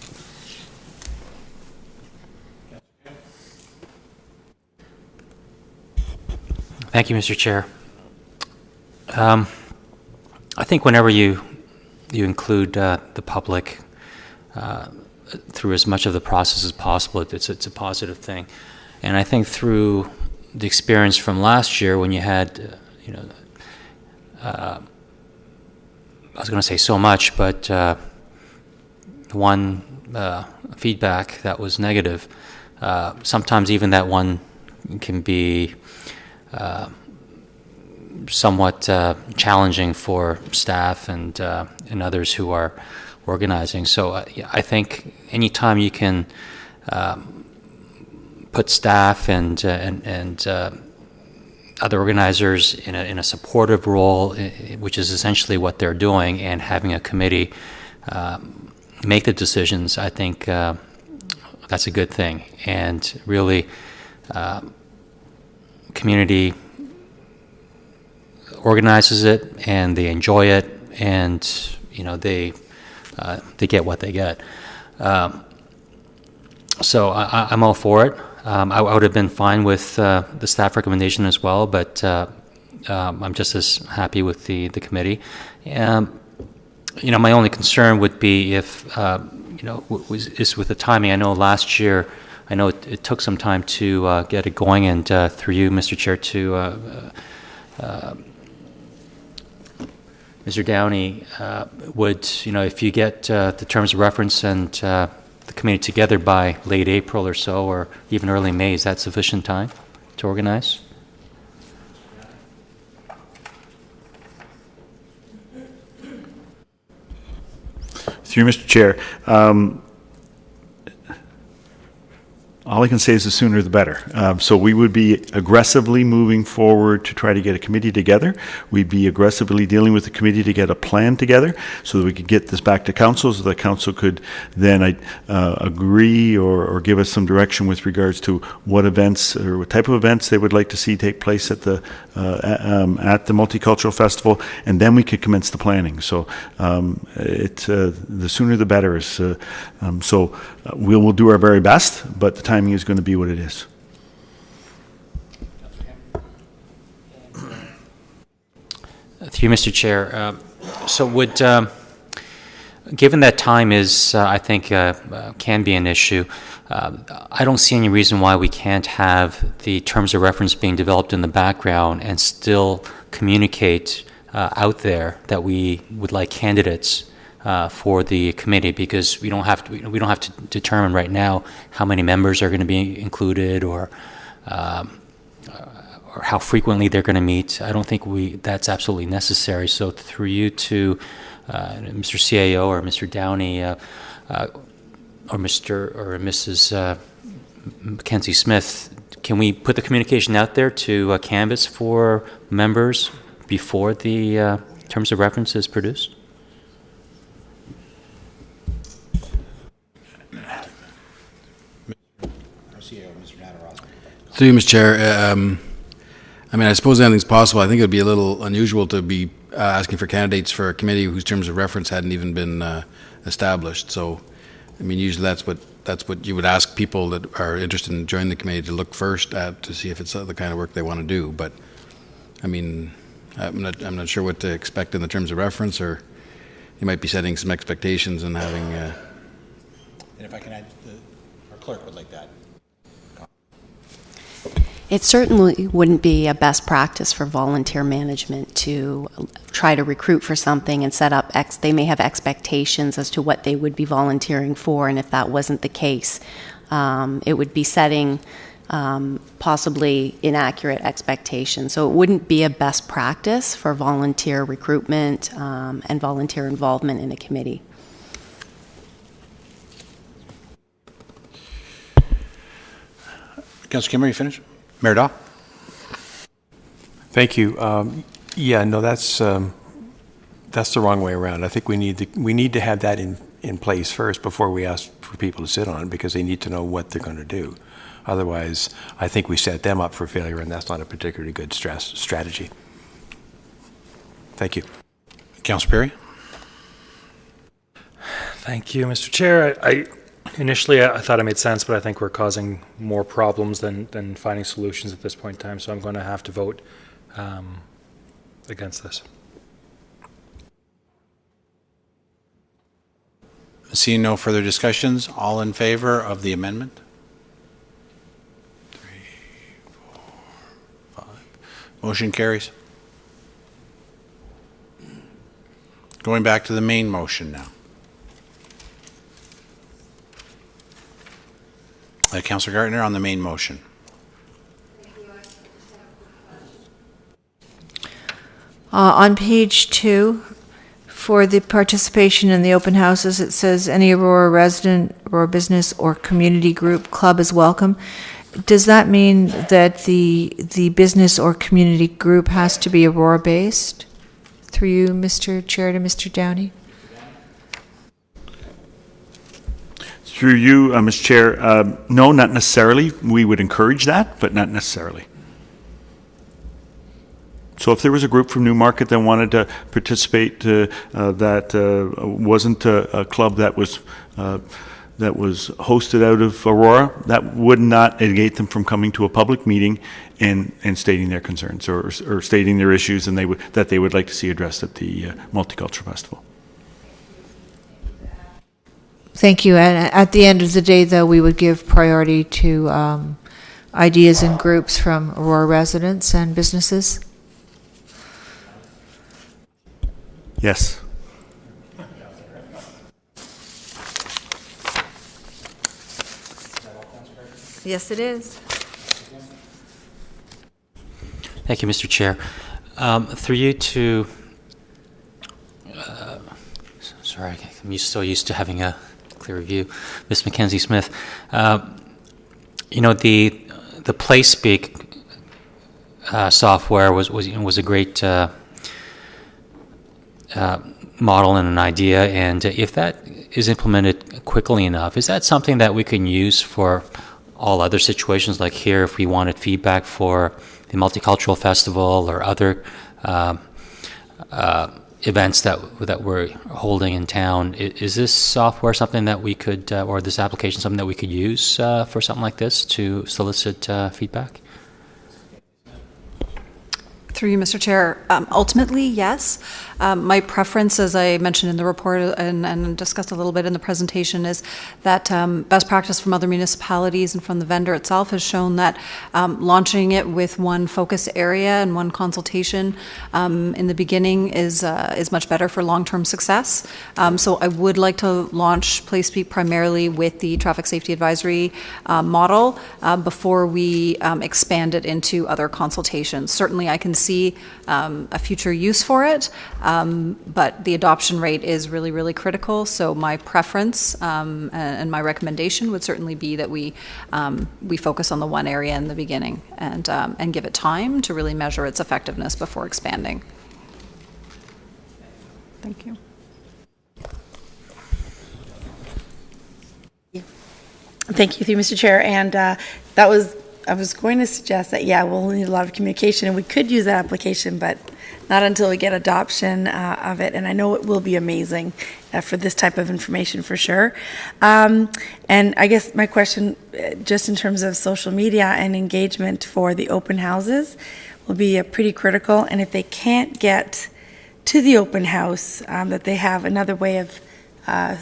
Thank you, Mr. Chair. I think whenever you include the public through as much of the process as possible, it's a positive thing. And I think through the experience from last year, when you had, I was going to say so much, but one feedback that was negative, sometimes even that one can be somewhat challenging for staff and others who are organizing. So I think anytime you can put staff and other organizers in a supportive role, which is essentially what they're doing, and having a committee make the decisions, I think that's a good thing. And really, community organizes it, and they enjoy it, and they get what they get. So I'm all for it. I would have been fine with the staff recommendation as well, but I'm just as happy with the committee. My only concern would be if is with the timing. I know last year, it took some time to get it going, and through you, Mr. Chair, to Mr. Downey, if you get the terms of reference and the committee together by late April or so, or even early May, is that sufficient time to organize? Through you, Mr. Chair, all I can say is the sooner the better. So we would be aggressively moving forward to try to get a committee together. We'd be aggressively dealing with the committee to get a plan together so that we could get this back to council, so that council could then agree or give us some direction with regards to what events or what type of events they would like to see take place at the Multicultural Festival, and then we could commence the planning. So the sooner the better. So we will do our very best, but the timing is going to be what it is. Through you, Mr. Chair. So given that time is, I think, can be an issue, I don't see any reason why we can't have the terms of reference being developed in the background and still communicate out there that we would like candidates for the committee, because we don't have to determine right now how many members are going to be included or how frequently they're going to meet. I don't think that's absolutely necessary. So through you to Mr. CAO or Mr. Downey or Mr. or Mrs. Mackenzie Smith, can we put the communication out there to canvass for members before the terms of reference is produced? Through you, Mr. Chair, I suppose anything's possible. I think it would be a little unusual to be asking for candidates for a committee whose terms of reference hadn't even been established. So, usually that's what you would ask people that are interested in joining the committee to look first at, to see if it's the kind of work they want to do. But, I'm not sure what to expect in the terms of reference, or you might be setting some expectations and having. And if I can add, our clerk would like that. It certainly wouldn't be a best practice for volunteer management to try to recruit for something and set up they may have expectations as to what they would be volunteering for, and if that wasn't the case, it would be setting possibly inaccurate expectations. So it wouldn't be a best practice for volunteer recruitment and volunteer involvement in a committee. Councilor Kimmer, you finished? Mayor Daw? Thank you. That's the wrong way around. I think we need to have that in place first before we ask for people to sit on it, because they need to know what they're going to do. Otherwise, I think we set them up for failure, and that's not a particularly good strategy. Thank you. Councilor Perry? Thank you, Mr. Chair. Initially, I thought it made sense, but I think we're causing more problems than finding solutions at this point in time, so I'm going to have to vote against this. Seeing no further discussions, all in favor of the amendment? 3, 4, 5. Motion carries. Going back to the main motion now. Councilor Gartner on the main motion. On page 2, for the participation in the open houses, it says any Aurora resident, Aurora business, or community group club is welcome. does that mean that the business or community group has to be Aurora-based? Through you, Mr. Chair, to Mr. Downey? Through you, Mr. Chair, no, not necessarily. We would encourage that, but not necessarily. So if there was a group from Newmarket that wanted to participate, that wasn't a club that was hosted out of Aurora, that would not negate them from coming to a public meeting and stating their concerns or stating their issues and that they would like to see addressed at the Multicultural Festival. Thank you. And at the end of the day, though, we would give priority to ideas and groups from Aurora residents and businesses? Yes. Yes, it is. Thank you, Mr. Chair. Through you to, sorry, I'm so used to having a clear view. Ms. Mackenzie Smith, you know, the PlaySpeak software was a great model and an idea, and if that is implemented quickly enough, is that something that we can use for all other situations, like here, if we wanted feedback for the Multicultural Festival or other events that we're holding in town? Is this software something that we could, or this application something that we could use for something like this to solicit feedback? Through you, Mr. Chair. Ultimately, yes. My preference, as I mentioned in the report and discussed a little bit in the presentation, is that best practice from other municipalities and from the vendor itself has shown that launching it with one focus area and one consultation in the beginning is much better for long-term success. So I would like to launch PlaySpeak primarily with the traffic safety advisory model before we expand it into other consultations. Certainly, I can see a future use for it, but the adoption rate is really, really critical. So my preference and my recommendation would certainly be that we focus on the one area in the beginning and give it time to really measure its effectiveness before expanding. Thank you. Thank you, Mr. Chair. And I was going to suggest that, yeah, we'll need a lot of communication, and we could use that application, but not until we get adoption of it. And I know it will be amazing for this type of information for sure. And I guess my question, just in terms of social media and engagement for the open houses, will be pretty critical. And if they can't get to the open house, that they have another way of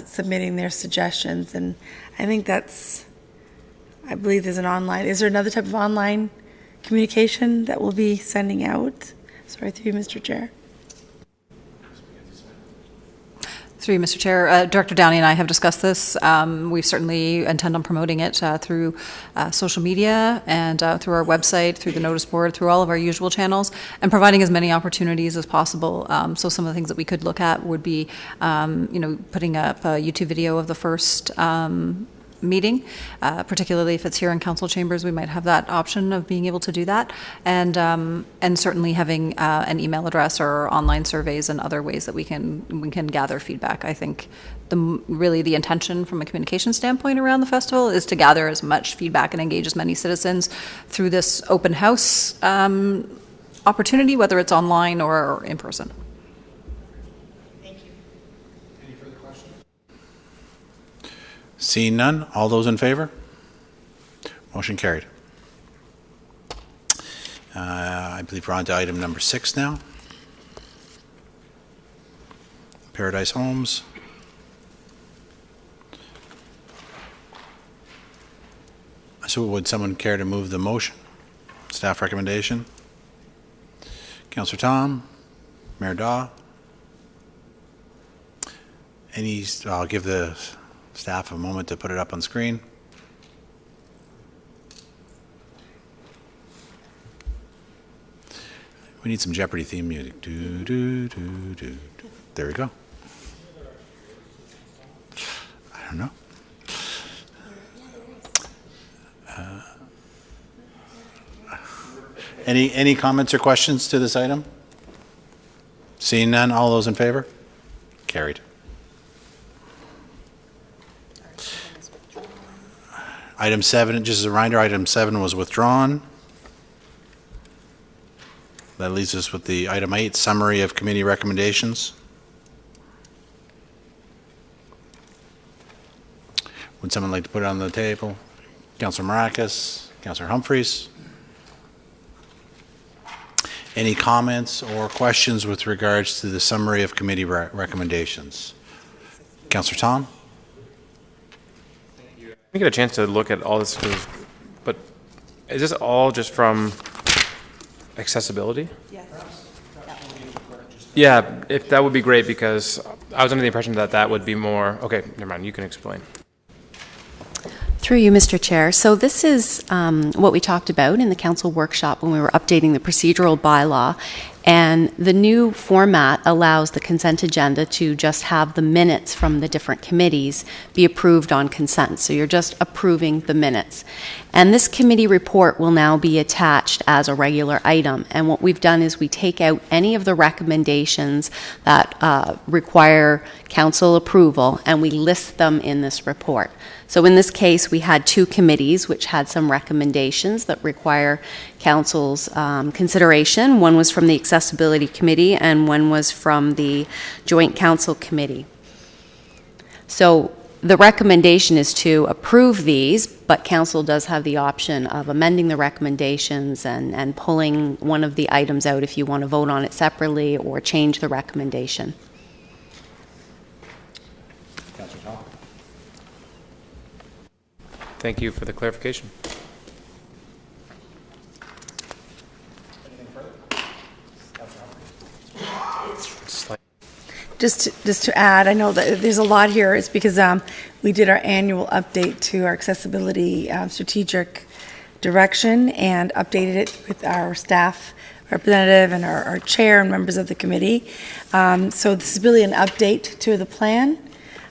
submitting their suggestions. And I think I believe there's an online, is there another type of online communication that we'll be sending out? Sorry, through you, Mr. Chair. Through you, Mr. Chair. Director Downey and I have discussed this. We certainly intend on promoting it through social media and through our website, through the notice board, through all of our usual channels, and providing as many opportunities as possible. So some of the things that we could look at would be, putting up a YouTube video of the first meeting, particularly if it's here in council chambers, we might have that option of being able to do that, and certainly having an email address or online surveys and other ways that we can gather feedback. I think really the intention from a communication standpoint around the festival is to gather as much feedback and engage as many citizens through this open house opportunity, whether it's online or in person. Seeing none, all those in favor? Motion carried. I believe we're on to item number 6 now. Paradise Homes. So would someone care to move the motion? Staff recommendation? Councillor Tom? Mayor Daw? I'll give the staff a moment to put it up on screen. We need some Jeopardy theme music. Do, do, do, do. There we go. I don't know. Any comments or questions to this item? Seeing none, all those in favor? Carried. Item 7, just as a reminder, item 7 was withdrawn. That leaves us with the item 8, summary of committee recommendations. Would someone like to put it on the table? Councillor Maracus, Councillor Humphreys. Any comments or questions with regards to the summary of committee recommendations? Councillor Tom? We get a chance to look at all this, but is this all just from accessibility? Yes. Yeah, if that would be great, because I was under the impression that that would be more. Okay, never mind. You can explain. Through you, Mr. Chair. So this is what we talked about in the council workshop when we were updating the procedural bylaw. And the new format allows the consent agenda to just have the minutes from the different committees be approved on consent. So you're just approving the minutes. And this committee report will now be attached as a regular item. And what we've done is we take out any of the recommendations that require council approval, and we list them in this report. So in this case, we had 2 committees which had some recommendations that require council's consideration. One was from the Accessibility Committee and one was from the Joint Council Committee. So the recommendation is to approve these, but council does have the option of amending the recommendations and pulling one of the items out if you want to vote on it separately or change the recommendation. Thank you for the clarification. Just to add, I know that there's a lot here. It's because we did our annual update to our accessibility strategic direction and updated it with our staff representative and our chair and members of the committee. So this is really an update to the plan.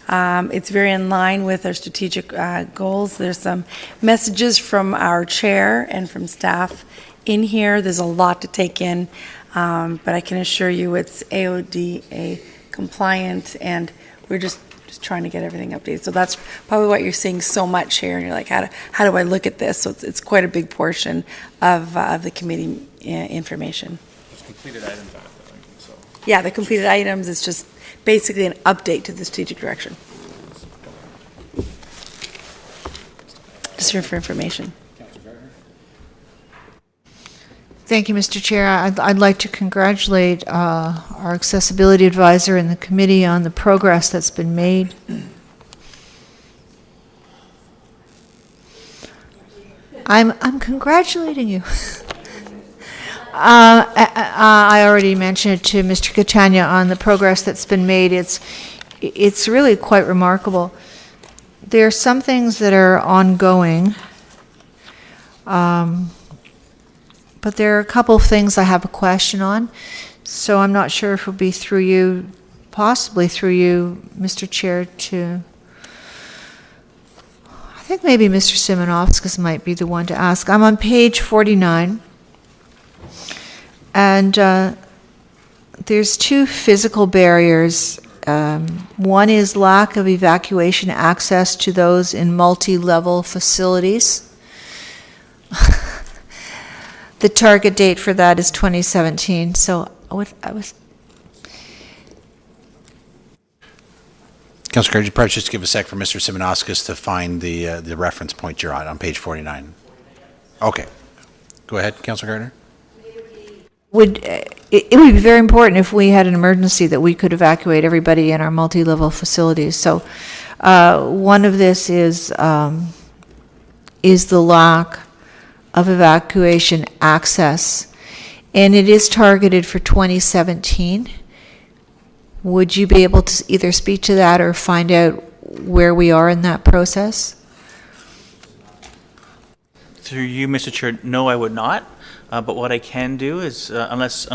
It's very in line with our strategic goals. There's some messages from our chair and from staff in here. There's a lot to take in, but I can assure you it's AODA compliant, and we're just trying to get everything updated. So that's probably what you're seeing so much here, and you're like, how do I look at this? So it's quite a big portion of the committee information. It's completed items on it, so. Yeah, the completed items is just basically an update to the strategic direction. Just for information. Thank you, Mr. Chair. I'd like to congratulate our accessibility advisor and the committee on the progress that's been made. I'm congratulating you. I already mentioned it to Mr. Catania on the progress that's been made. It's really quite remarkable. There are some things that are ongoing, but there are a couple of things I have a question on. So I'm not sure if it'll be through you, possibly through you, Mr. Chair, to... I think maybe Mr. Simonovskis might be the one to ask. I'm on page 49. And there's 2 physical barriers. One is lack of evacuation access to those in multi-level facilities. The target date for that is 2017. So I was. Councillor Gardner, perhaps just give a sec for Mr. Simonovskis to find the reference point you're on page 49. Okay. Go ahead, Councillor Gardner. It would be very important if we had an emergency that we could evacuate everybody in our multi-level facilities. So one of this is the lack of evacuation access, and it is targeted for 2017. Would you be able to either speak to that or find out where we are in that process? Through you, Mr. Chair, no, I would not. But what I can do is, unless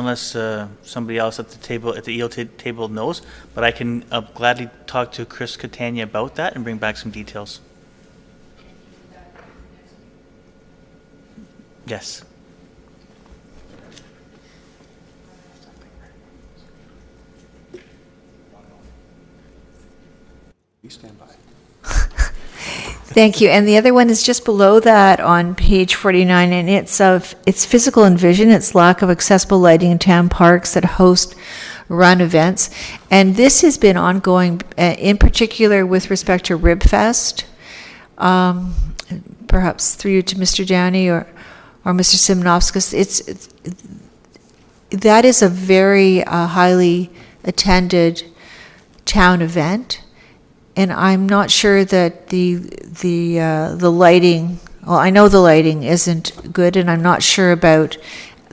somebody else at the table, at the EO table knows, but I can gladly talk to Chris Catania about that and bring back some details. Yes. Please stand by. Thank you. And the other one is just below that on page 49, and it's physical and vision. It's lack of accessible lighting in town parks that host run events. And this has been ongoing, in particular with respect to RibFest. Perhaps through you to Mr. Downey or Mr. Simonovskis. That is a very highly attended town event. And I'm not sure that the lighting, well, I know the lighting isn't good, and I'm not sure about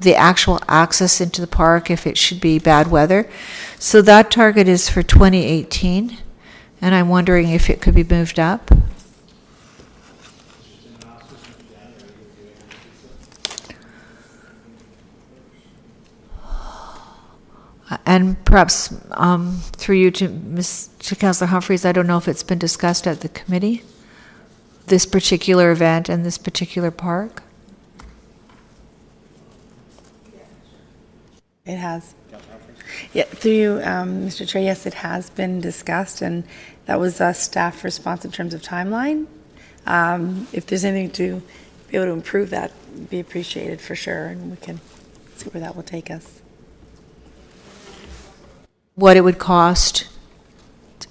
the actual access into the park if it should be bad weather. So that target is for 2018, and I'm wondering if it could be moved up. And perhaps through you to Councillor Humphreys, I don't know if it's been discussed at the committee, this particular event and this particular park? It has. Yeah, through you, Mr. Chair, yes, it has been discussed, and that was a staff response in terms of timeline. If there's anything to be able to improve that, it'd be appreciated for sure, and we can see where that will take us. What it would cost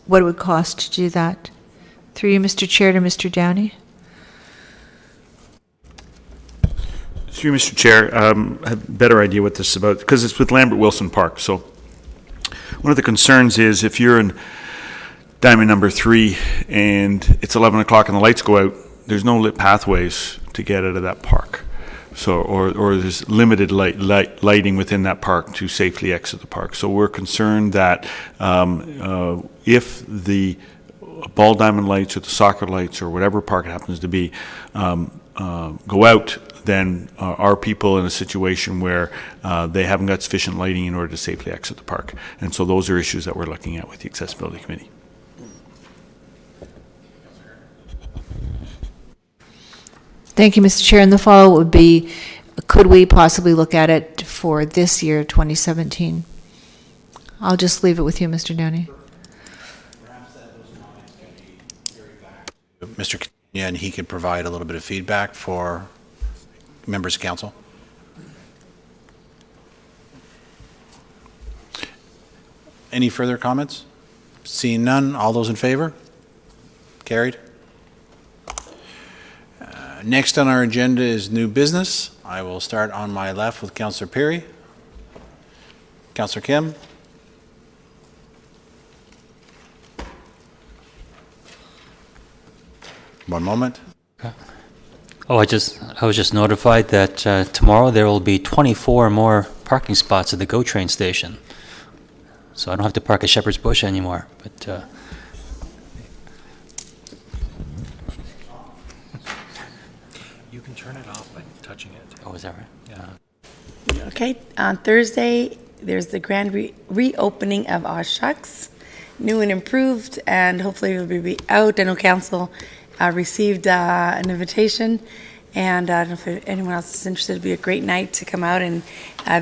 to do that. Through you, Mr. Chair, to Mr. Downey. Through you, Mr. Chair, I have a better idea what this is about, because it's with Lambert Wilson Park. So one of the concerns is if you're in diamond number 3 and it's 11 o'clock and the lights go out, there's no lit pathways to get out of that park. So, or there's limited lighting within that park to safely exit the park. So we're concerned that if the ball diamond lights or the soccer lights or whatever park it happens to be go out, then are people in a situation where they haven't got sufficient lighting in order to safely exit the park. And so those are issues that we're looking at with the Accessibility Committee. Thank you, Mr. Chair. And the follow-up would be, could we possibly look at it for this year, 2017? I'll just leave it with you, Mr. Downey. Mr. Catania, and he could provide a little bit of feedback for members of council. Any further comments? Seeing none, all those in favor? Carried. Next on our agenda is new business. I will start on my left with Councillor Perry. Councillor Kim. One moment. Oh, I was just notified that tomorrow there will be 24 more parking spots at the GO train station. So I don't have to park at Shepherd's Bush anymore. But you can turn it off by touching it. Oh, is that right? Yeah. Okay, on Thursday, there's the grand reopening of Aw Shucks, new and improved, and hopefully it'll be out. I know council received an invitation, and I don't know if anyone else is interested. It'd be a great night to come out and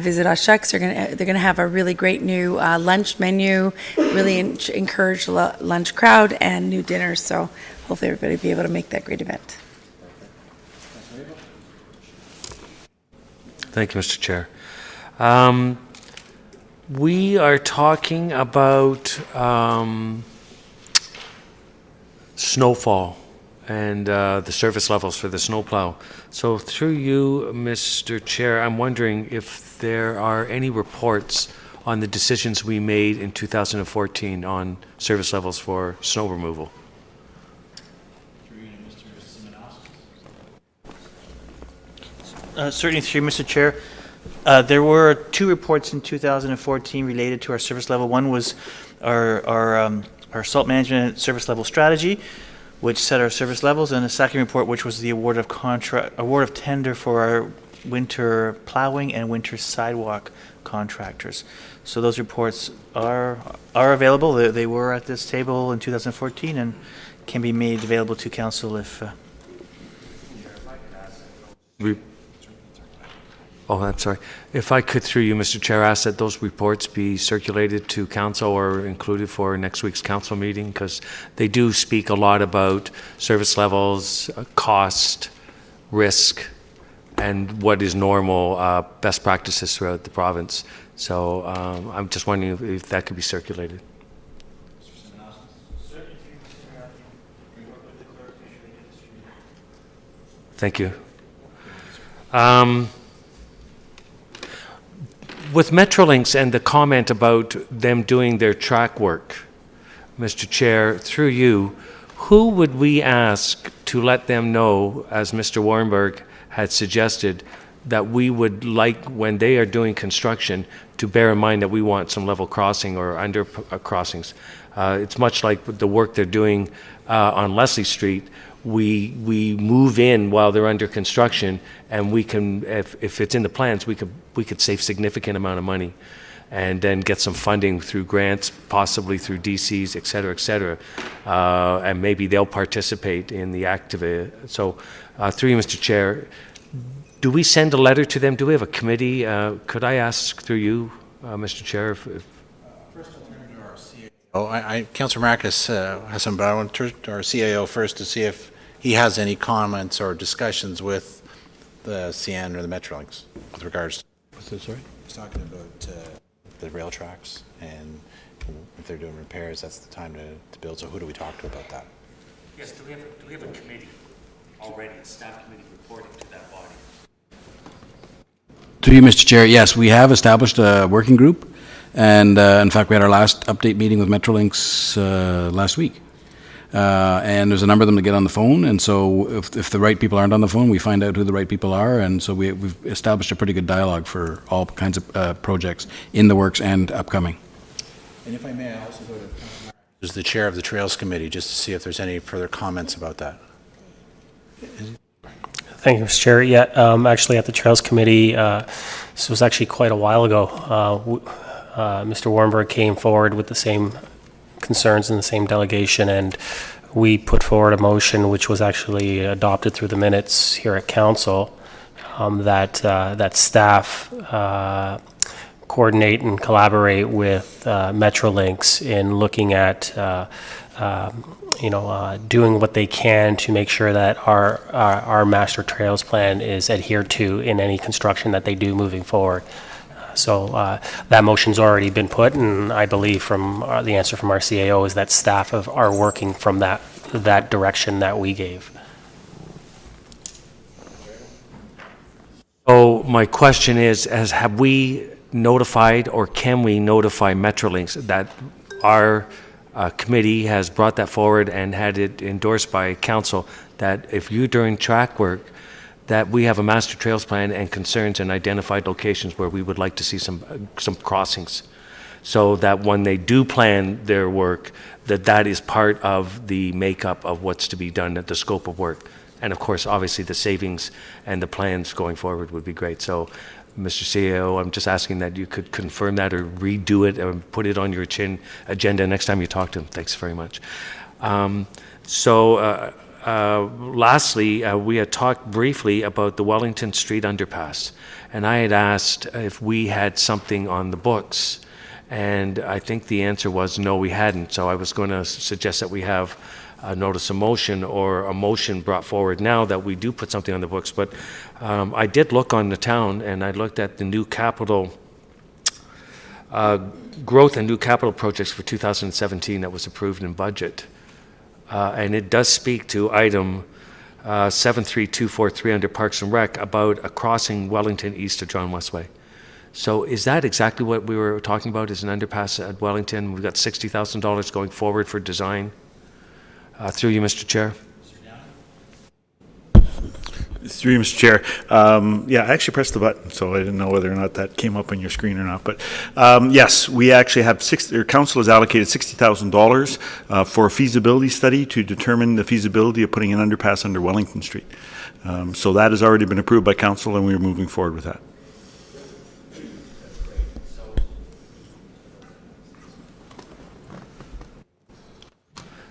visit Aw Shucks. They're gonna have a really great new lunch menu, really encourage lunch crowd and new dinners. So hopefully everybody will be able to make that great event. Thank you, Mr. Chair. We are talking about snowfall and the service levels for the snowplow. So through you, Mr. Chair, I'm wondering if there are any reports on the decisions we made in 2014 on service levels for snow removal. Certainly through Mr. Chair. There were 2 reports in 2014 related to our service level. One was our salt management service level strategy, which set our service levels, and a second report, which was the award of tender for our winter plowing and winter sidewalk contractors. So those reports are available. They were at this table in 2014 and can be made available to council if. Oh, I'm sorry. If I could, through you, Mr. Chair, ask that those reports be circulated to council or included for next week's council meeting, because they do speak a lot about service levels, cost, risk, and what is normal best practices throughout the province. So I'm just wondering if that could be circulated. Thank you. With Metrolinx and the comment about them doing their track work, Mr. Chair, through you, who would we ask to let them know, as Mr. Warrenberg had suggested, that we would like, when they are doing construction, to bear in mind that we want some level crossing or under crossings. It's much like the work they're doing on Leslie Street. We move in while they're under construction, and we can, if it's in the plans, we could save significant amount of money, and then get some funding through grants, possibly through DCs, et cetera, and maybe they'll participate in the active. So, through you, Mr. Chair, do we send a letter to them? Do we have a committee? Could I ask through you, Mr. Chair? First, I'll turn to our CAO. Councillor Marcus has some, but I want to turn to our CAO first to see if he has any comments or discussions with the CN or the Metrolinx with regards to... What's that, sorry? He's talking about the rail tracks, and if they're doing repairs, that's the time to build. So who do we talk to about that? Yes, do we have a committee already, a staff committee reporting to that body? Through you, Mr. Chair, yes, we have established a working group, and in fact, we had our last update meeting with Metrolinx last week. And there's a number of them to get on the phone, and so if the right people aren't on the phone, we find out who the right people are, and so we've established a pretty good dialogue for all kinds of projects in the works and upcoming. And if I may, I also go to who's the chair of the Trails Committee, just to see if there's any further comments about that. Thank you, Mr. Chair. Yeah, actually at the Trails Committee, this was actually quite a while ago, Mr. Warrenberg came forward with the same concerns in the same delegation, and we put forward a motion which was actually adopted through the minutes here at council, that staff coordinate and collaborate with Metrolinx in looking at doing what they can to make sure that our master trails plan is adhered to in any construction that they do moving forward. So that motion's already been put, and I believe from the answer from our CAO is that staff are working from that direction that we gave. So my question is, have we notified, or can we notify Metrolinx that our committee has brought that forward and had it endorsed by council, that if you're doing track work, that we have a master trails plan and concerns and identified locations where we would like to see some crossings, so that when they do plan their work, that is part of the makeup of what's to be done at the scope of work. And of course, obviously, the savings and the plans going forward would be great. So, Mr. CEO, I'm just asking that you could confirm that or redo it and put it on your agenda next time you talk to him. Thanks very much. Lastly, we had talked briefly about the Wellington Street underpass, and I had asked if we had something on the books, and I think the answer was no, we hadn't. So I was going to suggest that we have a notice of motion or a motion brought forward now that we do put something on the books. But I did look on the town, and I looked at the new capital growth and new capital projects for 2017 that was approved in budget. And it does speak to item 73243 under Parks and Rec about a crossing Wellington east of John Westway. So is that exactly what we were talking about, is an underpass at Wellington? We've got $60,000 going forward for design. Through you, Mr. Chair. Through you, Mr. Chair. Yeah, I actually pressed the button, so I didn't know whether or not that came up on your screen or not. But yes, we actually have council has allocated $60,000 for a feasibility study to determine the feasibility of putting an underpass under Wellington Street. So that has already been approved by council, and we're moving forward with that.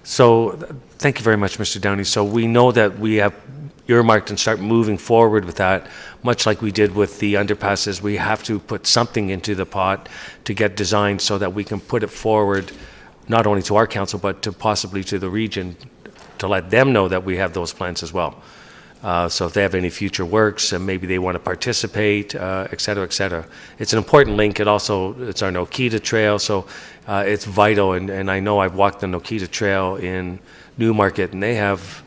So thank you very much, Mr. Downey. So we know that we have earmarked and start moving forward with that, much like we did with the underpasses. We have to put something into the pot to get designed so that we can put it forward, not only to our council, but to possibly to the region, to let them know that we have those plans as well. So if they have any future works, and maybe they want to participate, et cetera, et cetera. It's an important link. It's our Nokita Trail, so it's vital. And I know I've walked the Nokita Trail in Newmarket, and they have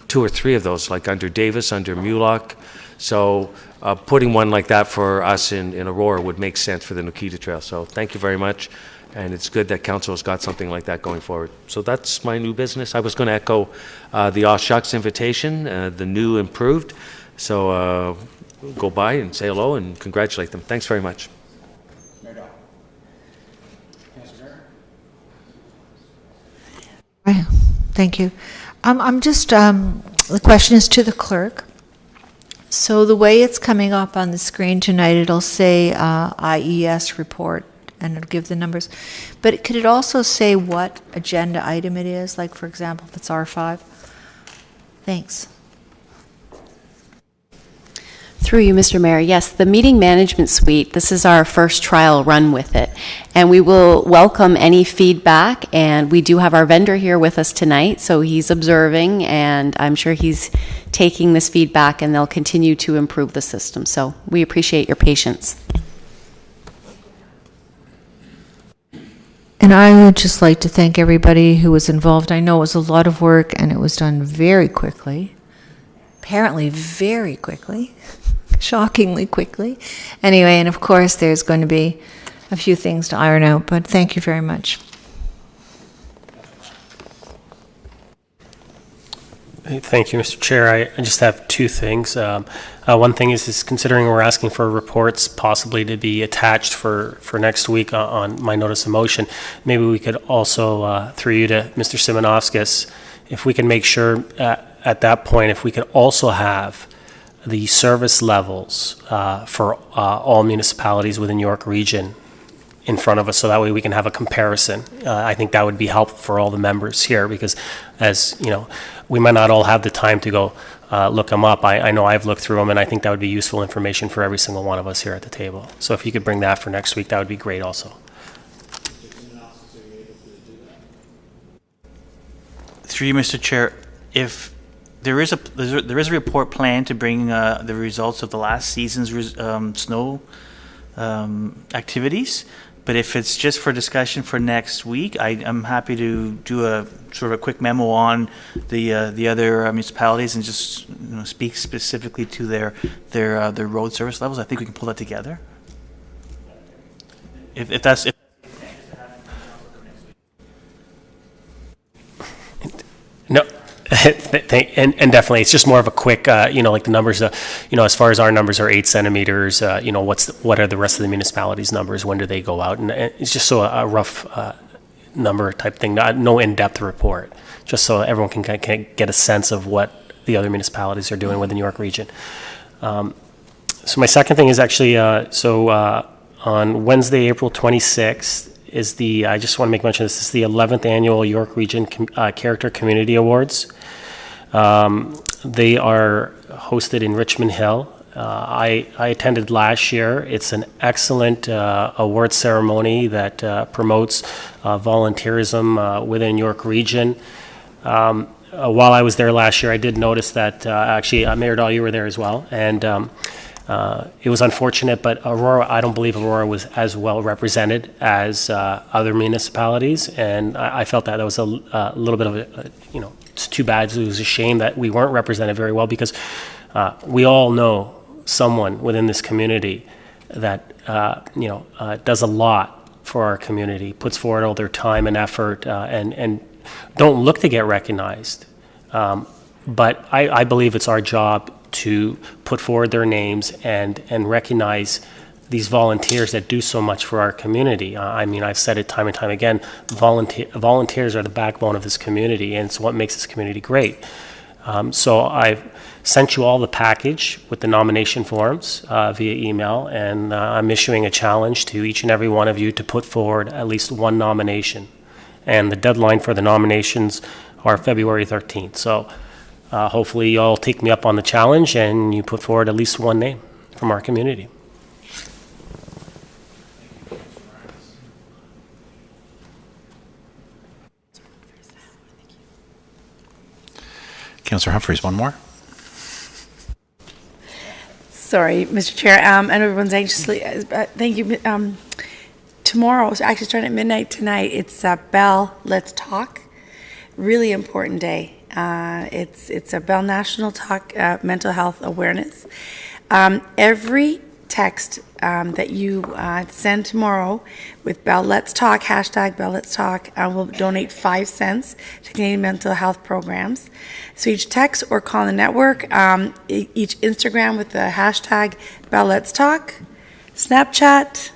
2 or 3 of those, like under Davis, under Mulock. So putting one like that for us in Aurora would make sense for the Nokita Trail. So thank you very much. And it's good that council has got something like that going forward. So that's my new business. I was going to echo the Aw Shucks invitation, the new improved. So go by and say hello and congratulate them. Thanks very much. Thank you. I'm just, the question is to the clerk. So the way it's coming up on the screen tonight, it'll say IES report, and it'll give the numbers. But could it also say what agenda item it is? Like, for example, if it's R5? Thanks. Through you, Mr. Mayor. Yes, the meeting management suite, this is our first trial run with it. And we will welcome any feedback. And we do have our vendor here with us tonight, so he's observing, and I'm sure he's taking this feedback, and they'll continue to improve the system. So we appreciate your patience. And I would just like to thank everybody who was involved. I know it was a lot of work, and it was done very quickly. Apparently very quickly. Shockingly quickly. Anyway, and of course there's going to be a few things to iron out, but thank you very much. Thank you, Mr. Chair. I just have 2 things. One thing is considering we're asking for reports possibly to be attached for next week on my notice of motion, maybe we could also, through you to Mr. Simonovskis, if we can make sure at that point, if we could also have the service levels for all municipalities within York Region in front of us, so that way we can have a comparison. I think that would be helpful for all the members here, because as you know, we might not all have the time to go look them up. I know I've looked through them, and I think that would be useful information for every single one of us here at the table. So if you could bring that for next week, that would be great also. Through you, Mr. Chair, if there is a report planned to bring the results of the last season's snow activities, but if it's just for discussion for next week, I'm happy to do a sort of a quick memo on the other municipalities and just speak specifically to their road service levels. I think we can pull that together. If that's. No, and definitely, it's just more of a quick, like the numbers, as far as our numbers are 8 centimeters, what are the rest of the municipalities' numbers? When do they go out? And it's just so a rough number type thing, no in-depth report, just so everyone can get a sense of what the other municipalities are doing within New York Region. So my second thing is actually, on Wednesday, April 26th, I just want to make mention of this, is the 11th annual York Region Character Community Awards. They are hosted in Richmond Hill. I attended last year. It's an excellent award ceremony that promotes volunteerism within York Region. While I was there last year, I did notice that actually, Mayor Dahl, you were there as well, and it was unfortunate, but I don't believe Aurora was as well represented as other municipalities, and I felt that was a little bit of it's too bad. It was a shame that we weren't represented very well, because we all know someone within this community that does a lot for our community, puts forward all their time and effort, and don't look to get recognized. But I believe it's our job to put forward their names and recognize these volunteers that do so much for our community. I've said it time and time again, volunteers are the backbone of this community, and it's what makes this community great. So I've sent you all the package with the nomination forms via email, and I'm issuing a challenge to each and every one of you to put forward at least one nomination. And the deadline for the nominations are February 13th. So hopefully you all take me up on the challenge and you put forward at least one name from our community. Councillor Humphreys, one more? Sorry, Mr. Chair. I know everyone's anxiously, thank you. Tomorrow, actually starting at midnight tonight, it's Bell Let's Talk. Really important day. It's a Bell National Talk mental health awareness. Every text that you send tomorrow with Bell Let's Talk, hashtag Bell Let's Talk, will donate 5 cents to Canadian mental health programs. So each text or call the network, each Instagram with the hashtag Bell Let's Talk, Snapchat,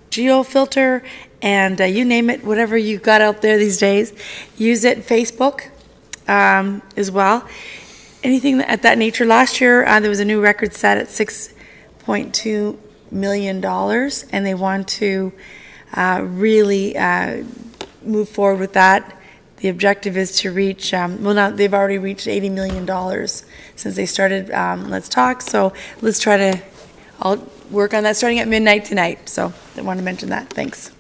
GeoFilter, and you name it, whatever you got out there these days. Use it, Facebook as well. Anything at that nature. Last year, there was a new record set at $6.2 million, and they want to really move forward with that. The objective is to reach, they've already reached $80 million since they started Let's Talk, so let's try to, I'll work on that starting at midnight tonight, so I wanted to mention that. Thanks.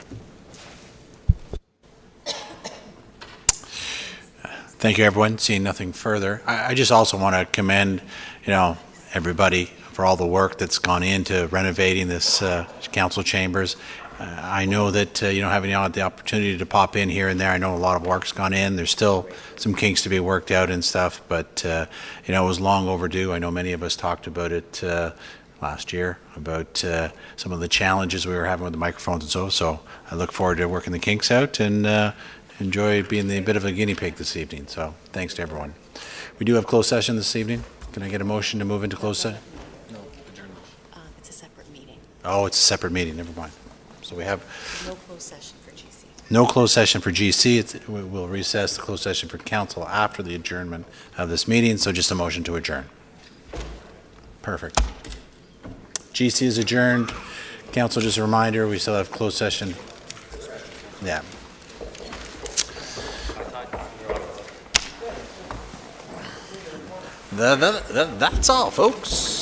Thank you, everyone. Seeing nothing further, I just also want to commend, everybody for all the work that's gone into renovating this council chambers. I know that, having the opportunity to pop in here and there, I know a lot of work's gone in. There's still some kinks to be worked out and stuff, but, it was long overdue. I know many of us talked about it last year, about some of the challenges we were having with the microphones and so I look forward to working the kinks out and enjoy being a bit of a guinea pig this evening. So thanks to everyone. We do have closed session this evening. Can I get a motion to move into closed session? No, adjournment. It's a separate meeting. Oh, it's a separate meeting. Never mind. So we have no closed session for GC. No closed session for GC. We'll recess the closed session for council after the adjournment of this meeting. So just a motion to adjourn. Perfect. GC is adjourned. Council, just a reminder, we still have closed session. Yeah. That's all, folks.